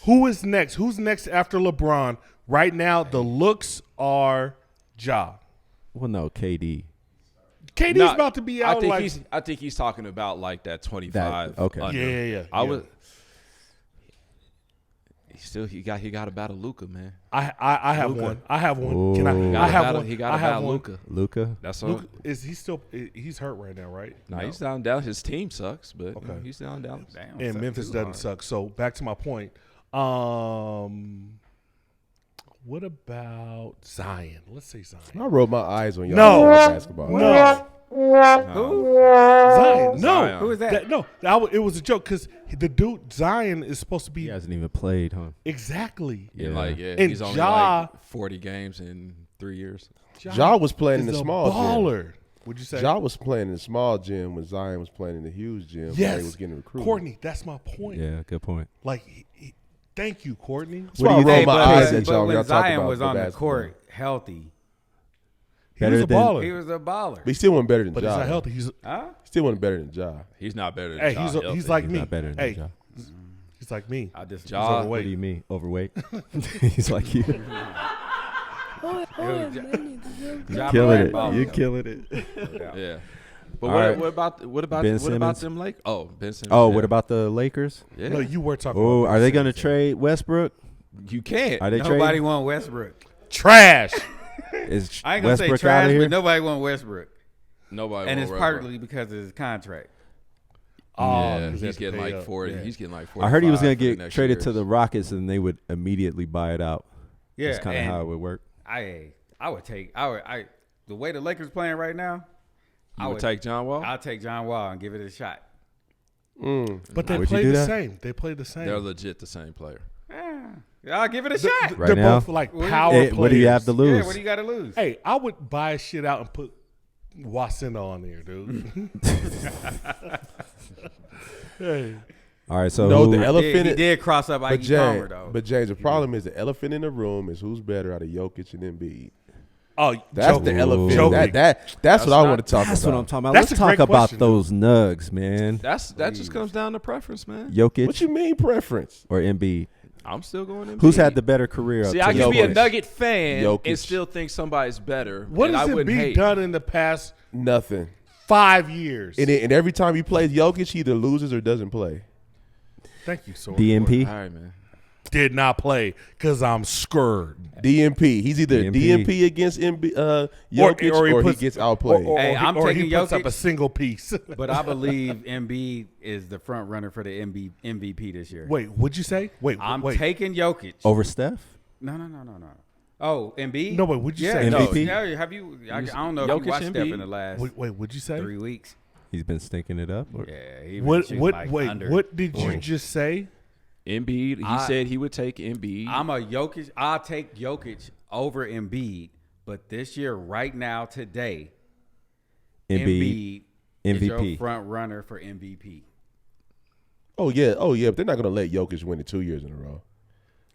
Speaker 5: Who is next? Who's next after LeBron? Right now, the looks are Ja.
Speaker 1: Well, no, KD.
Speaker 5: KD's
Speaker 4: Nah,
Speaker 5: about to be out.
Speaker 4: I think he's talking about like that 25.
Speaker 1: okay.
Speaker 4: under.
Speaker 5: Yeah.
Speaker 4: I would. He got to battle Luka, man.
Speaker 5: I have
Speaker 4: Luka.
Speaker 5: one. I have one.
Speaker 1: Ooh.
Speaker 5: Can I have one?
Speaker 4: He got
Speaker 5: I
Speaker 4: to
Speaker 5: have
Speaker 4: battle
Speaker 5: one.
Speaker 4: Luka.
Speaker 1: Luka.
Speaker 4: That's all.
Speaker 5: Luka, is he still? He's hurt right now, right?
Speaker 4: No, he's down. His team sucks, but
Speaker 5: Okay.
Speaker 4: He's down.
Speaker 6: Damn,
Speaker 5: And
Speaker 6: suck
Speaker 5: Memphis
Speaker 6: too
Speaker 5: doesn't
Speaker 6: hard.
Speaker 5: suck. So back to my point. What about Zion? Let's say Zion.
Speaker 7: I rolled my eyes on y'all
Speaker 5: No.
Speaker 7: basketball.
Speaker 5: No.
Speaker 6: Who?
Speaker 5: Zion. No.
Speaker 4: Zion.
Speaker 6: Who is that?
Speaker 5: It was a joke because the dude Zion is supposed to be
Speaker 1: He hasn't even played, huh?
Speaker 5: exactly.
Speaker 4: Yeah,
Speaker 1: Yeah.
Speaker 5: And
Speaker 4: he's only
Speaker 5: Ja-
Speaker 4: like 40 games in 3 years.
Speaker 7: Ja was playing in
Speaker 5: is
Speaker 7: the
Speaker 5: a
Speaker 7: small gym.
Speaker 5: baller. Would you say?
Speaker 7: Ja was playing in the small gym when Zion was playing in the huge gym. When
Speaker 5: Yes.
Speaker 7: he was getting recruited.
Speaker 5: Courtney, that's my point.
Speaker 1: Yeah, good point.
Speaker 5: Like, thank you, Courtney.
Speaker 7: That's why I
Speaker 1: What do you
Speaker 7: roll
Speaker 1: think?
Speaker 7: my eyes at
Speaker 6: but
Speaker 7: y'all when
Speaker 6: when
Speaker 7: y'all talk
Speaker 6: Zion
Speaker 7: about
Speaker 6: was on the
Speaker 7: basketball.
Speaker 6: court healthy,
Speaker 5: He was
Speaker 1: Better
Speaker 5: a
Speaker 1: than-
Speaker 5: baller,
Speaker 6: he was a baller.
Speaker 7: But he still wasn't better than
Speaker 5: but
Speaker 7: Ja.
Speaker 5: he's not healthy. He's
Speaker 6: Huh?
Speaker 7: Still wasn't better than Ja.
Speaker 4: He's not better than
Speaker 5: hey,
Speaker 4: Ja.
Speaker 5: he's
Speaker 4: healthy.
Speaker 5: like
Speaker 1: He's
Speaker 5: me.
Speaker 1: not better than
Speaker 5: Hey,
Speaker 1: Ja.
Speaker 5: he's like me.
Speaker 6: I just
Speaker 4: Ja-
Speaker 5: He's
Speaker 1: What
Speaker 5: overweight.
Speaker 1: do you mean? Overweight? He's like you.
Speaker 6: Ja
Speaker 1: Killing it.
Speaker 6: baller.
Speaker 1: You killing it.
Speaker 4: Yeah. But
Speaker 1: All
Speaker 4: what,
Speaker 1: right.
Speaker 4: what about
Speaker 1: Ben
Speaker 4: what
Speaker 1: Simmons?
Speaker 4: about them Lakers? Oh, Ben Simmons.
Speaker 1: Oh,
Speaker 4: yeah.
Speaker 1: what about the Lakers?
Speaker 4: Yeah.
Speaker 5: No, you were talking.
Speaker 1: Oh,
Speaker 5: about
Speaker 1: are they going to
Speaker 5: Simmons.
Speaker 1: trade Westbrook?
Speaker 4: You can't.
Speaker 1: Are they
Speaker 6: Nobody
Speaker 1: trading?
Speaker 6: want Westbrook.
Speaker 5: Trash?
Speaker 1: Is
Speaker 6: I ain't gonna
Speaker 1: Westbrook
Speaker 6: say
Speaker 1: out
Speaker 6: trash,
Speaker 1: of here?
Speaker 6: but nobody want Westbrook,
Speaker 4: Nobody.
Speaker 6: and
Speaker 4: will
Speaker 6: it's
Speaker 4: rubber.
Speaker 6: partly because of his contract.
Speaker 4: Yeah,
Speaker 5: 'cause they
Speaker 4: he's
Speaker 5: have to
Speaker 4: getting
Speaker 5: pay
Speaker 4: like
Speaker 5: up.
Speaker 4: 40.
Speaker 6: Yeah.
Speaker 4: He's getting like 40.
Speaker 1: I heard he was going to get traded to the Rockets and they would immediately buy it out.
Speaker 6: Yeah,
Speaker 1: That's kind of
Speaker 6: and
Speaker 1: how it would work.
Speaker 6: I would take the way the Lakers playing right now.
Speaker 4: You would take John Wall.
Speaker 6: I'll take John Wall and give it a shot.
Speaker 5: But they
Speaker 1: Would you
Speaker 5: play
Speaker 1: do
Speaker 5: the
Speaker 1: that?
Speaker 5: same. They play the same.
Speaker 4: They're legit the same player.
Speaker 6: I'll give it a shot.
Speaker 1: Right
Speaker 5: They're
Speaker 1: now?
Speaker 5: both like
Speaker 6: What do you-
Speaker 5: power
Speaker 1: Hey,
Speaker 5: players.
Speaker 1: what do you have to lose?
Speaker 6: Yeah, what do you got to lose?
Speaker 5: Hey, I would buy shit out and put Wasina on there, dude. Hey.
Speaker 1: All right, so
Speaker 7: No,
Speaker 1: who-
Speaker 7: the elephant.
Speaker 6: He did cross up
Speaker 7: but
Speaker 6: Ike Palmer
Speaker 7: James,
Speaker 6: though.
Speaker 7: but James, the problem is the elephant in the room is who's better out of Jokic and Embiid.
Speaker 5: Oh,
Speaker 7: That's
Speaker 5: Jokic.
Speaker 7: the elephant.
Speaker 5: Jokic.
Speaker 7: That's what I want to talk
Speaker 1: that's
Speaker 7: about.
Speaker 1: what I'm talking about.
Speaker 5: That's
Speaker 1: Let's
Speaker 5: a great
Speaker 1: talk about
Speaker 5: question,
Speaker 1: those nugs, man.
Speaker 4: That just comes down to preference, man.
Speaker 1: Jokic
Speaker 7: What you mean preference?
Speaker 1: or Embiid?
Speaker 4: I'm still going to.
Speaker 1: Who's had the better career?
Speaker 4: See,
Speaker 1: up
Speaker 4: I
Speaker 1: to
Speaker 4: can
Speaker 1: this
Speaker 4: be a
Speaker 1: point?
Speaker 4: Nugget fan
Speaker 7: Jokic.
Speaker 4: and still think somebody's better.
Speaker 5: What
Speaker 4: and I
Speaker 5: has
Speaker 4: wouldn't
Speaker 5: Embiid
Speaker 4: hate.
Speaker 5: done in the past
Speaker 7: Nothing.
Speaker 5: 5 years?
Speaker 7: And every time he plays Jokic, he either loses or doesn't play.
Speaker 5: Thank you, so
Speaker 1: DMP.
Speaker 4: All right, man.
Speaker 5: Did not play because I'm scared.
Speaker 7: DMP. He's either
Speaker 1: DMP.
Speaker 7: DMP against Jokic or he gets outplayed.
Speaker 6: Hey, I'm
Speaker 5: or
Speaker 6: taking
Speaker 5: he puts up
Speaker 6: Jokic.
Speaker 5: a single piece.
Speaker 6: But I believe Embiid is the front runner for the MVP this year.
Speaker 5: Wait, what'd you say? Wait,
Speaker 6: I'm
Speaker 5: wait.
Speaker 6: taking Jokic.
Speaker 1: Over Steph?
Speaker 6: No. Oh, Embiid?
Speaker 5: No, wait, what'd you
Speaker 6: yeah,
Speaker 5: say?
Speaker 6: no,
Speaker 1: MVP?
Speaker 6: yeah, have you? I don't know if
Speaker 4: Jokic,
Speaker 6: you watched Steph
Speaker 4: Embiid?
Speaker 6: in the last
Speaker 5: Wait, what'd you say?
Speaker 6: 3 weeks.
Speaker 1: He's been stinking it up. Or-
Speaker 6: Yeah, he
Speaker 5: What?
Speaker 6: shooting
Speaker 5: What?
Speaker 6: like
Speaker 5: wait,
Speaker 6: under.
Speaker 5: what did you just say?
Speaker 4: Embiid. He said he would take Embiid.
Speaker 6: I'm a Jokic. I'll take Jokic over Embiid, but this year, right now, today,
Speaker 1: Embiid,
Speaker 6: is your
Speaker 1: MVP.
Speaker 6: front runner for MVP.
Speaker 7: Oh yeah. But they're not gonna let Jokic win it 2 years in a row.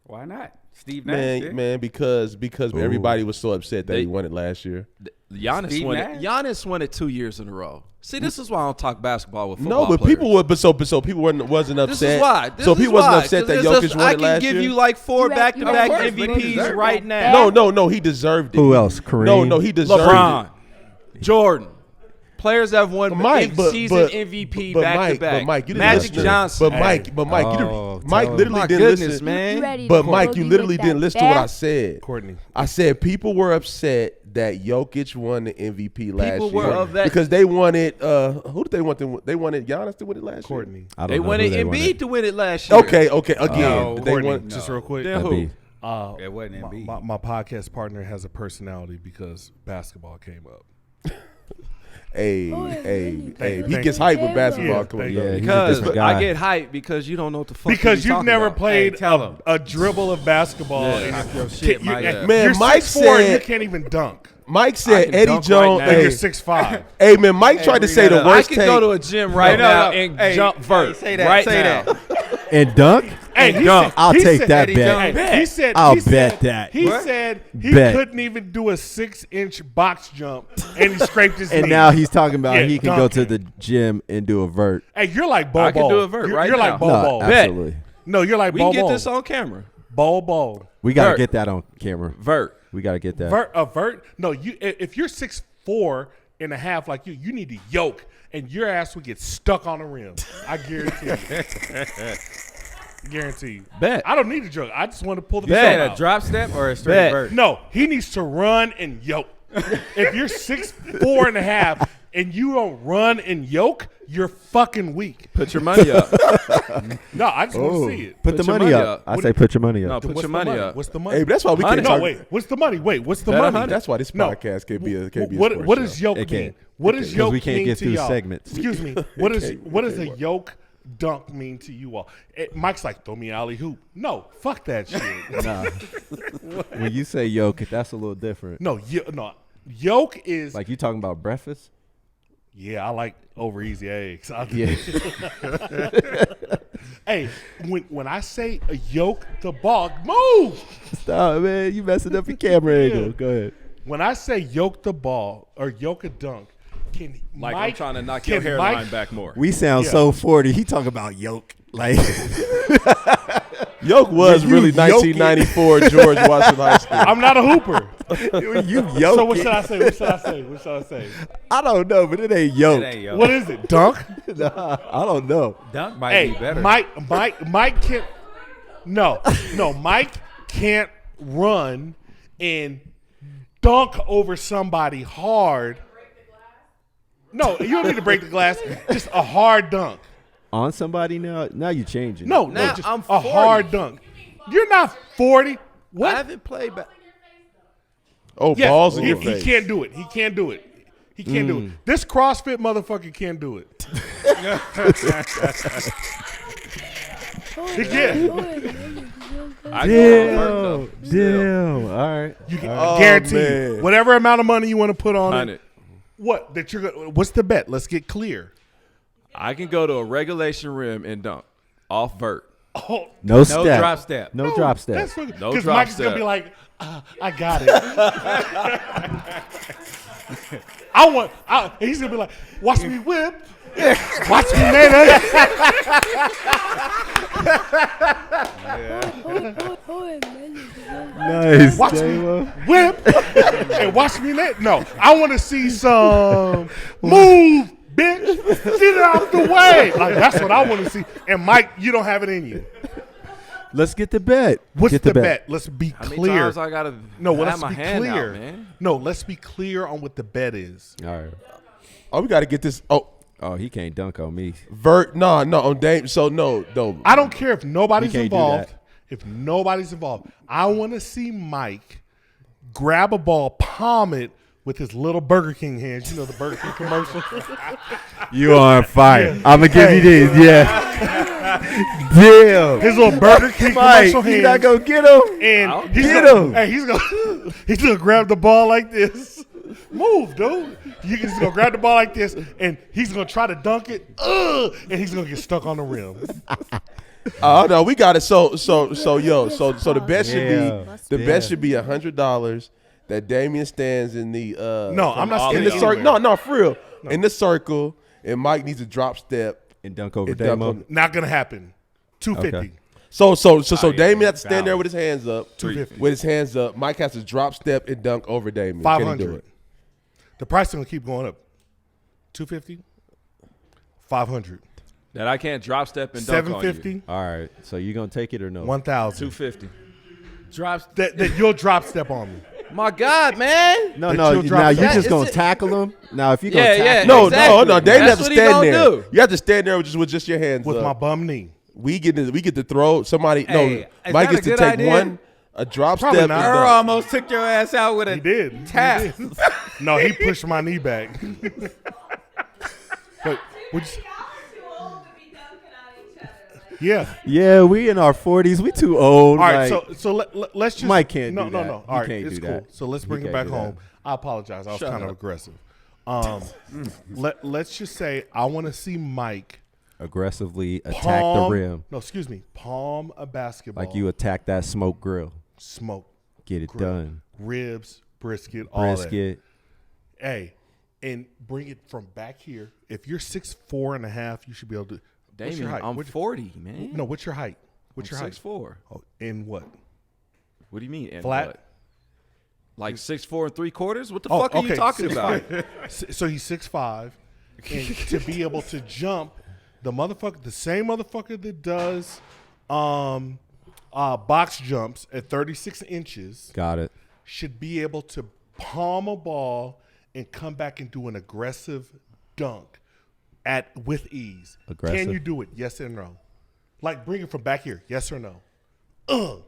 Speaker 6: Why not? Steve Nash. did.
Speaker 7: Man, because everybody was so upset that he won it last year.
Speaker 4: Giannis
Speaker 6: Steve
Speaker 4: won
Speaker 6: Nash?
Speaker 4: it. Giannis won it 2 years in a row. See, this is why I don't talk basketball with football
Speaker 7: No, but
Speaker 4: players.
Speaker 7: people were, but so people wasn't upset.
Speaker 4: This is why. This
Speaker 7: so
Speaker 4: is
Speaker 7: people wasn't
Speaker 4: why.
Speaker 7: upset
Speaker 4: 'Cause
Speaker 7: that
Speaker 4: it's
Speaker 7: Jokic
Speaker 4: just-
Speaker 7: won it last
Speaker 4: I can give
Speaker 7: year.
Speaker 4: you like 4 back-to-back
Speaker 6: Of course, but he
Speaker 4: MVPs
Speaker 6: deserved
Speaker 4: right
Speaker 6: it.
Speaker 4: now.
Speaker 7: No, he deserved it.
Speaker 1: Who else? Kareem?
Speaker 7: No, he deserved
Speaker 4: LeBron,
Speaker 7: it.
Speaker 4: Jordan. Players that have won
Speaker 7: Mike,
Speaker 4: season MVP back to back.
Speaker 7: But Mike, you didn't
Speaker 4: Magic
Speaker 7: listen.
Speaker 4: Johnson.
Speaker 7: But Mike,
Speaker 1: Oh,
Speaker 7: Mike
Speaker 1: tell
Speaker 7: literally
Speaker 4: My
Speaker 7: didn't
Speaker 4: goodness,
Speaker 7: listen.
Speaker 4: man.
Speaker 2: You ready
Speaker 7: But
Speaker 2: to
Speaker 7: Mike, you
Speaker 2: boogie
Speaker 7: literally
Speaker 2: with
Speaker 7: didn't
Speaker 2: that
Speaker 7: listen to what I
Speaker 2: bat?
Speaker 7: said.
Speaker 5: Courtney.
Speaker 7: I said people were upset that Jokic won the MVP last
Speaker 4: People
Speaker 7: year
Speaker 4: were of that-
Speaker 7: because they wanted. Who did they want? They wanted Giannis to win it last
Speaker 5: Courtney.
Speaker 1: I don't
Speaker 4: They
Speaker 1: know who
Speaker 4: wanted
Speaker 1: they
Speaker 4: Embiid to win it last year.
Speaker 7: year. Okay. Again,
Speaker 6: No,
Speaker 7: they
Speaker 5: Courtney,
Speaker 7: want.
Speaker 5: just real quick.
Speaker 4: Then
Speaker 1: That'd
Speaker 4: who?
Speaker 1: be-
Speaker 6: It wasn't Embiid.
Speaker 5: My podcast partner has a personality because basketball came up.
Speaker 7: Hey,
Speaker 5: Thank
Speaker 7: he
Speaker 5: you.
Speaker 7: gets hyped with
Speaker 5: Yeah,
Speaker 7: basketball coming
Speaker 5: thank
Speaker 7: up.
Speaker 5: you.
Speaker 1: Yeah, he's a
Speaker 4: Because
Speaker 1: different
Speaker 4: I
Speaker 1: guy.
Speaker 4: get hyped because you don't know what the fuck
Speaker 5: Because
Speaker 4: you
Speaker 5: you've
Speaker 4: talking
Speaker 5: never
Speaker 4: about.
Speaker 5: played
Speaker 6: Hey, tell him.
Speaker 5: a dribble of basketball.
Speaker 4: Yeah.
Speaker 5: and
Speaker 6: Talk your shit,
Speaker 5: you-
Speaker 6: Mike.
Speaker 5: and
Speaker 7: Man,
Speaker 5: you're
Speaker 7: Mike
Speaker 5: 6'4" and you
Speaker 7: said-
Speaker 5: can't even dunk.
Speaker 7: Mike
Speaker 4: I
Speaker 7: said
Speaker 4: can
Speaker 7: Eddie
Speaker 4: dunk
Speaker 7: Jones.
Speaker 4: right now.
Speaker 5: And
Speaker 7: hey,
Speaker 5: you're 6'5".
Speaker 7: hey, man, Mike tried to
Speaker 6: bring
Speaker 7: say
Speaker 6: that
Speaker 7: the
Speaker 6: up.
Speaker 4: I
Speaker 7: worst
Speaker 4: could
Speaker 7: take.
Speaker 4: go to a gym right
Speaker 6: No,
Speaker 4: now
Speaker 6: no.
Speaker 4: and
Speaker 6: Hey,
Speaker 4: jump
Speaker 6: hey,
Speaker 4: vert.
Speaker 6: say that,
Speaker 4: right
Speaker 6: say
Speaker 4: now.
Speaker 6: that.
Speaker 1: And dunk?
Speaker 5: Hey, he
Speaker 4: dunk.
Speaker 5: said-
Speaker 1: I'll
Speaker 5: he
Speaker 1: take
Speaker 5: said-
Speaker 1: that
Speaker 6: Eddie
Speaker 1: bet.
Speaker 6: Jones.
Speaker 5: He said
Speaker 1: I'll
Speaker 5: he said-
Speaker 1: bet that.
Speaker 5: He
Speaker 6: What?
Speaker 5: said he
Speaker 1: Bet.
Speaker 5: couldn't even do a 6-inch box jump, and he scraped his
Speaker 1: And
Speaker 5: knee.
Speaker 1: now he's talking about
Speaker 5: Yeah,
Speaker 1: he can go to
Speaker 5: dunking.
Speaker 1: the gym and do a vert.
Speaker 5: Hey, you're like Bo
Speaker 4: I can
Speaker 5: Bo.
Speaker 4: do a vert
Speaker 5: you're,
Speaker 4: right
Speaker 5: you're
Speaker 4: now.
Speaker 5: like Bo
Speaker 1: No,
Speaker 5: Bo.
Speaker 4: Bet.
Speaker 1: absolutely.
Speaker 5: No, you're like
Speaker 4: We
Speaker 5: Bo
Speaker 4: can get
Speaker 5: Bo.
Speaker 4: this on camera.
Speaker 5: Bo Bo.
Speaker 1: We got to
Speaker 4: Vert.
Speaker 1: get that on camera.
Speaker 4: Vert.
Speaker 1: We got to get that.
Speaker 5: Vert. No, you. If you're 6'4" and a half like you need to yoke, and your ass would get stuck on the rim. I guarantee you. Guaranteed.
Speaker 4: Bet.
Speaker 5: I don't need a joke. I just want to pull the
Speaker 6: You
Speaker 5: film
Speaker 6: said a
Speaker 5: out.
Speaker 6: drop step or a straight
Speaker 4: Bet.
Speaker 6: vert?
Speaker 5: No, he needs to run and yoke. If you're 6'4.5" and you don't run and yoke, you're fucking weak.
Speaker 4: Put your money up.
Speaker 5: No, I just want to see it.
Speaker 1: Put the
Speaker 4: your
Speaker 1: money
Speaker 4: money
Speaker 1: up.
Speaker 4: up.
Speaker 1: I say put your money
Speaker 4: No,
Speaker 1: up.
Speaker 4: put
Speaker 5: What's
Speaker 4: your
Speaker 5: the
Speaker 4: money
Speaker 5: money?
Speaker 4: up.
Speaker 5: What's the money?
Speaker 7: Hey, but that's why we can't
Speaker 5: No,
Speaker 7: talk.
Speaker 5: wait. What's the money? Wait, what's the
Speaker 4: Bet
Speaker 5: money?
Speaker 4: 100.
Speaker 7: That's why this podcast can't be a sports
Speaker 5: What
Speaker 7: show.
Speaker 5: does yoke
Speaker 1: It
Speaker 5: mean?
Speaker 1: can't.
Speaker 5: What does
Speaker 1: Because
Speaker 5: yoke
Speaker 1: we can't
Speaker 5: mean
Speaker 1: get
Speaker 5: to
Speaker 1: through
Speaker 5: y'all?
Speaker 1: segments.
Speaker 5: Excuse me. What does a yoke dunk mean to you all? Mike's like, throw me alley hoop. No, fuck that shit.
Speaker 1: Nah. When you say yoke, that's a little different.
Speaker 5: No, yoke is
Speaker 1: Like you talking about breakfast?
Speaker 5: yeah. I like over easy eggs.
Speaker 1: Yeah.
Speaker 5: Hey, when I say a yoke the ball, move.
Speaker 1: Stop, man. You messing up your camera angle. Go ahead.
Speaker 5: When I say yoke the ball or yoke a dunk, can
Speaker 4: Like
Speaker 5: Mike,
Speaker 4: I'm trying to knock your
Speaker 5: can
Speaker 4: hairline
Speaker 5: Mike-
Speaker 4: back more.
Speaker 1: We sound
Speaker 5: Yeah.
Speaker 1: so 40. He talking about yoke. Like
Speaker 7: Yoke was
Speaker 1: When you
Speaker 7: really
Speaker 1: yoke it.
Speaker 7: 1994 George Washington High School.
Speaker 5: I'm not a hooper.
Speaker 1: you yoke.
Speaker 5: So what
Speaker 1: it.
Speaker 5: should I say? What should I say? What should I say?
Speaker 1: I don't know, but it ain't yoke.
Speaker 6: It ain't yo.
Speaker 5: What is it? Dunk?
Speaker 1: Nah, I don't know.
Speaker 6: Dunk might
Speaker 5: Hey,
Speaker 6: be better.
Speaker 5: Mike can't. No, Mike can't run and dunk over somebody hard. No, you don't need to break the glass. Just a hard dunk.
Speaker 1: On somebody now? Now you changing.
Speaker 5: No,
Speaker 4: Now
Speaker 5: just
Speaker 4: I'm
Speaker 5: a
Speaker 4: 40.
Speaker 5: hard dunk. You're not 40.
Speaker 4: I
Speaker 5: What?
Speaker 4: haven't played back.
Speaker 7: Oh,
Speaker 5: Yes,
Speaker 7: balls in
Speaker 5: he,
Speaker 7: your
Speaker 5: he
Speaker 7: face.
Speaker 5: can't do it. He can't do it. He can't do it. This CrossFit motherfucker can't do it. He can't.
Speaker 4: I go
Speaker 1: Damn. Damn. All right.
Speaker 5: You can
Speaker 7: Oh,
Speaker 5: guarantee
Speaker 7: man.
Speaker 5: whatever amount of money you want to put on it.
Speaker 4: 100.
Speaker 5: What that you're gonna? What's the bet? Let's get clear.
Speaker 4: I can go to a regulation rim and dunk off vert.
Speaker 5: Oh,
Speaker 1: No step.
Speaker 6: No drop step.
Speaker 1: No drop step.
Speaker 5: that's
Speaker 4: No
Speaker 5: because
Speaker 4: drop
Speaker 5: Mike's gonna
Speaker 4: step.
Speaker 5: be like, I got it. He's gonna be like, watch me whip. Watch me, man.
Speaker 1: Nice.
Speaker 5: Watch me
Speaker 1: Damo.
Speaker 5: whip. And watch me, man. No, I want to see some move, bitch. Get it out the way. Like that's what I want to see. And Mike, you don't have it in you.
Speaker 1: Let's get the bet.
Speaker 5: What's
Speaker 1: get
Speaker 5: the bet? Let's be
Speaker 4: How many
Speaker 5: clear.
Speaker 4: times I gotta
Speaker 5: No,
Speaker 4: have
Speaker 5: let's
Speaker 4: my
Speaker 5: be
Speaker 4: hand
Speaker 5: clear.
Speaker 4: out, man?
Speaker 5: No, let's be clear on what the bet is.
Speaker 1: All right.
Speaker 7: Oh, we got to get this. Oh,
Speaker 1: Oh, he can't dunk on me.
Speaker 7: vert. No, on Dame. So no.
Speaker 5: I don't care if nobody's
Speaker 1: can't do
Speaker 5: involved.
Speaker 1: that.
Speaker 5: If nobody's involved, I want to see Mike grab a ball, palm it with his little Burger King hands. You know the Burger King commercial.
Speaker 1: You are on fire.
Speaker 5: Yeah.
Speaker 1: I'm gonna give you these. Yeah. Damn.
Speaker 5: His little Burger King
Speaker 1: Mike,
Speaker 5: commercial
Speaker 1: you
Speaker 5: hands.
Speaker 1: not gonna get him?
Speaker 5: And he's
Speaker 1: get
Speaker 5: gonna,
Speaker 1: him.
Speaker 5: Hey, he's gonna grab the ball like this. Move, dude. He's gonna grab the ball like this, and he's gonna try to dunk it. And he's gonna get stuck on the rim.
Speaker 7: Oh no, we got it. So the bet should
Speaker 1: Yeah.
Speaker 7: be bet should be $100 that Damian stands in the
Speaker 5: No, I'm not
Speaker 7: in
Speaker 5: standing
Speaker 7: the circle.
Speaker 5: anywhere.
Speaker 7: No, for real. In the circle, and Mike needs a drop step.
Speaker 1: And dunk over
Speaker 7: And dunk
Speaker 1: Damo.
Speaker 7: on-
Speaker 5: Not gonna happen. 250.
Speaker 1: Okay.
Speaker 7: So
Speaker 6: yeah,
Speaker 7: Damian has to stand there
Speaker 6: balance.
Speaker 7: with his hands up.
Speaker 5: 250.
Speaker 7: With his hands up, Mike has to drop step and dunk over Damian. Can he do
Speaker 5: 500.
Speaker 7: it?
Speaker 5: The price is gonna keep going up. 250. 500.
Speaker 4: That I can't drop step and dunk on you.
Speaker 5: 750.
Speaker 1: All right. So you gonna take it or no?
Speaker 5: 1,000.
Speaker 4: 250.
Speaker 6: Drops.
Speaker 5: That you'll drop step on me.
Speaker 4: My God, man.
Speaker 1: No,
Speaker 5: That
Speaker 1: no.
Speaker 5: you'll drop
Speaker 1: Now you
Speaker 5: that.
Speaker 1: just gonna
Speaker 4: It's a-
Speaker 1: tackle him. Now if you gonna
Speaker 4: Yeah,
Speaker 1: tackle
Speaker 4: yeah.
Speaker 7: No,
Speaker 4: Exactly.
Speaker 7: no. Damian has
Speaker 4: That's
Speaker 7: to
Speaker 4: what he
Speaker 7: stand
Speaker 4: gonna
Speaker 7: there.
Speaker 4: do.
Speaker 7: You have to stand there with just your hands
Speaker 5: With
Speaker 7: up.
Speaker 5: my bum knee.
Speaker 7: We get to throw somebody.
Speaker 6: Hey,
Speaker 7: no,
Speaker 6: is
Speaker 7: Mike
Speaker 6: that a
Speaker 7: gets to
Speaker 6: good
Speaker 7: take
Speaker 6: idea?
Speaker 7: a drop
Speaker 5: Probably
Speaker 7: step.
Speaker 5: not.
Speaker 7: and
Speaker 6: Earl
Speaker 7: dunk.
Speaker 6: almost took your ass out with a
Speaker 5: He did.
Speaker 6: tap.
Speaker 5: He did. No, he pushed my knee back. But would you, yeah.
Speaker 1: Yeah, we in our 40s. We too old.
Speaker 5: All right.
Speaker 1: like-
Speaker 5: So let's just
Speaker 1: Mike can't
Speaker 5: no
Speaker 1: do
Speaker 5: no
Speaker 1: that.
Speaker 5: no.
Speaker 1: He
Speaker 5: All right,
Speaker 1: can't
Speaker 5: it's
Speaker 1: do
Speaker 5: cool.
Speaker 1: that.
Speaker 5: So let's bring
Speaker 1: He
Speaker 5: it
Speaker 1: can't
Speaker 5: back
Speaker 1: do that.
Speaker 5: home. I apologize. I was
Speaker 4: Shut
Speaker 5: kind of
Speaker 4: up.
Speaker 5: aggressive. Let's just say I want to see Mike
Speaker 1: aggressively attack
Speaker 5: palm,
Speaker 1: the rim
Speaker 5: No, excuse me. Palm a basketball.
Speaker 1: like you attack that smoke grill.
Speaker 5: smoke,
Speaker 1: Get it
Speaker 5: grill,
Speaker 1: done.
Speaker 5: ribs, brisket, all that.
Speaker 1: Brisket.
Speaker 5: Hey, and bring it from back here. If you're 6'4.5", you should be able to. What's your
Speaker 4: Damien,
Speaker 5: height?
Speaker 4: I'm
Speaker 5: What's-
Speaker 4: 40, man.
Speaker 5: No, what's your height? What's
Speaker 4: I'm
Speaker 5: your height?
Speaker 4: 6'4".
Speaker 5: Oh, in what?
Speaker 4: What do you mean? And
Speaker 5: Flat?
Speaker 4: what? Like 6'4" and 3/4? What the
Speaker 5: Oh,
Speaker 4: fuck are you
Speaker 5: okay,
Speaker 4: talking
Speaker 5: 6'5".
Speaker 4: about?
Speaker 5: So he's 6'5", and to be able to jump, the same motherfucker that does Box jumps at 36 inches
Speaker 1: Got it.
Speaker 5: should be able to palm a ball and come back and do an aggressive dunk with ease.
Speaker 1: Aggressive?
Speaker 5: Can you do it? Yes or no? Like bring it from back here. Yes or no?
Speaker 4: No,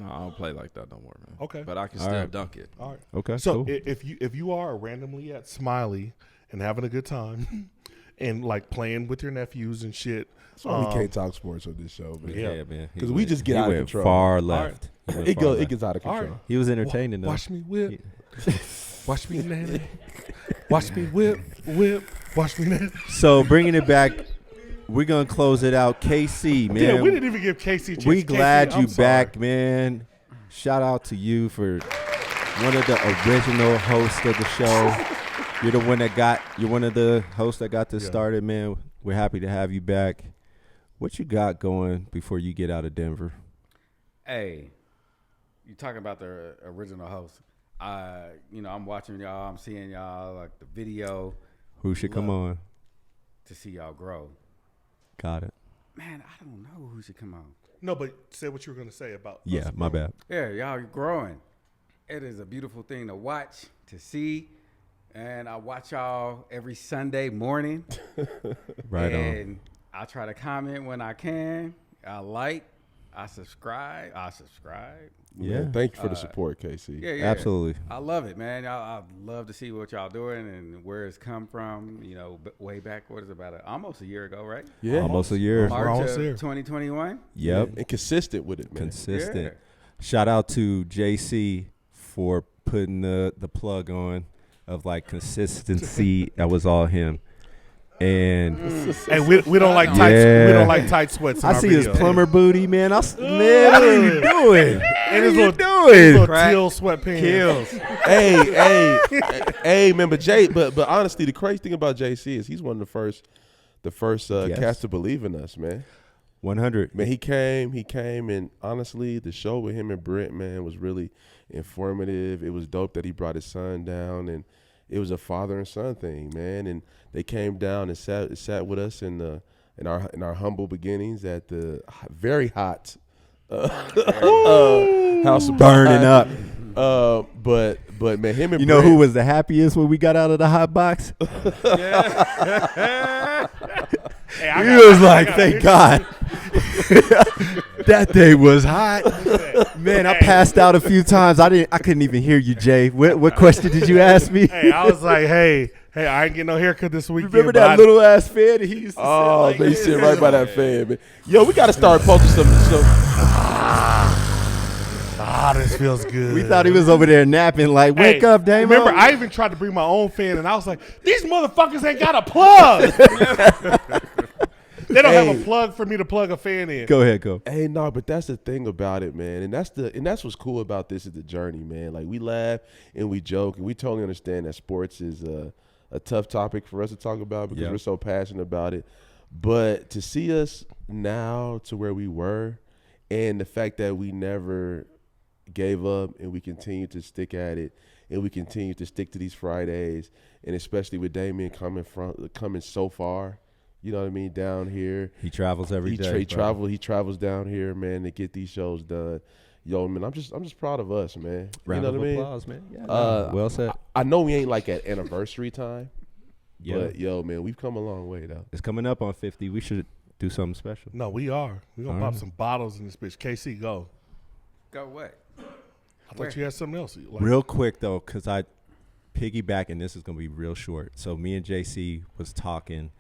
Speaker 4: I don't play like that no more, man.
Speaker 5: Okay.
Speaker 4: But I can
Speaker 1: All
Speaker 4: still
Speaker 1: right.
Speaker 4: dunk it.
Speaker 5: All right.
Speaker 1: Okay.
Speaker 5: So
Speaker 1: cool.
Speaker 5: if you are randomly at Smiley and having a good time and like playing with your nephews and shit,
Speaker 7: That's why we can't talk sports on this show, man.
Speaker 1: yeah, man. He
Speaker 7: 'Cause we
Speaker 1: went-
Speaker 7: just get
Speaker 1: he
Speaker 7: out of
Speaker 1: went
Speaker 7: control.
Speaker 1: Far
Speaker 5: right.
Speaker 1: left. He went
Speaker 7: It
Speaker 1: far
Speaker 7: goes. It
Speaker 1: left.
Speaker 7: gets out of
Speaker 5: All
Speaker 7: control.
Speaker 5: right.
Speaker 1: He was entertaining though.
Speaker 5: Watch me whip. Watch me nanny. Watch me whip. Watch me nanny.
Speaker 1: So bringing it back, we're gonna close it out. KC, man.
Speaker 5: Yeah, we didn't even give Casey a chance.
Speaker 1: We
Speaker 5: Casey,
Speaker 1: glad
Speaker 5: I'm
Speaker 1: you
Speaker 5: sorry.
Speaker 1: back, man. Shout out to you for one of the original hosts of the show. You're one of the hosts that got this
Speaker 5: Yeah.
Speaker 1: started, man. We're happy to have you back. What you got going before you get out of Denver?
Speaker 6: Hey, you talking about the original host? I'm watching y'all. I'm seeing y'all like the video
Speaker 1: Who should come on?
Speaker 6: to see y'all grow.
Speaker 1: Got it.
Speaker 6: Man, I don't know who should come on.
Speaker 5: No, but say what you were going to say about.
Speaker 1: Yeah,
Speaker 5: us
Speaker 1: my
Speaker 5: growing.
Speaker 1: bad.
Speaker 6: Yeah, y'all are growing. It is a beautiful thing to watch, to see, and I watch y'all every Sunday morning.
Speaker 1: Right on.
Speaker 6: And I try to comment when I can. I like. I subscribe.
Speaker 1: Yeah.
Speaker 7: Man, thank you for the support, KC.
Speaker 6: Yeah.
Speaker 1: Absolutely.
Speaker 6: I love it, man. I love to see what y'all doing and where it's come from. Way back. What is it, about almost a year ago, right?
Speaker 7: Yeah.
Speaker 1: Almost a year.
Speaker 5: We're
Speaker 6: March
Speaker 5: almost
Speaker 6: of
Speaker 5: there.
Speaker 6: 2021.
Speaker 1: Yep.
Speaker 7: And consistent with it, man.
Speaker 1: Consistent.
Speaker 6: Yeah.
Speaker 1: Shout out to JC for putting the plug on of like consistency. That was all him. And
Speaker 5: Hey, we don't like tight.
Speaker 1: Yeah.
Speaker 5: We don't like tight sweats. In
Speaker 1: I
Speaker 5: our
Speaker 1: see his
Speaker 5: videos.
Speaker 1: plumber booty, man. Man, what are you doing?
Speaker 5: And his
Speaker 1: What
Speaker 5: little,
Speaker 1: are you
Speaker 5: his
Speaker 1: doing?
Speaker 5: little teal sweatpants.
Speaker 7: hey, man, but Jay, but honestly, the crazy thing about JC is he's one of the first
Speaker 1: Yes.
Speaker 7: cats to believe in us, man.
Speaker 1: 100.
Speaker 7: Man, he came, and honestly, the show with him and Brent, man, was really informative. It was dope that he brought his son down, and it was a father and son thing, man. And they came down and sat with us in our humble beginnings at the very hot house of
Speaker 1: Burning
Speaker 7: Pod.
Speaker 1: up.
Speaker 7: But man, him and
Speaker 1: You know
Speaker 7: Brent,
Speaker 1: who was the happiest when we got out of the hot box?
Speaker 5: Hey, I
Speaker 1: He
Speaker 5: got-
Speaker 1: was
Speaker 5: I
Speaker 1: like,
Speaker 5: got-
Speaker 1: thank God. That day was hot. Man, I passed out a few times. I couldn't even hear you, Jay. What question did you ask me?
Speaker 5: Hey, I was like, hey, I ain't getting no haircut this weekend.
Speaker 1: Remember
Speaker 5: but
Speaker 1: that
Speaker 5: I-
Speaker 1: little ass fan that he used to
Speaker 7: oh,
Speaker 1: sit like
Speaker 7: man, he
Speaker 1: this?
Speaker 7: sit right by that fan, man. Yo, we got to start posting some.
Speaker 5: This feels good.
Speaker 1: We thought he was over there napping like, wake
Speaker 5: Hey,
Speaker 1: up, Damo.
Speaker 5: Remember, I even tried to bring my own fan, and I was like, these motherfuckers ain't got a plug. They don't have a plug for me to plug a fan in.
Speaker 1: Go ahead, go.
Speaker 7: Hey, no, but that's the thing about it, man, and that's what's cool about this is the journey, man. Like we laugh and we joke, and we totally understand that sports is a tough topic for us to talk about because
Speaker 1: Yep.
Speaker 7: we're so passionate about it. But to see us now to where we were, and the fact that we never gave up and we continue to stick at it, and we continue to stick to these Fridays, and especially with Damien coming so far. You know what I mean? Down here.
Speaker 1: He travels every day.
Speaker 7: He travels down here, man, to get these shows done. Yo, man, I'm just proud of us, man.
Speaker 1: Round
Speaker 7: you know
Speaker 1: of
Speaker 7: what I mean?
Speaker 1: applause, man. Yeah, well said.
Speaker 7: I know we ain't like at anniversary time,
Speaker 1: Yeah.
Speaker 7: but yo, man, we've come a long way though.
Speaker 1: It's coming up on 50. We should do something special.
Speaker 5: No, we are. We're going to
Speaker 1: All
Speaker 5: pop
Speaker 1: right.
Speaker 5: some bottles in this bitch. KC, go.
Speaker 6: Go what?
Speaker 5: I thought you had something else. Like,
Speaker 1: Real quick, though, because I piggyback, and this is going to be real short. So me and JC was talking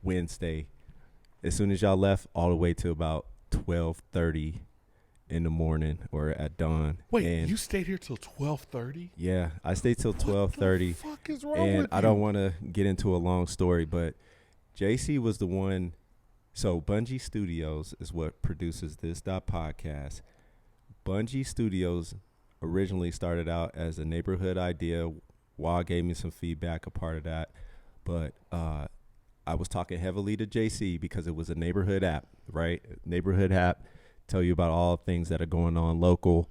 Speaker 1: Wednesday. As soon as y'all left, all the way to about 12:30 in the morning or at dawn.
Speaker 5: Wait,
Speaker 1: and
Speaker 5: you stayed here till 12:30?
Speaker 1: yeah, I stayed till 12:30.
Speaker 5: What the fuck is wrong
Speaker 1: And
Speaker 5: with
Speaker 1: I
Speaker 5: you?
Speaker 1: don't want to get into a long story, but JC was the one. So Bungie Studios is what produces this.podcast. Bungie Studios originally started out as a neighborhood idea. Wah gave me some feedback, a part of that. But I was talking heavily to JC because it was a neighborhood app, right? Neighborhood app, tell you about all things that are going on local.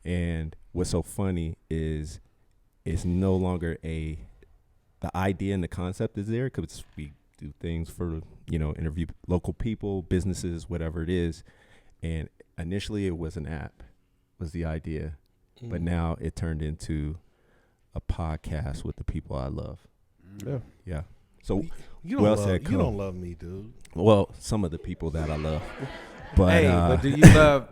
Speaker 1: And what's so funny is it's no longer the idea and the concept is there because we do things for, interview local people, businesses, whatever it is. And initially it was an app, was the idea. But now it turned into a podcast with the people I love.
Speaker 7: Yeah.
Speaker 1: Yeah. So
Speaker 5: You don't
Speaker 1: well
Speaker 5: love,
Speaker 1: said,
Speaker 5: you
Speaker 1: Cole.
Speaker 5: don't love me, dude.
Speaker 1: Well, some of the people that I love. But,
Speaker 6: Hey, but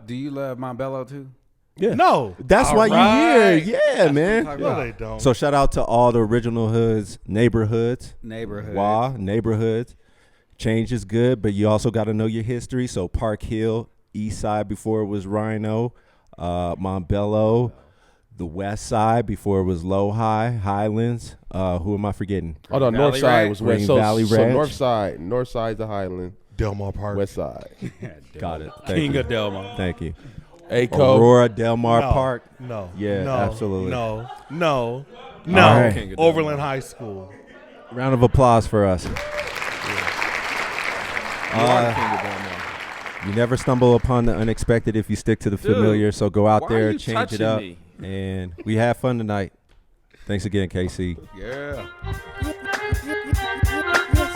Speaker 6: do you love Montbello too?
Speaker 1: yeah.
Speaker 5: No.
Speaker 1: That's why
Speaker 5: Alright.
Speaker 1: you're here. Yeah, man.
Speaker 5: No, they don't.
Speaker 1: So shout out to all the original hoods, neighborhoods.
Speaker 6: Neighborhood.
Speaker 1: Neighborhoods. Change is good, but you also got to know your history. So Park Hill, East Side before it was Rhino, Montbello, the West Side before it was Low High, Highlands. Who am I forgetting?
Speaker 7: Oh, no, North
Speaker 6: Valley
Speaker 7: Side
Speaker 6: Ranch.
Speaker 7: was West.
Speaker 1: Green
Speaker 7: So,
Speaker 1: Valley
Speaker 7: so
Speaker 1: Ranch.
Speaker 7: North Side the Highland,
Speaker 5: Delmar Park.
Speaker 7: West Side.
Speaker 1: Got it.
Speaker 6: King of Delmar.
Speaker 1: Thank you.
Speaker 7: Aco.
Speaker 1: Aurora, Delmar
Speaker 5: No,
Speaker 1: Park.
Speaker 5: No.
Speaker 1: Yeah,
Speaker 5: no,
Speaker 1: absolutely.
Speaker 5: No.
Speaker 1: All right.
Speaker 4: King of Delmar.
Speaker 5: Overland High School.
Speaker 1: Round of applause for us.
Speaker 4: You are the king of Delmar.
Speaker 1: You never stumble upon the unexpected if you stick to the familiar. So go out
Speaker 4: why
Speaker 1: there,
Speaker 4: are you
Speaker 1: change it
Speaker 4: touching
Speaker 1: up,
Speaker 4: me?
Speaker 1: and we have fun tonight. Thanks again, KC.
Speaker 4: Yeah.
Speaker 3: This